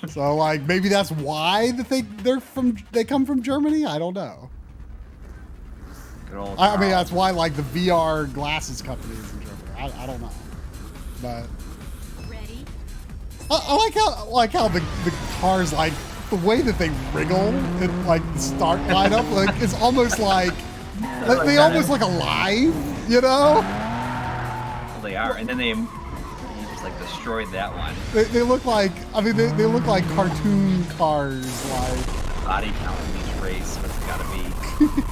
So like maybe that's why that they come from Germany. I don't know. Good old I mean, Carl. that's why like the VR glasses company is in trouble. I don't know, but Ready, I like how the cars, like the way that they wriggle and like the start lineup, like it's almost like they almost look alive, you know? Well, they are, and then they just like destroyed that one. They look like, I mean, they look like cartoon cars, like. Body count in each race, what's it gotta be?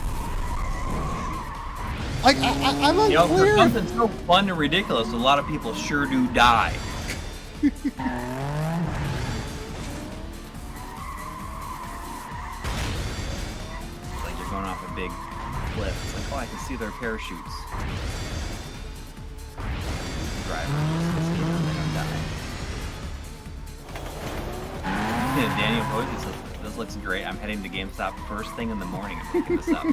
Like I'm You know, for unclear. something so fun and ridiculous, a lot of people sure do die. It's like you're going off a big cliff. It's like, oh, I can see their parachutes. Driver, just don't die. Yeah, Daniel Hoyt says, this looks great. I'm heading to GameStop first thing in the morning and picking this up.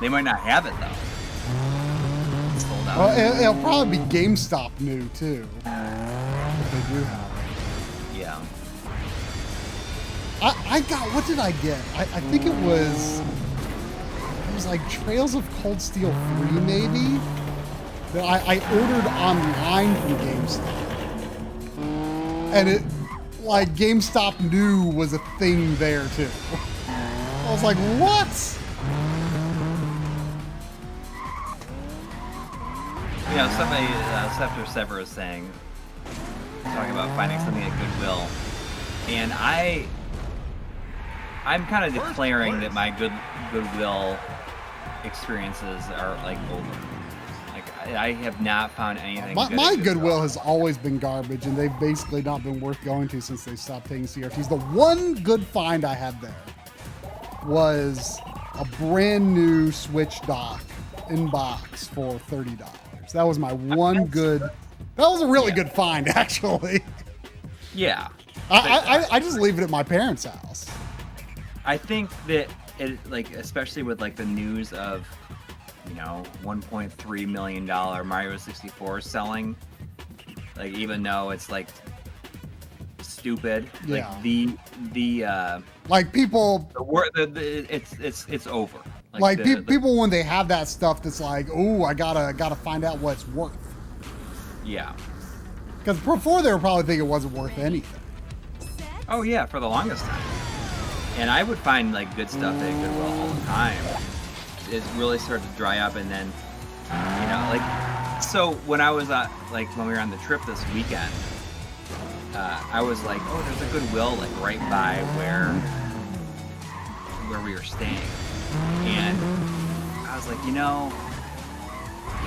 They might not have it though. It's sold out. Well, it'll probably be GameStop new too. If they do have it. Yeah. I got, what did I get? I think it was like Trails of Cold Steel 3 maybe, that I ordered online from GameStop. And it, like GameStop knew was a thing there too. I was like, what? You know, somebody, Scepter Sever is saying, talking about finding something at Goodwill, and I'm kind of declaring that my Goodwill experiences are like over. Like I have not found anything. My, good my at Goodwill has always been garbage, and they've basically not been worth going to since they stopped taking CRTs. The one good find I had there was a brand new Switch dock in box for $30. That was my one good. That was a really good find, actually. Yeah. I just leave it at my parents' house. I think that it, like, especially with like the news of, you know, $1.3 million Mario 64 selling, like even though it's like stupid, Yeah. like the Like people, it's over. like people when they have that stuff that's like, oh, I gotta find out what it's worth. Yeah. Because before they were probably thinking it wasn't worth anything. set, Oh yeah, for the longest time. And I would find like good stuff at Goodwill all the time. It really started to dry up, and then, you know, like, so when I was like when we were on the trip this weekend, I was like, oh, there's a Goodwill like right by where we were staying, and I was like, you know,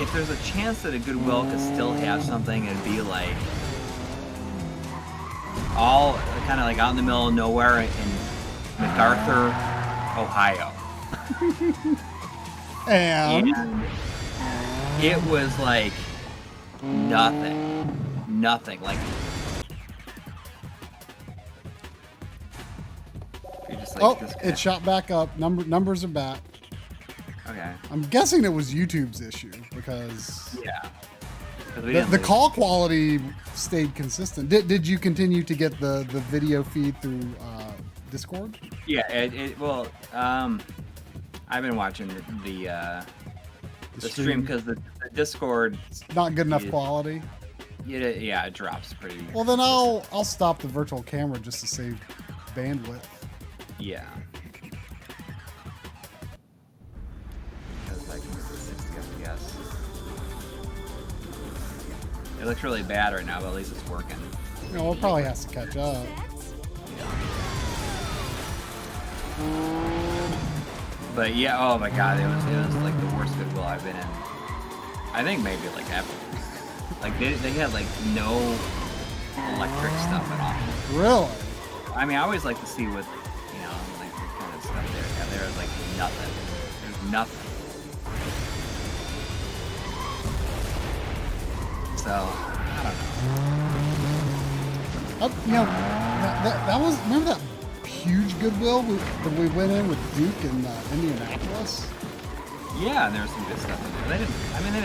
if there's a chance that a Goodwill could still have something and be like all kind of like out in the middle of nowhere in MacArthur, Ohio. And And it was like nothing. Like you're just like, oh, this it shot back up. Numbers are back. Okay. I'm guessing it was YouTube's issue because Yeah. 'Cause we the didn't lose. call quality stayed consistent. Did you continue to get the video feed through Discord? Yeah. Well, I've been watching the stream because the Discord. Not good enough Yeah. quality. Yeah, it drops pretty. Well, then I'll stop the virtual camera just to save bandwidth. Yeah. Because like 60 FPS. It looks really bad right now, but at least it's working. You know, it probably has to catch up. set, But yeah, oh my god, it was like the worst Goodwill I've been in. I think maybe like ever. Like they had like no electric stuff at all. Really? I mean, I always like to see what, you know, like the kind of stuff there. Yeah, there's like nothing. There's nothing. So I don't know. You know, that was, remember that huge Goodwill that we went in with Duke in Indianapolis? Yeah, and there was some good stuff in there. They didn't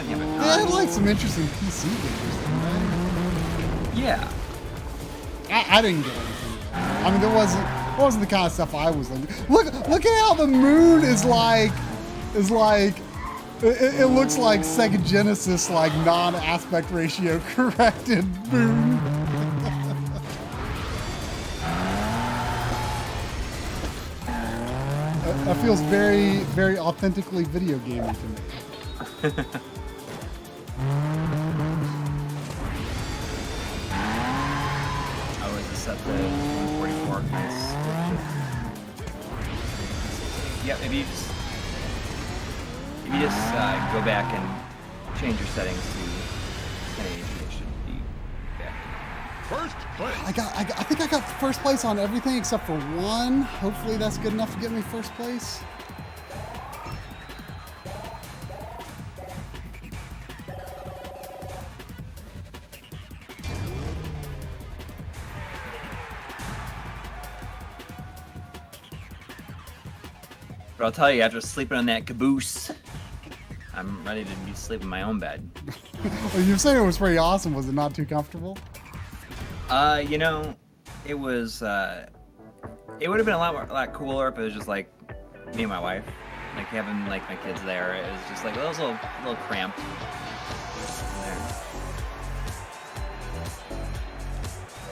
have a They ton. had like some interesting PC games, didn't Yeah. they? I didn't get anything. I mean, it wasn't the kind of stuff I was looking. Look at how the moon is like It looks like Sega Genesis, like non-aspect ratio corrected. Boom. That feels very, very authentically video gamey to me. I always just set the 144 nice. Yep, if you just go back and change your settings to 1080, it should be back. First place. I think I got first place on everything except for one. Hopefully that's good enough to get me first place. But I'll tell you, after sleeping on that caboose, I'm ready to be sleeping in my own bed. Well, you were saying it was pretty awesome. Was it not too comfortable? You know, it was. It would have been a lot cooler if it was just like me and my wife, like having like my kids there. It was just like it was a little cramped.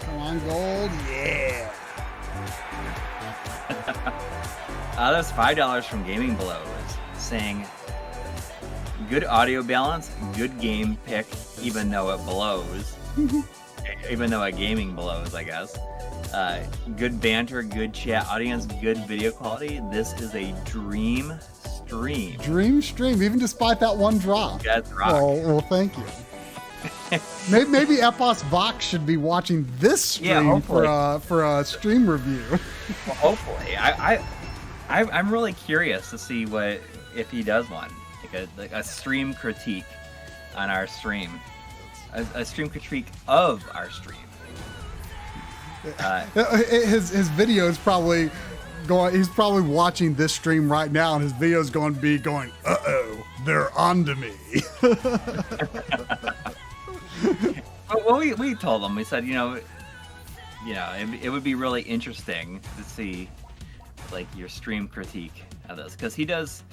Come on, gold. Yeah. That's $5 from Gaming Blows saying, good audio balance, good game pick, even though it blows. Even though a gaming blows, I guess. Good banter, good chat audience, good video quality. This is a dream stream. Dream stream, even despite that one drop. That's rock. Well, thank you. maybe Epos Vox should be watching this stream for a stream review. Well, hopefully. I'm really curious to see if he does one, like a stream critique on our stream, a stream critique of our stream. His video is probably going. He's probably watching this stream right now, and his video is going to be going. Uh-oh, they're onto me. Well, we told him. We said, it would be really interesting to see like your stream critique of this, because he does.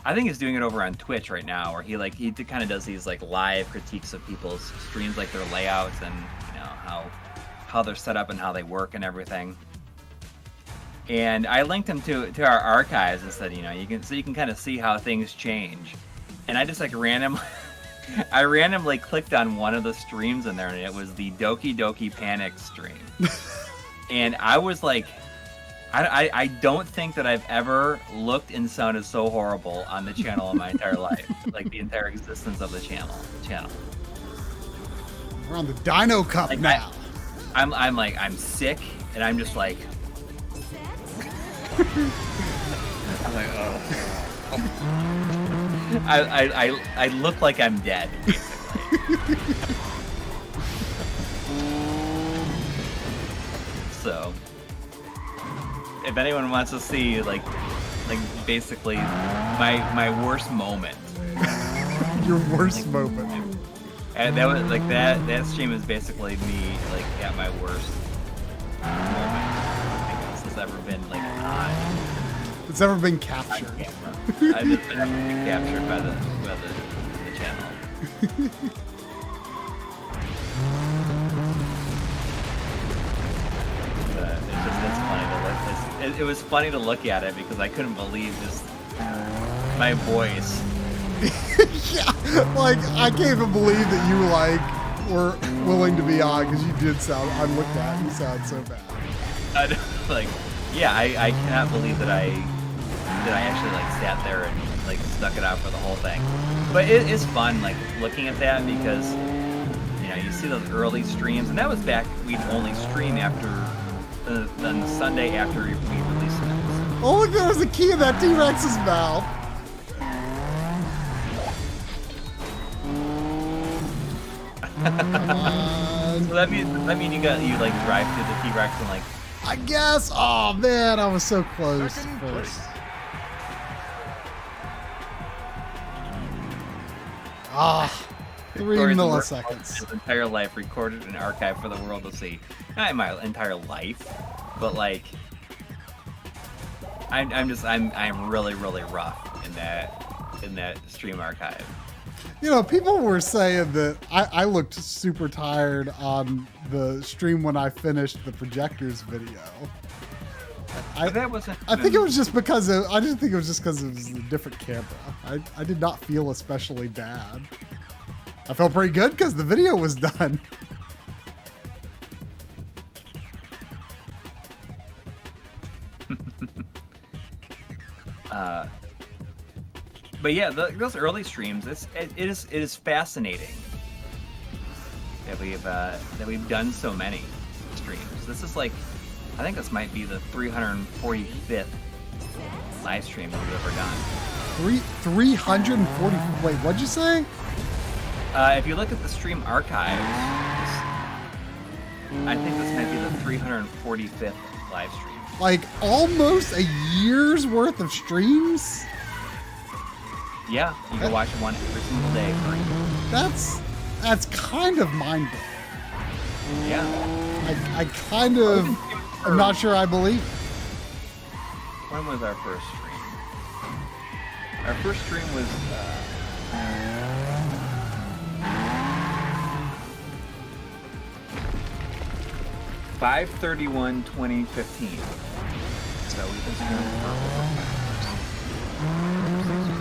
I think he's doing it over on Twitch right now, where he kind of does these like live critiques of people's streams, like their layouts and how they're set up and how they work and everything. And I linked him to our archives and said, you can kind of see how things change. And I just like randomly clicked on one of the streams in there, and it was the Doki Doki Panic stream. And I was like, I don't think that I've ever looked and sounded so horrible on the channel in my entire life, like the entire existence of the channel. We're on the Dino Cup like, now. I'm sick, and I'm just like, I'm like, oh. I look like I'm dead, basically. So, if anyone wants to see like basically my worst moment, your worst moment. And that was like that stream is basically me like at my worst moment, I guess, has ever been like on. It's ever been captured. I've just been captured by the channel. It's funny to look. It was funny to look at it because I couldn't believe just my voice. Yeah, like I can't even believe that you like were willing to be on, because you did sound. I looked at it, you sound so bad. I cannot believe that I actually like sat there and like stuck it out for the whole thing. But it is fun like looking at that, because you see those early streams, and that was back we'd only stream after the Sunday after we released it. Oh look, there was a key in that T-Rex's mouth. So that means you like drive through the T-Rex and like. I guess. Oh man, I was so close first. Ah, 3 milliseconds. His entire life recorded and archived for the world to see. Not my entire life, but like I'm really rough in that in that stream archive. You know, people were saying that I looked super tired on the stream when I finished the projectors video. That wasn't. I think it was just because I didn't think it was just because it was a different camera. I did not feel especially bad. I felt pretty good because the video was done. But yeah, those early streams, it is fascinating that we've done so many streams. This is like, I think this might be the 345th live stream that we've ever done. 340. Wait, what'd you say? If you look at the stream archives, I think this might be the 345th live stream. Like almost a year's worth of streams? Yeah, you can watch one every single day. That's kind of mind-blowing. Yeah. I kind of am not sure I believe. When was our first stream? Our first stream was 5/31/2015. So we've been streaming for 6 years.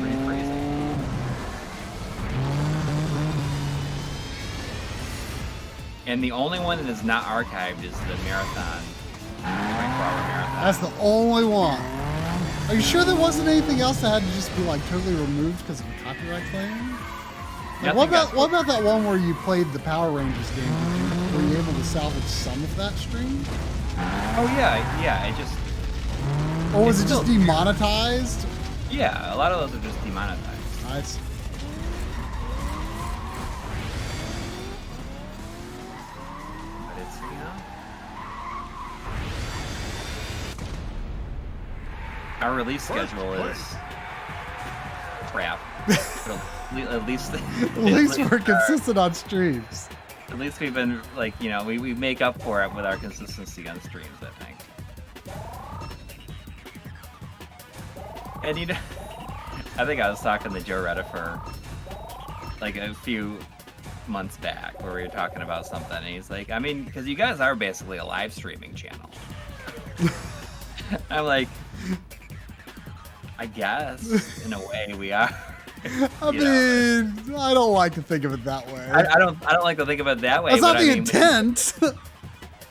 Pretty crazy. And the only one that is not archived is the marathon, 24-hour marathon. That's the only one. Are you sure there wasn't anything else that had to just be like totally removed because of a copyright claim? Like, what about that one where you played the Power Rangers game? Were you able to salvage some of that stream? Oh yeah, it just. Or was It's it just still- demonetized? Yeah, a lot of those are just demonetized. I see. But it's, our release schedule is crap. But at least At least we're consistent on streams. At least we've been like, we make up for it with our consistency on streams, I think. And I think I was talking to Joe Redifer like a few months back where we were talking about something, and he's like, I mean, because you guys are basically a live streaming channel. I'm like, I guess in a way we are. I mean, I don't like to think of it that way. I don't like to think of it that way. That's not but the I mean, intent.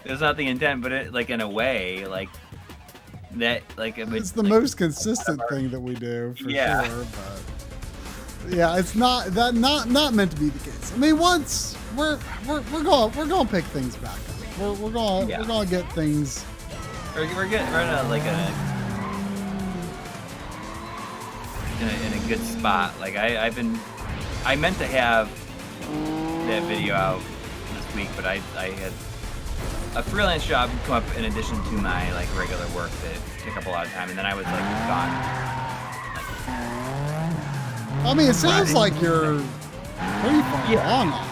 It's not the intent, but it, like in a way, like that, like It's the most consistent thing that we do for Yeah. sure. But yeah, it's not meant to be the case. I mean, once we're gonna pick things back up. We're gonna get things. We're in a good spot. Like I meant to have that video out this week, but I had a freelance job come up in addition to my like regular work that took up a lot of time, and then I was like gone. I mean, it sounds like you're pretty far along on it.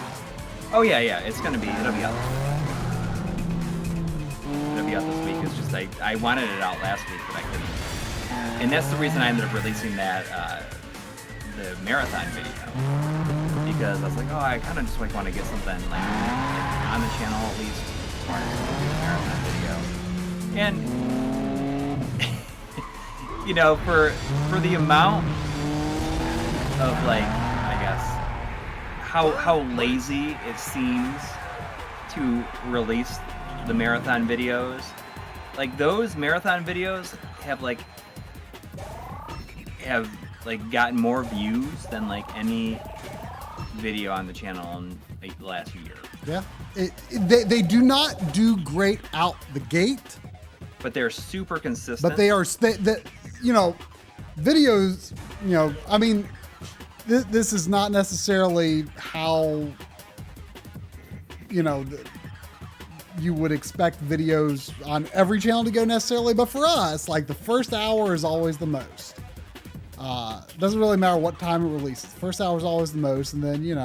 Oh yeah, it'll be out. It'll be out this week. It's just I wanted it out last week, but I couldn't. And that's the reason I ended up releasing that the marathon video, because I was like, I kind of just like want to get something like on the channel at least as far as the marathon video. And for the amount of like, I guess how lazy it seems to release the marathon videos. Like those marathon videos have gotten more views than like any video on the channel in like, the last year. Yeah, they do not do great out the gate, But they're super consistent. but they are videos. I mean, this is not necessarily how you would expect videos on every channel to go necessarily, but for us, like the first hour is always the most. Doesn't really matter what time it releases. The first hour is always the most, and then it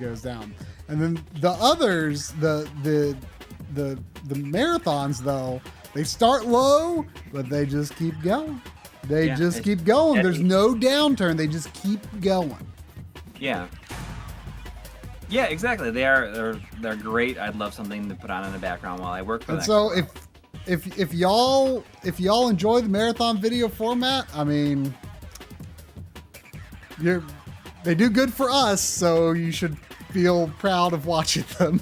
goes down. And then the others, the marathons though, They start low, but they just keep going. They Yeah, just it- keep going. it- There's no downturn. They just keep going. Yeah. Yeah, exactly. They're great. I'd love something to put on in the background while I work for And them. so if y'all enjoy the marathon video format, I mean, they do good for us, so you should feel proud of watching them.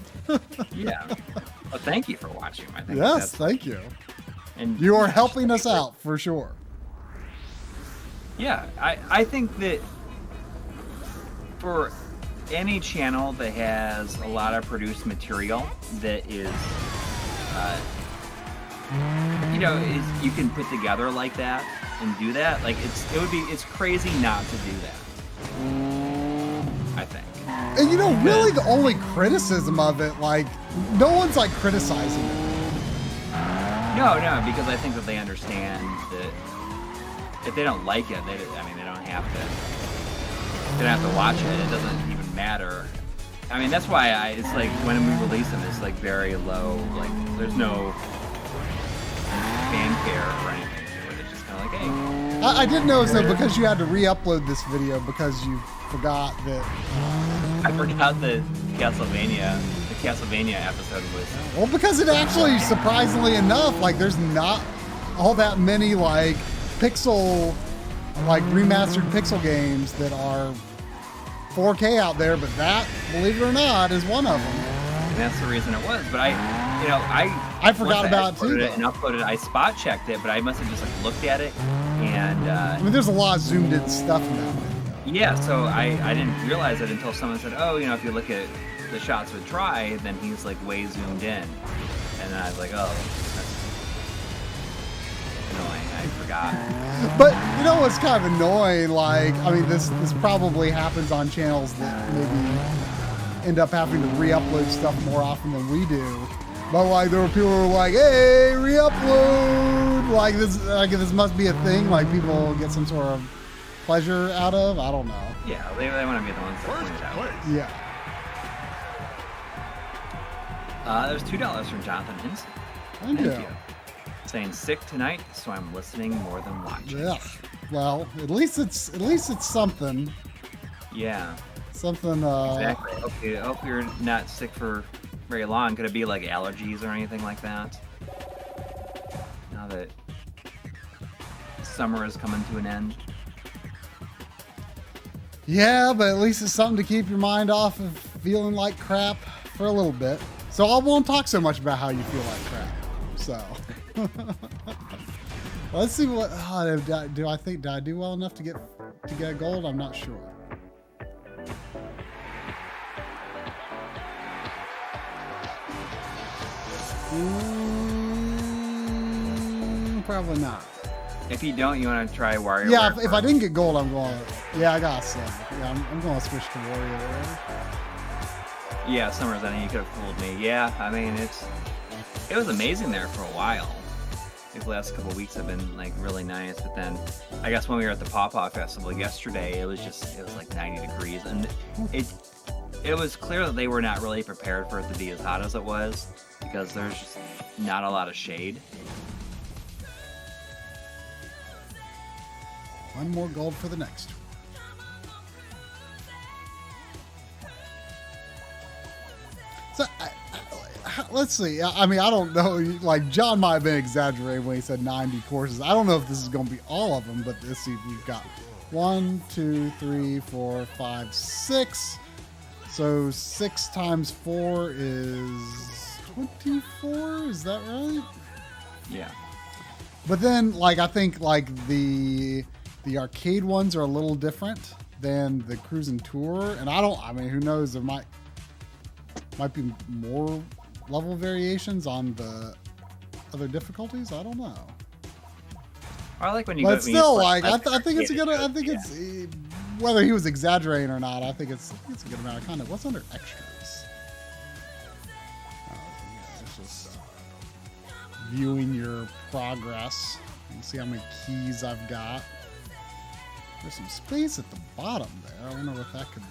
Yeah. Well, thank you for watching. I think Yes, that's, thank you. and You are helping us out for sure. Yeah, I think that for any channel that has a lot of produced material that is, is you can put together like that and do that. Like it's crazy not to do that. I think. And really the only criticism of it, like, no one's like criticizing it. No, because I think that they understand that if they don't like it, they don't have to. They don't have to watch it. It doesn't even matter. I mean, that's why it's like when we release them, it's like very low. Like there's no fanfare or anything to it. It's just kind of like, hey. I did notice though, because you had to re-upload this video because you forgot that. I forgot the Castlevania episode was. Well, because it actually, surprisingly enough, like there's not all that many like remastered pixel games that are 4K out there, but that, believe it or not, is one of them. And that's the reason it was. But I forgot about it too. And uploaded. I spot checked it, but I must have just like looked at it and. I mean, there's a lot of zoomed in stuff in that video. Yeah, so I didn't realize it until someone said, oh, if you look at the shots with Try, then he's like way zoomed in. And then I was like, oh, that's annoying. I forgot. But what's kind of annoying? Like, I mean, this probably happens on channels that maybe end up having to re-upload stuff more often than we do. But like, there were people who were like, "Hey, re-upload!" Like this must be a thing. Like people get some sort of pleasure out of. I don't know. Yeah, they want to be the ones that point it out. Yeah. There's $2 from Jonathan Hinson. Thank you. Saying sick tonight, so I'm listening more than watching. Yeah. Well, at least it's something. Yeah. Something. Exactly. I hope you're not sick for very long. Could it be like allergies or anything like that? Now that summer is coming to an end. Yeah, but at least it's something to keep your mind off of feeling like crap for a little bit. So I won't talk so much about how you feel like crap. So let's see what did I do well enough to get gold? I'm not sure. Probably not. If you don't, you want to try WarioWare. Yeah, if I didn't get gold, I'm going. Yeah, I got some. Yeah, I'm going to switch to WarioWare. Yeah, summer's ending. You could have fooled me. Yeah, I mean it was amazing there for a while. These last couple of weeks have been like really nice, but then I guess when we were at the Pawpaw Festival yesterday, it was like 90 degrees, and it was clear that they were not really prepared for it to be as hot as it was because there's just not a lot of shade. One more gold for the next. So let's see. I mean, I don't know. Like John might have been exaggerating when he said 90 courses. I don't know if this is going to be all of them, but let's see. We've got 1, 2, 3, 4, 5, 6. So 6 times 4 is 24. Is that right? Yeah. But then, like, I think like the arcade ones are a little different than the Cruis'n Tour, and I mean, who knows? There might be more level variations on the other difficulties. I don't know. I like when you. But go, still, when like, you I think it's a good. I think yeah. it's whether he was exaggerating or not. I think it's a good amount of content. What's under extras? It's just viewing your progress. You can see how many keys I've got. There's some space at the bottom there. I wonder what that could be.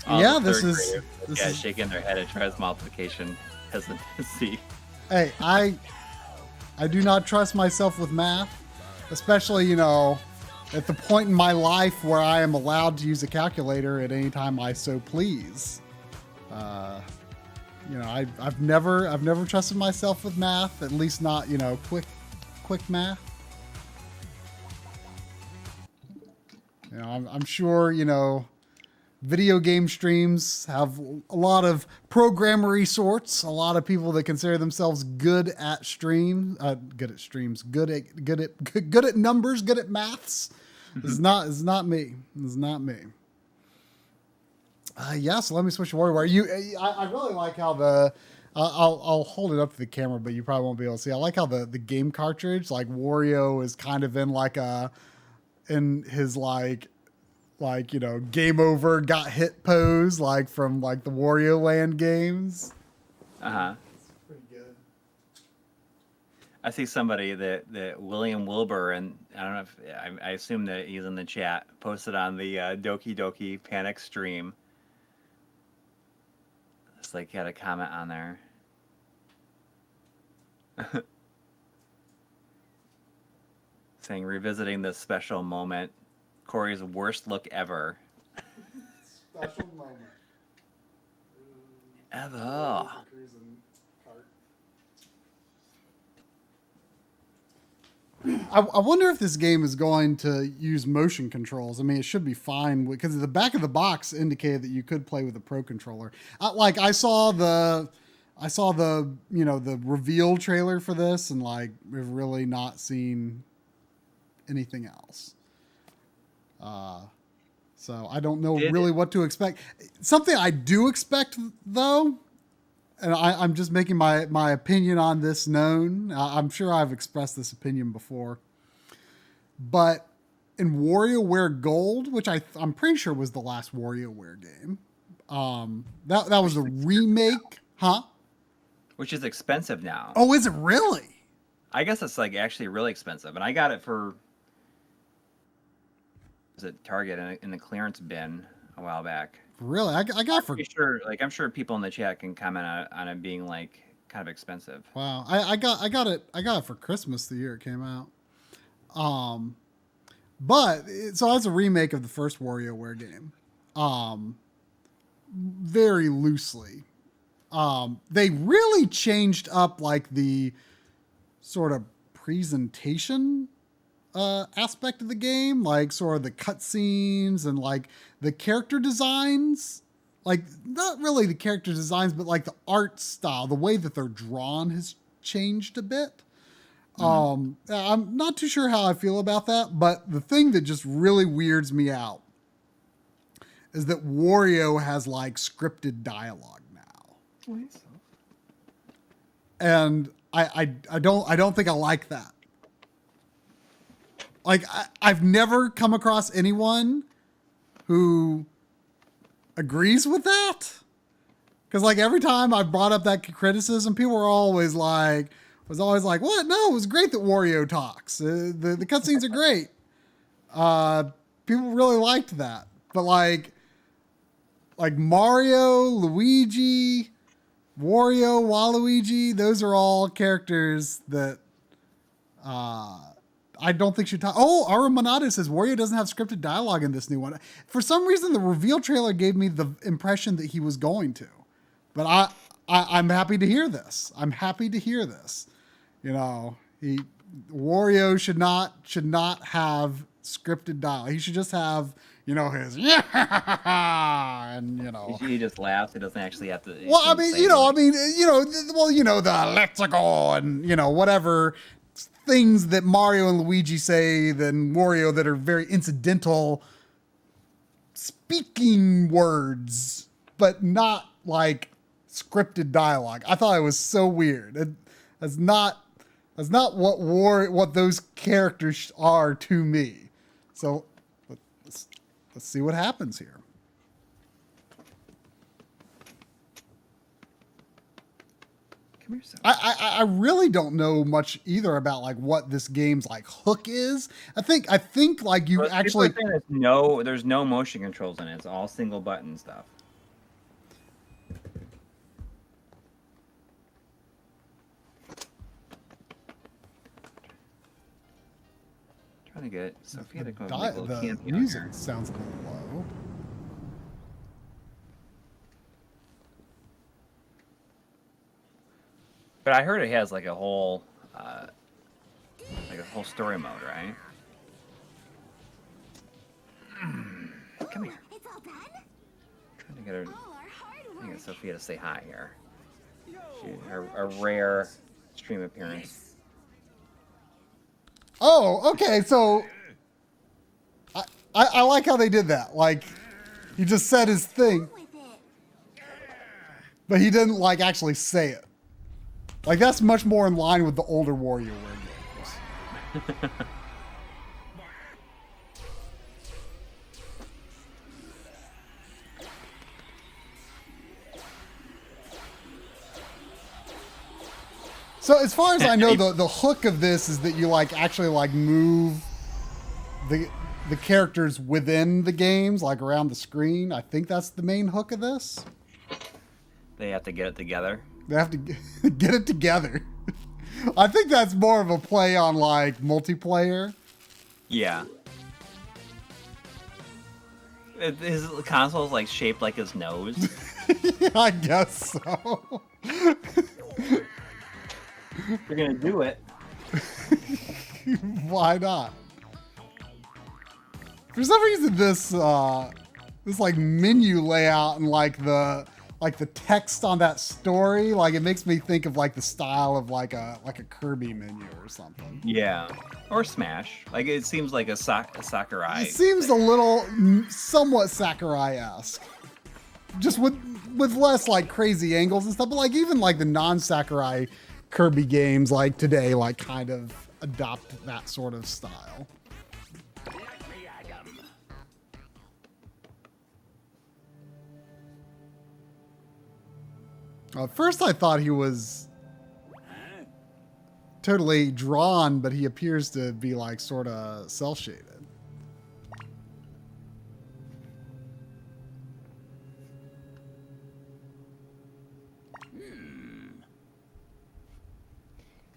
All Yeah, the this third is- graders, this yeah, is- shaking their head at tries multiplication hesitancy. Hey, I do not trust myself with math, especially, you know, at the point in my life where I am allowed to use a calculator at any time I so please. You know, I've never trusted myself with math, at least not, you know, quick math. You know, I'm sure, you know, video game streams have a lot of programmery sorts, a lot of people that consider themselves good at streams, good at numbers, good at maths. It's not me. It's not me. Yeah, so let me switch to WarioWare. I really like how I'll hold it up to the camera, but you probably won't be able to see. I like how the game cartridge, like Wario is kind of in his like, you know, game over, got hit pose, like from like the Wario Land games. It's pretty good. I see somebody that William Wilbur, and I don't know if I assume that he's in the chat, posted on the Doki Doki Panic stream. It's like he had a comment on there. Saying revisiting this special moment, Coury's worst look ever. Special moment. Ever. I wonder if this game is going to use motion controls. I mean, it should be fine because the back of the box indicated that you could play with a Pro controller. Like I saw the you know, the reveal trailer for this, and like we've really not seen anything else. So I don't know really what to expect. Something I do expect though, and I'm just making my opinion on this known. I'm sure I've expressed this opinion before. But in WarioWare Gold, which I'm pretty sure was the last WarioWare game, that was a remake, huh? Which is expensive now. Oh, is it really? I guess it's like actually really expensive. And I got it for, was it Target in the clearance bin a while back. Really? I got for Pretty sure, like I'm sure people in the chat can comment on it being like kind of expensive. wow. I got it for Christmas the year it came out. But so that's a remake of the first WarioWare game. Very loosely. They really changed up like the sort of presentation aspect of the game, like sort of the cutscenes and like the character designs, like not really the character designs, but like the art style, the way that they're drawn has changed a bit. I'm not too sure how I feel about that, but the thing that just really weirds me out is that Wario has like scripted dialogue now. And I don't think I like that. Like I've never come across anyone who agrees with that. Because like every time I brought up that criticism, people were always like, what? No, it was great that Wario talks. The cutscenes are great. People really liked that. But like Mario, Luigi, Wario, Waluigi, those are all characters that I don't think should talk. Oh, Aru Manada says Wario doesn't have scripted dialogue in this new one. For some reason, the reveal trailer gave me the impression that he was going to. But I'm happy to hear this. I'm happy to hear this. You know, Wario should not have scripted dialogue. He should just have, you know, his yeah, and you know. He just laughs. He doesn't actually have to. Well, the let's go and you know whatever things that Mario and Luigi say than Wario that are very incidental speaking words, but not like scripted dialogue. I thought it was so weird. That's not what those characters are to me. So let's see what happens here. Come here, son. I really don't know much either about like what this game's like hook is. I think like you Well, actually there's no motion controls in it. It's all single button stuff. Trying to get Sophia to go The make a little campy on music here. sounds a little low. But I heard it has like a whole story mode, right? Come here. It's all done. Trying to get her. All our hard Trying to work. get Sophia to say hi here. A rare stream appearance. Oh, okay. So I like how they did that. Like, he just said his thing, With it. but he didn't like actually say it. Like, that's much more in line with the older WarioWare games. So as far as I know, the hook of this is that you like actually like move the characters within the games, like around the screen. I think that's the main hook of this. They have to get it together. They have to get it together. I think that's more of a play on like multiplayer. Yeah. His console is like shaped like his nose. Yeah, I guess so. You're gonna do it. Why not? For some reason, this like menu layout and like the text on that story, like it makes me think of like the style of like a Kirby menu or something. Yeah. Or Smash. Like it seems like a Sakurai. It seems a little somewhat Sakurai-esque, just with less like crazy angles and stuff. But like even like the non-Sakurai Kirby games like today, like kind of adopt that sort of style. At first I thought he was totally drawn, but he appears to be like sort of cel-shaded.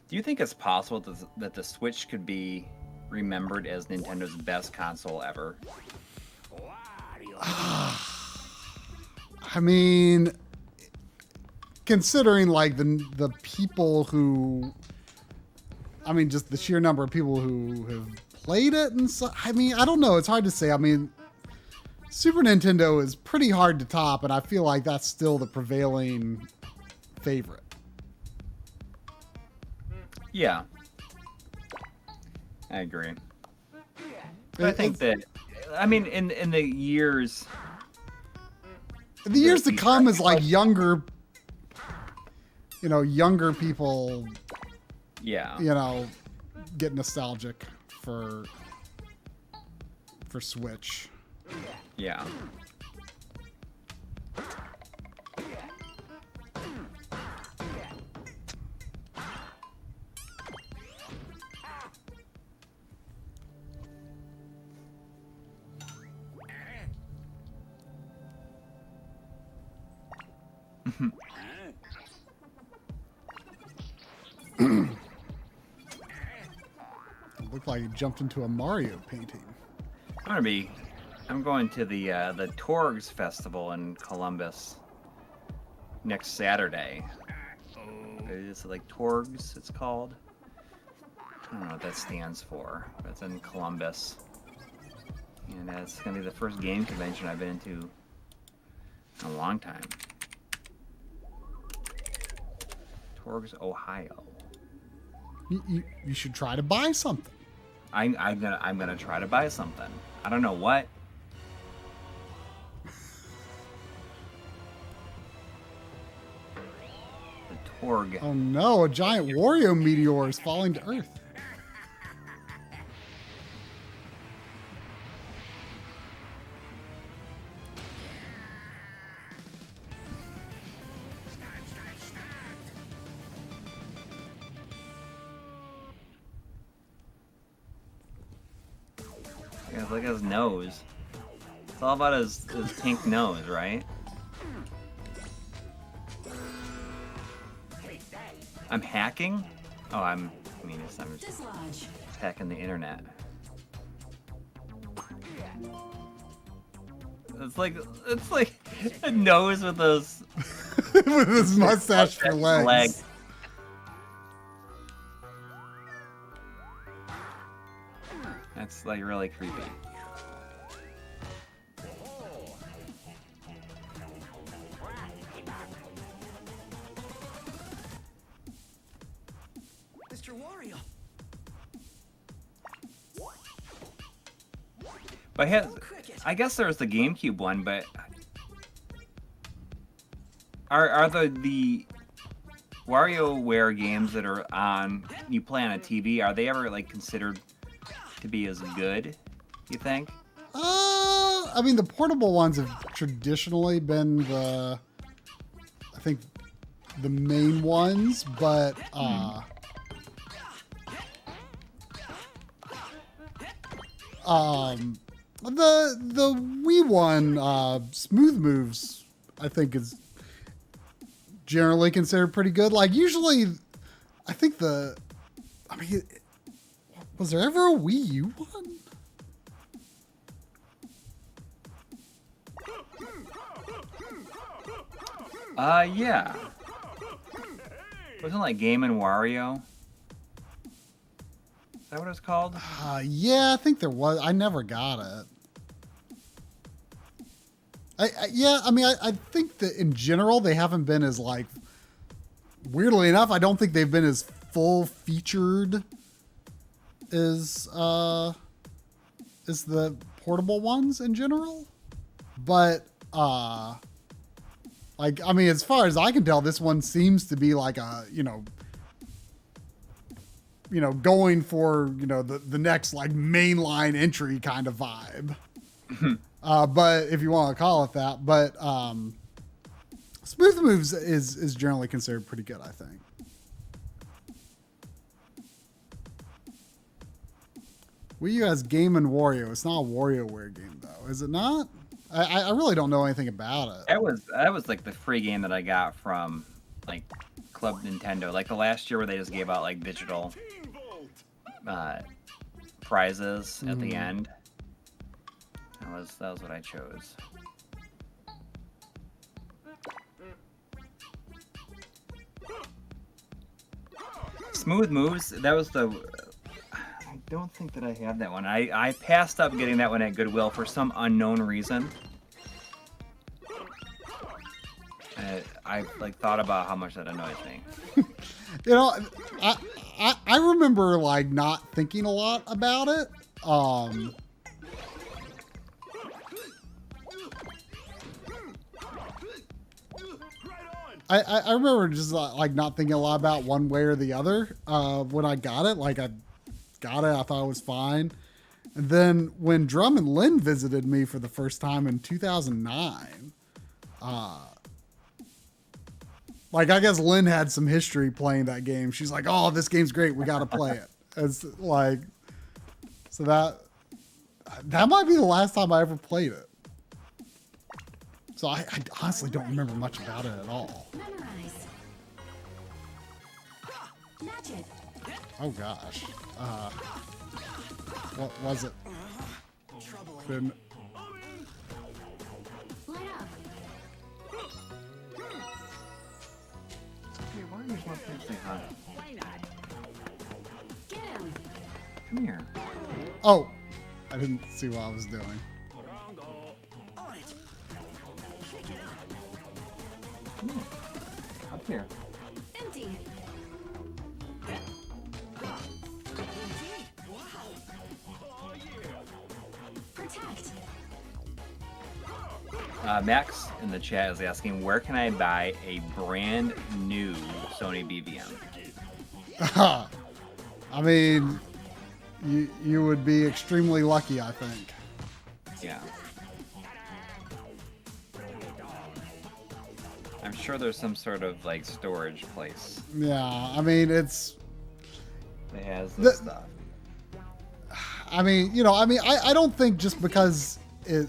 Do you think it's possible that the Switch could be remembered as Nintendo's best console ever? I mean, considering like the people who, I mean, just the sheer number of people who have played it and so, I mean, I don't know. It's hard to say. I mean, Super Nintendo is pretty hard to top, and I feel like that's still the prevailing favorite. Yeah. I agree. But I think that, I mean, in the years... In the years to come is like younger people, Yeah. Get nostalgic for Switch. Yeah. It looked like he jumped into a Mario painting. I'm going to the Torgs Festival in Columbus next Saturday. It's like Torgs, it's called. I don't know what that stands for, but it's in Columbus. And it's going to be the first game convention I've been to in a long time. Torgs, Ohio. You should try to buy something. I'm gonna try to buy something. I don't know what. The Torg. Oh no, a giant Wario meteor is falling to Earth. Yeah, look at his nose. It's all about his pink nose, right? I'm hacking? Oh, I'm just Dislodge. hacking the internet. It's like a nose with those With his mustache for legs. That's like really creepy. Mr. Wario. But I guess there's the GameCube one, but are the WarioWare games that are on you play on a TV, are they ever like considered to be as good, you think? I mean, the portable ones have traditionally been the main ones, but the Wii one, Smooth Moves, I think is generally considered pretty good. Like usually, I think was there ever a Wii U one? Yeah. Wasn't it like Game and Wario? Is that what it's called? Yeah, I think there was. I never got it. I think that in general they haven't been as like. Weirdly enough, I don't think they've been as full featured as the portable ones in general. But like I mean, as far as I can tell, this one seems to be like a going for the next like mainline entry kind of vibe. But if you want to call it that, but Smooth Moves is generally considered pretty good, I think. Wii U has Game and Wario. It's not a WarioWare game though, is it not? I really don't know anything about it. That was like the free game that I got from like Club Nintendo, like the last year where they just gave out like digital prizes at the end. That was what I chose. Smooth Moves, that was the. I don't think that I have that one. I passed up getting that one at Goodwill for some unknown reason. I like thought about how much that annoys me. I remember like not thinking a lot about it. I remember just like not thinking a lot about one way or the other when I got it. Like I got it, I thought it was fine. And then when Drum and Lynn visited me for the first time in 2009, like I guess Lynn had some history playing that game. She's like, "Oh, this game's great. We got to play it." It's like, so that might be the last time I ever played it. So I honestly don't remember much about it at all. Memorize. Magic. Oh gosh. What was it? Been... Light up. Hey, why are you supposed to say hi? Get him. Come here. Oh, I didn't see what I was doing. Come here. Up here. Empty. Protect. Max in the chat is asking, where can I buy a brand new Sony BVM? I mean, you would be extremely lucky, I think. Yeah. I'm sure there's some sort of like storage place Yeah, I mean it's. that has this stuff. I mean, I don't think just because it.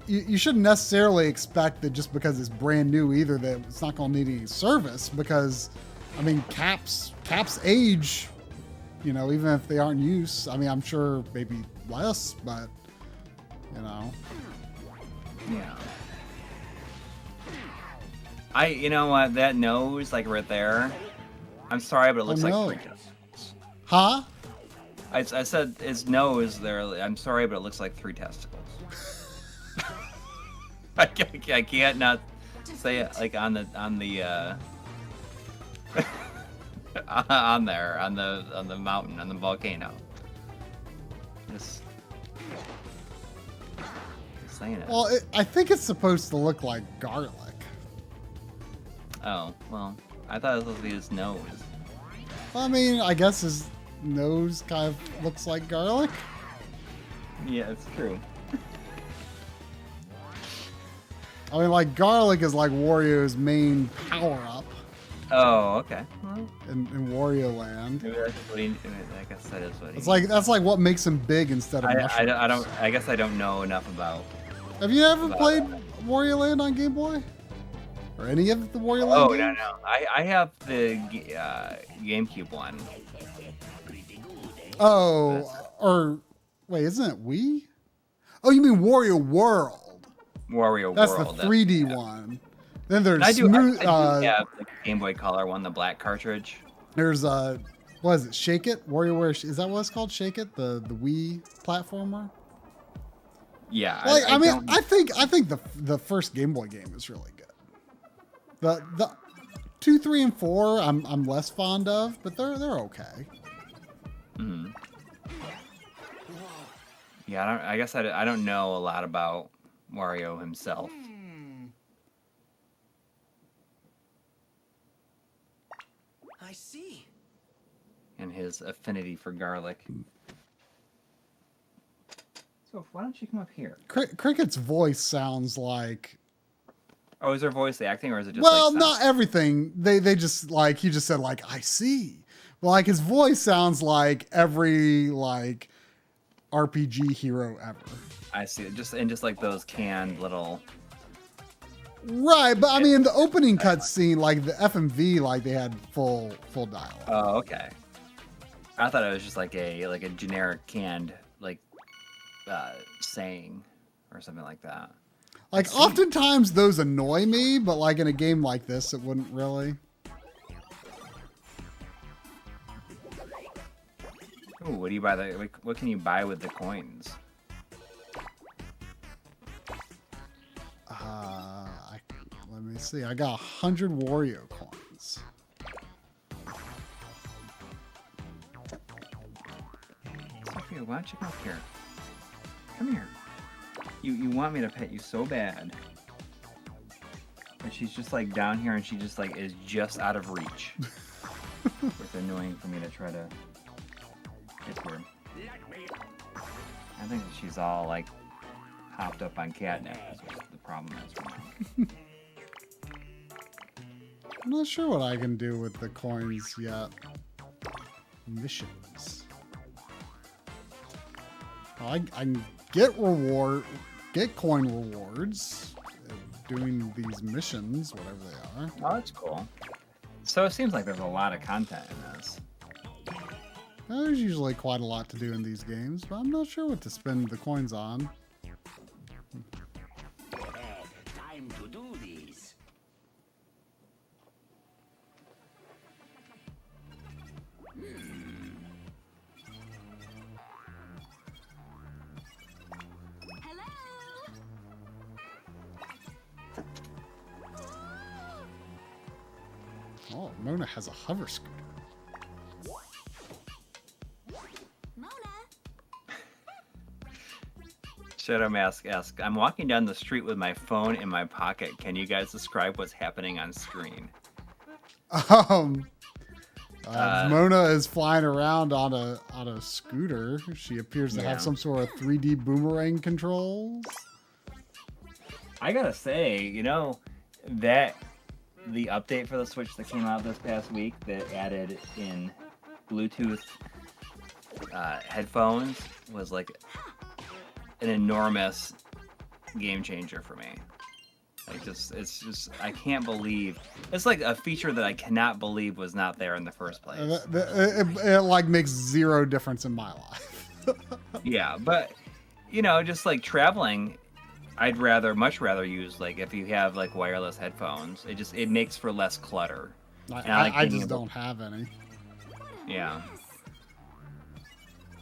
You shouldn't necessarily expect that just because it's brand new either that it's not going to need any service because, I mean, caps age, You know, even if they aren't in use. I mean, I'm sure maybe less, but you know. Yeah. You know what? That nose, like right there. I'm sorry, but it looks like no. 3 testicles. Huh? I said his nose there. I'm sorry, but it looks like 3 testicles. I can't not say it like on the on there on the mountain on the volcano. Just saying it. Well, I think it's supposed to look like garlic. Oh well, I thought it was supposed to be his nose. I mean, I guess his nose kind of looks like garlic. Yeah, it's true. I mean, like garlic is like Wario's main power up Oh, okay. Well, in Wario Land. maybe that's what he. I guess that is what he. It's like that's like what makes him big instead of mushrooms. I don't. I guess I don't know enough about. Have you ever played Wario Land on Game Boy? Or any of the Wario Land Oh games? no. I have the GameCube one. Oh, or wait, isn't it Wii? Oh, you mean Wario World? Wario That's World. the 3D one. Then there's I do. smooth. I do have the Game Boy Color one, the black cartridge. There's what is it? Shake It? WarioWare? Is that what it's called? Shake It? The Wii platformer? Yeah. Like I mean, don't- I think the first Game Boy game is really good. The 2, 3, and 4 I'm less fond of, but they're okay. Mhm. Yeah. I guess I don't know a lot about Wario himself. I see. And his affinity for garlic. So why don't you come up here? Cricket's voice sounds like Oh, is their voice acting or is it just well, like not everything. They just like he just said like I see. But like his voice sounds like every like RPG hero ever. I see it. Just like those canned little. Right, but I mean the opening cutscene, like the FMV, like they had full dialogue. Oh, okay. I thought it was just like a generic canned like saying or something like that. Like oftentimes those annoy me, but like in a game like this, it wouldn't really. Ooh, what do you buy? What can you buy with the coins? Let me see. I got 100 Wario coins. Sophia, why don't you come up here? Come here. You want me to pet you so bad. And she's just like down here and she just like is just out of reach. It's annoying for me to try to get to her. I think that she's all like hopped up on catnip. That's what the problem is right now. I'm not sure what I can do with the coins yet. Missions. Well, I can get coin rewards doing these missions, whatever they are. Oh, that's cool. So it seems like there's a lot of content in this. There's usually quite a lot to do in these games, but I'm not sure what to spend the coins on. Time to do this. Hello? Oh, Mona has a hover scooter. Mona? Shadow Mask asks, I'm walking down the street with my phone in my pocket. Can you guys describe what's happening on screen? Mona is flying around on a scooter. She appears to Yeah. have some sort of 3D boomerang controls. I gotta say, you know, that the update for the Switch that came out this past week that added in Bluetooth headphones was like an enormous game changer for me. It's just I can't believe it's like a feature that I cannot believe was not there in the first place. It like makes zero difference in my life. Yeah, but just like traveling, I'd much rather use like if you have like wireless headphones. It makes for less clutter. And I just don't have any. Yeah.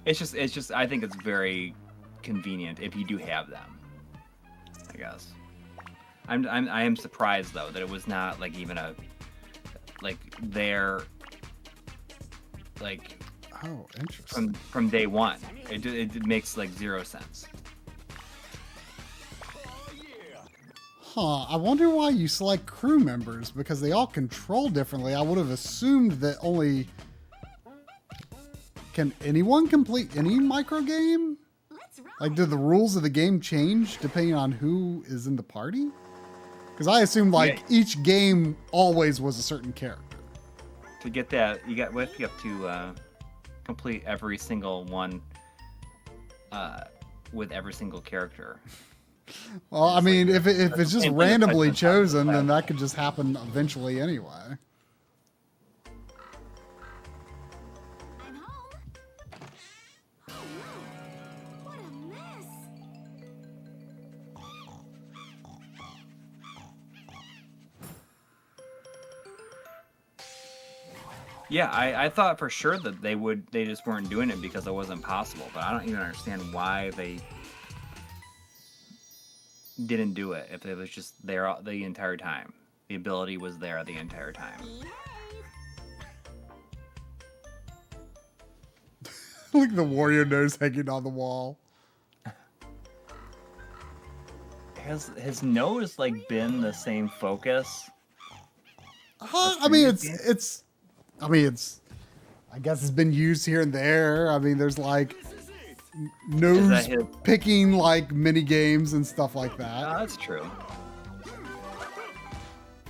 It's just I think it's very convenient if you do have them. I guess. I am surprised though that it was not like even there like oh, interesting. from day one. It makes like zero sense. Huh, I wonder why you select crew members, because they all control differently. I would have assumed that only... Can anyone complete any micro game? Like, do the rules of the game change depending on who is in the party? Because I assumed, like, each game always was a certain character. To get that, you have to complete every single one with every single character. Well, I mean, if it's just randomly chosen, then that could just happen eventually anyway. I'm home. Oh no! What a mess! Yeah, I thought for sure that they just weren't doing it because it wasn't possible, but I don't even understand why they didn't do it if it was just there the entire time. The ability was there the entire time. Like the Wario nose hanging on the wall. Has his nose like been the same focus? I mean, I guess it's been used here and there. I mean, there's like nose picking like mini games and stuff like that. Oh, that's true.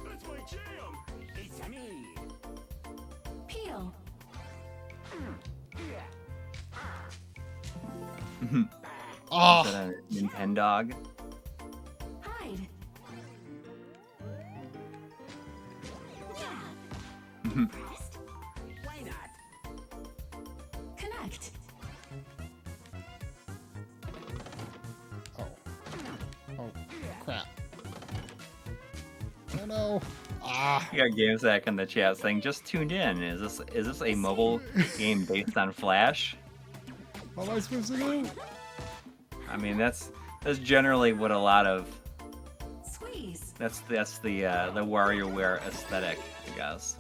That's my jam. It's a me. Peel. Oh, Is that a Nintendo? Hide. Pressed. Why not? Connect. oh, crap. Oh no. Ah. We got GameSack in the chat saying just tuned in. Is this a mobile game based on Flash? What am I supposed to do? I mean that's generally what a lot of Squeeze. that's the WarioWare aesthetic, I guess.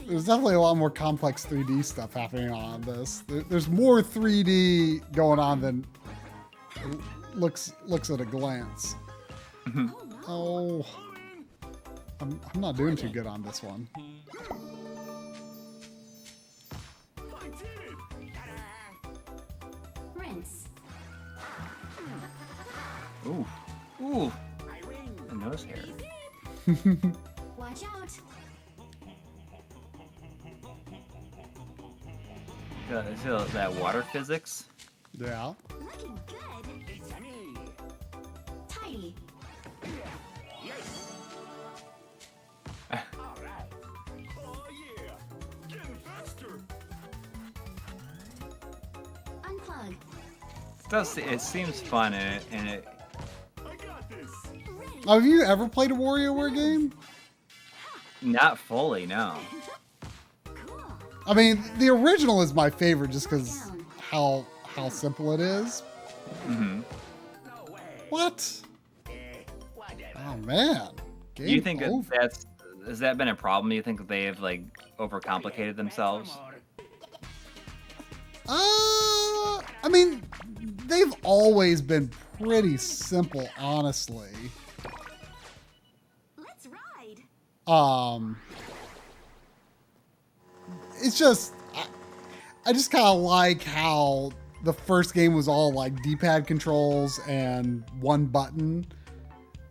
There's definitely a lot more complex 3D stuff happening on this. There's more 3D going on than looks at a glance. Oh, I'm not doing too good on this one. I did it. Rinse. Ooh, ooh, I win. the nose hair. Watch out. That water physics. Yeah. Looking good. It's a me. Tidy. Yes. All right. Oh yeah. Getting faster. Unplug. It seems fun and it I got this. Have you ever played a WarioWare game? not fully, no. Cool. I mean, the original is my favorite just because how simple it is. Mm-hmm. No way. What? Whatever. Oh man. Game Do you think over. has that been a problem? Do you think that they have like overcomplicated themselves? I mean, they've always been pretty simple, honestly. Let's ride. It's just, I just kind of like how the first game was all like D-pad controls and one button.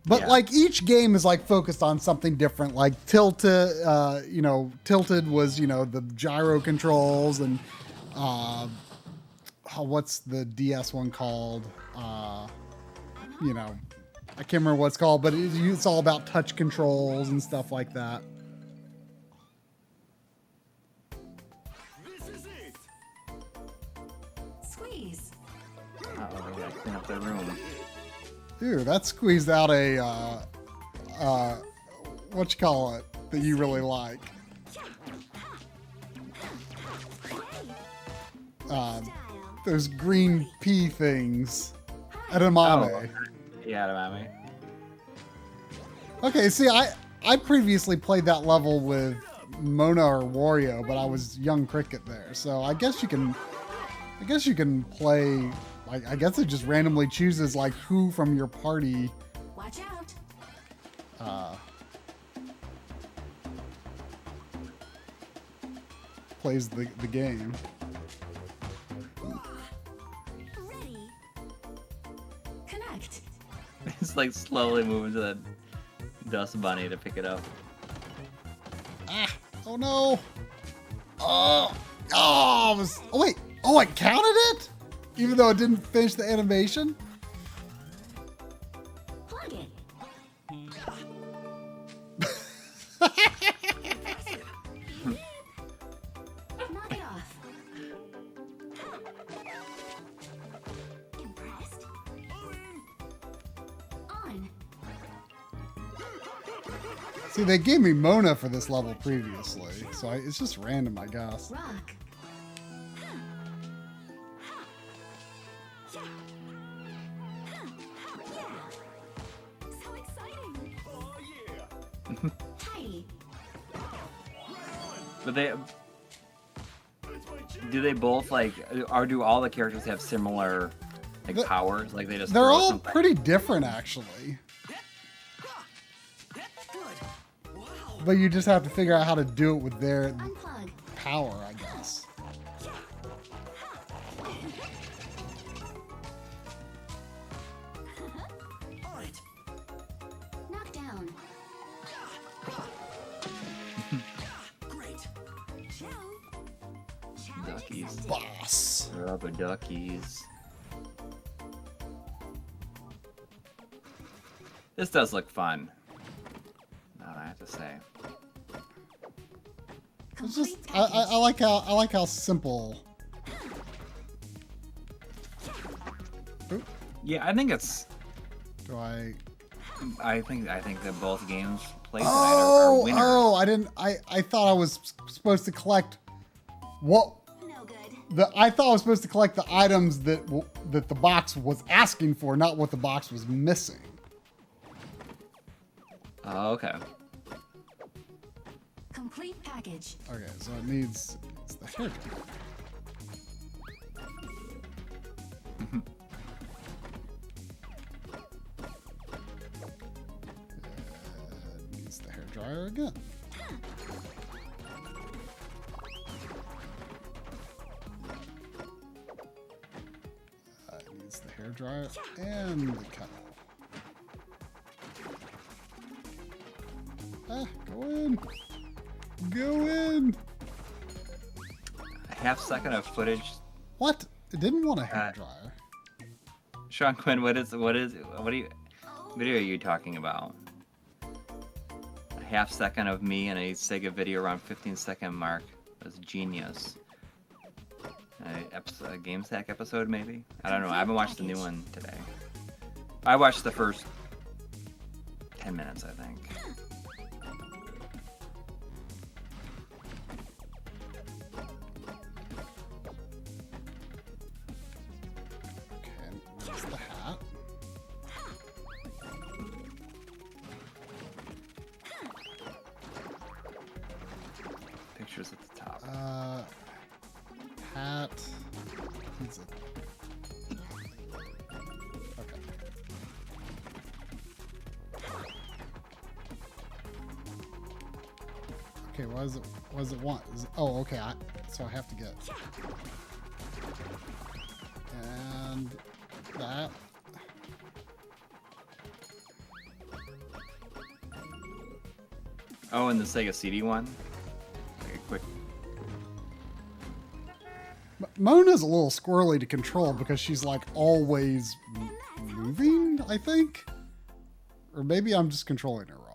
But Yeah. like each game is like focused on something different. Like Tilted was, the gyro controls and, what's the DS one called? I can't remember what it's called, but it's all about touch controls and stuff like that. This is it. Squeeze. Uh-oh, we gotta clean up the room. Dude, that squeezed out a what you call it that you really like. Style. Those green pea things. Edamame. Yeah, Edamame. Okay, see, I previously played that level with Mona or Wario, but I was young Cricket there, so I guess you can play. I guess it just randomly chooses like who from your party. Watch out. Plays the game. Ready. Connect. It's like slowly moving to the dust bunny to pick it up. Ah! Oh no! Oh! Oh! Oh wait! Oh, I counted it, even though it didn't finish the animation. Plug it. Knock it off. Impressed? On. See, they gave me Mona for this level previously, so it's just random, I guess. Rock. So exciting. Oh yeah. Tidy. But they That's my chance. do they both like, or do all the characters have similar like The- powers? Like they just They're throw all something? pretty different, actually. But you just have to figure out how to do it with their Unplug. power, I guess. On it. Knock down. Great. Chow. Challenge Duckies. accepted. Boss. Rubber duckies. This does look fun. Not I have to say. It's just Complete I package. I like how simple. Oop, Yeah, I think it's. do I? I think that both games played tonight are winners. Oh! I thought I was supposed to collect what No good. I thought I was supposed to collect the items that the box was asking for, not what the box was missing. Oh, okay. Complete package. Okay, so it's the hair dryer. It needs the hair dryer again. It needs the hair dryer and the cutout. Ah, go in. Go in. A half second of footage. What? It didn't want a hair Uh, dryer. Sean Quinn, what video are you talking about? A half second of me and a Sega video around 15-second mark was genius. A Game Sack episode, maybe? I don't know. I haven't watched the new one today. I watched the first 10 minutes, I think. Okay, and there's the hat. Pictures at the top. Hat. Needs a... Okay. Okay, what does it want? Oh, okay, so I have to get... And that. Oh, and the Sega CD one? Okay, quick. Mona's a little squirrely to control because she's like always moving, I think. Or maybe I'm just controlling it wrong.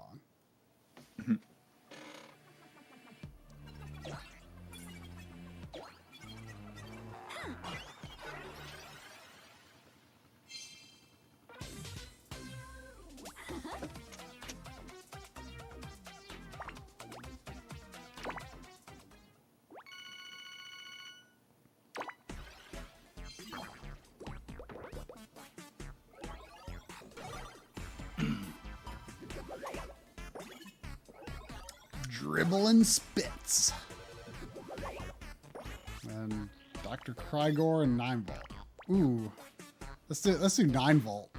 Dribbling Spitz. And Dr. Krygor and 9 volt. Ooh. Let's do 9 volt.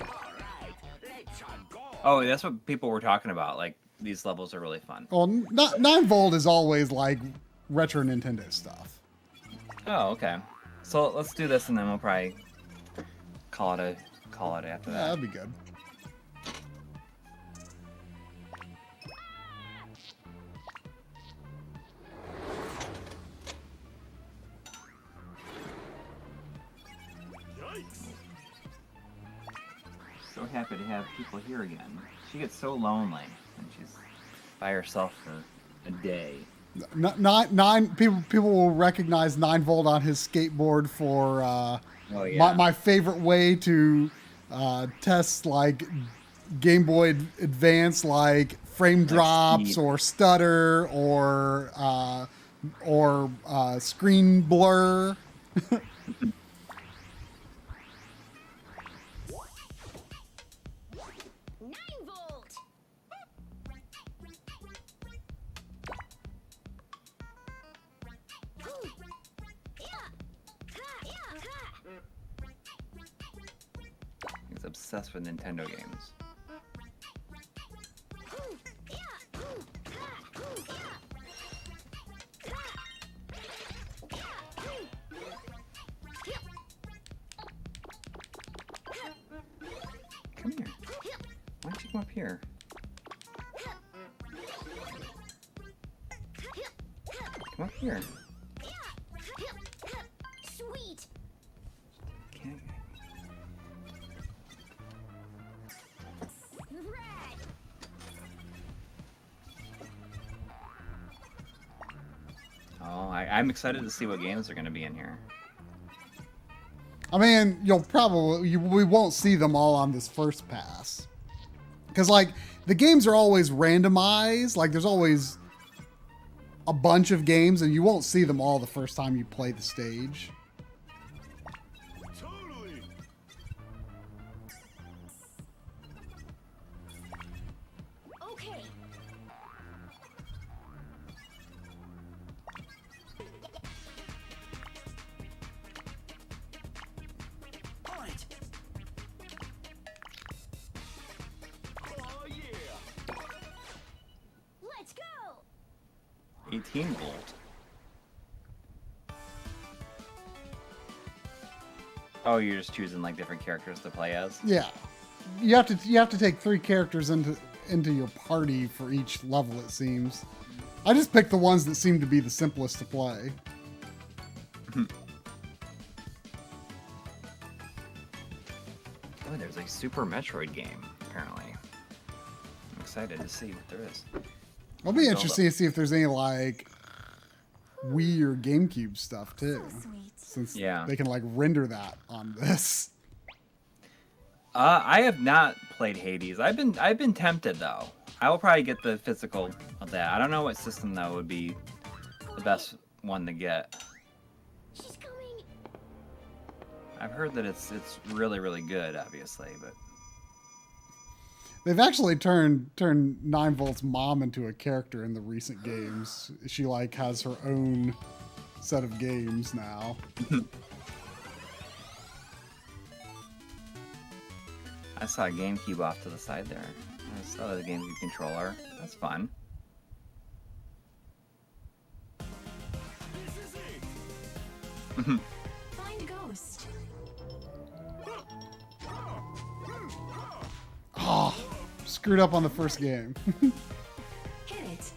Oh, that's what people were talking about. Like, these levels are really fun. Well, 9 volt is always like retro Nintendo stuff. Oh, okay. So let's do this, and then we'll probably call it after Yeah, that. that'd be good. Yikes. So happy to have people here again. She gets so lonely, and she's by herself for a day. Nine people will recognize 9 volt on his skateboard for Oh yeah. my favorite way to test like Game Boy Advance, like frame drops speed. or stutter or screen blur. 9-volt. He's obsessed with Nintendo games. Come here. Why don't you come up here? Come up here. Sweet. Can't. Rad. Oh, I'm excited to see what games are going to be in here. I mean, we won't see them all on this first pass. Because, like, the games are always randomized. Like, there's always a bunch of games, and you won't see them all the first time you play the stage. Totally. Okay. Point. Oh yeah. Let's go. 18 volt. Oh, you're just choosing like different characters to play as? Yeah, you have to take 3 characters into your party for each level. It seems. I just picked the ones that seem to be the simplest to play. Oh, there's a Super Metroid game, apparently. I'm excited to see what there is. It'll be interesting to see if there's any like Wii or GameCube stuff too, Sweet. since Yeah. they can like render that on this. I have not played Hades. I've been tempted though. I will probably get the physical of that. I don't know what system though would be the best one to get. She's coming. I've heard that it's really really good, obviously, but They've actually turned 9 volt's mom into a character in the recent games. She like has her own set of games now. I saw a GameCube off to the side there. I saw the GameCube controller. That's fun. This is it. Find ghost. Oh, screwed up on the first game. Hit it.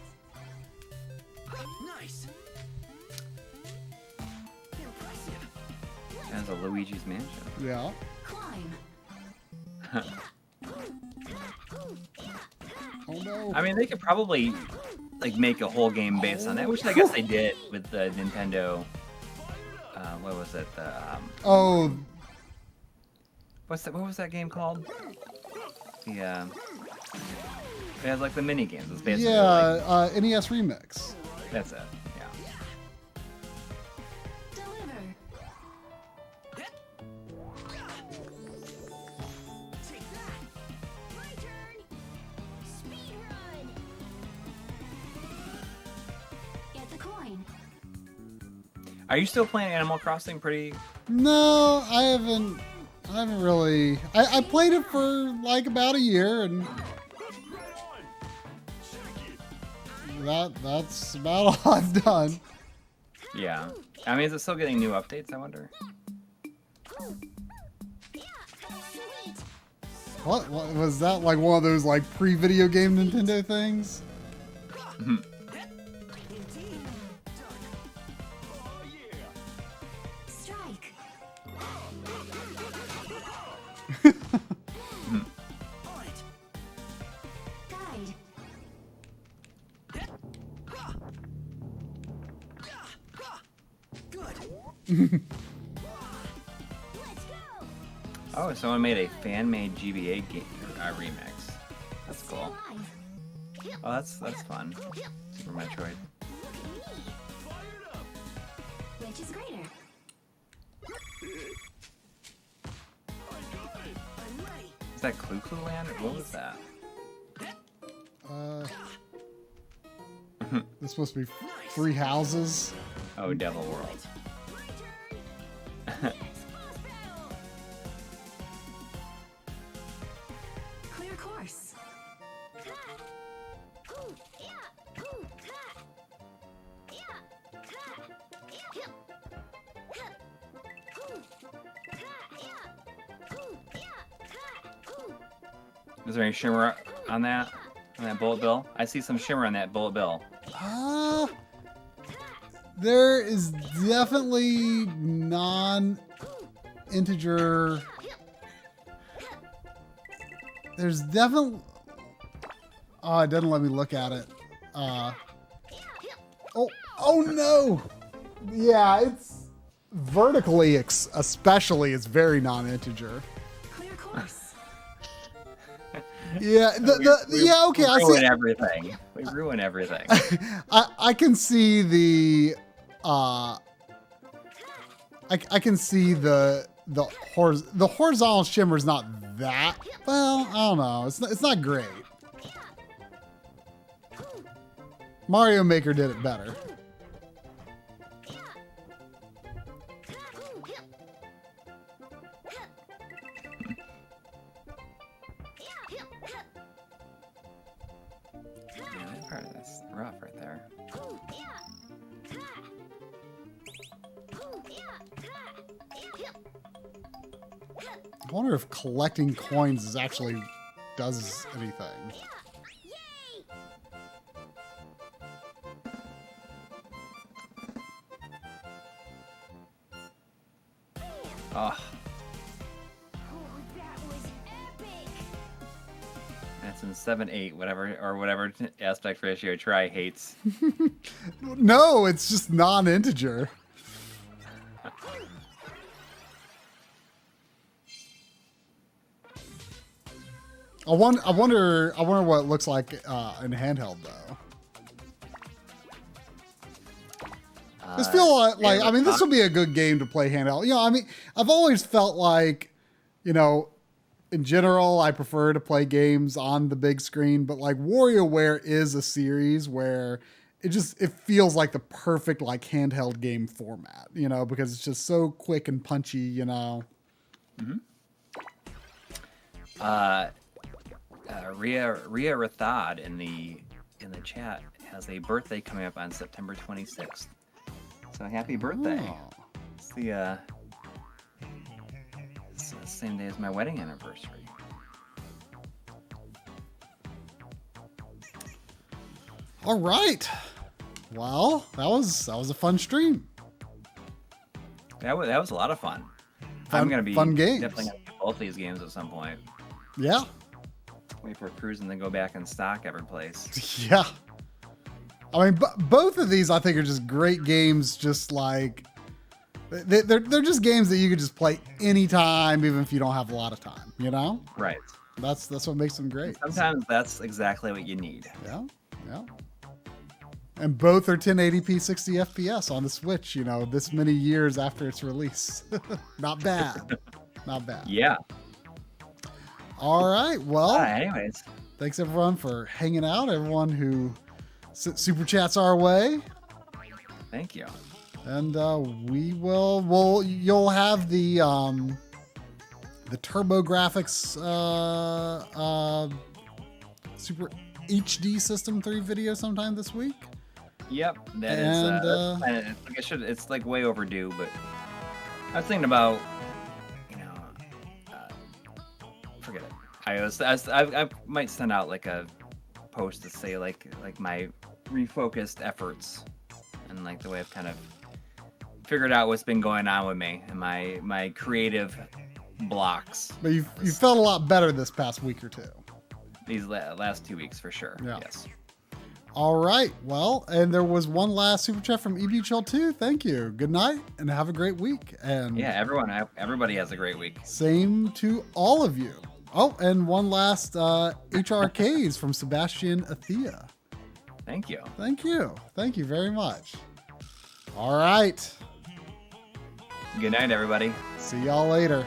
Nice. Impressive. As a Luigi's Mansion. Yeah. Climb. I mean, they could probably like make a whole game based on that, which I guess they did with the Nintendo. What was it? The Oh, what was that game called? The it has like the mini games. It's basically like, NES Remix. that's it. Yeah. Deliver. Take that. My turn. Speed run. Get the coin. Are you still playing Animal Crossing? Pretty. No, I haven't really. I played it for like about a year, and Right on. Check it. that's about all I've done. Yeah. I mean, is it still getting new updates? I wonder. Yeah. Sweet. What was that? Like one of those like pre-video game Nintendo things? Indeed. Done. Oh yeah. Strike. On it. Guide. Good. Let's go. Oh, someone made a fan-made GBA game remix. That's Stay cool. alive. Oh, that's fun. Super Metroid. Look at me. Fired up. Which is greater? I got it. I'm ready. Is that Clue Clue Land? Or what was that? This supposed to be three houses. Oh, Devil World. My turn. Next boss battle. Clear course. Ha. Ooh, yeah. Ooh, ha. Yeah. Ha. Yeah. Ha. Ooh, ha. Yeah. Ooh, yeah. Ha. Ooh. Is there any shimmer on that? On that bullet bill? I see some shimmer on that bullet bill. There is definitely non-integer. There's definitely. Oh, it doesn't let me look at it. Oh no! Yeah, it's vertically, especially, it's very non-integer. Clear course. Yeah, yeah, okay, I We ruin see. everything. We ruin everything. I can see the I can see the horizontal shimmer is not that well. I don't know. It's not great. Mario Maker did it better. Yeah, that part is rough right there. I wonder if collecting coins actually does anything. Yay! Oh, Oh, that was epic! that's in 7/8, whatever aspect ratio Try hates. No, it's just non-integer. I wonder what it looks like in handheld though. This feel like I mean, this would be a good game to play handheld. You know, I mean, I've always felt like, you know, in general, I prefer to play games on the big screen, but like WarioWare is a series where it feels like the perfect like handheld game format, you know, because it's just so quick and punchy, you know. Ria Rathod in the chat has a birthday coming up on September 26th. So happy birthday! Oh. It's the same day as my wedding anniversary. All right. Well, that was a fun stream. That was a lot of fun. Fun- I'm gonna be fun games. definitely gonna get both these games at some point. Yeah. Wait for Cruis'n to go back in stock every place. Yeah. I mean, both of these I think are just great games. Just like they're just games that you could just play anytime, even if you don't have a lot of time. You know, Right. that's what makes them great. Sometimes that's exactly what you need. Yeah, yeah. And both are 1080p 60 FPS on the Switch. You know, this many years after its release. Not bad. Not bad. Yeah. All right. Well, Anyways, thanks everyone for hanging out. Everyone who sent super chats our way. thank you. And you'll have the TurboGrafx Super HD System 3 video sometime this week. Yep, that is. And, That's kinda, it's like I should. It's like way overdue, but I was thinking about, forget it. I might send out like a post to say like my refocused efforts and like the way I've kind of figured out what's been going on with me and my creative blocks. But you felt a lot better this past week or two. These last 2 weeks for sure. Yeah. Yes. All right. Well, and there was one last super chat from EBChill2. Thank you. Good night and have a great week. And Yeah, everybody has a great week. same to all of you. Oh, and one last HRKs from Sebastian Athea. Thank you. Thank you. Thank you very much. All right. Good night, everybody. See y'all later.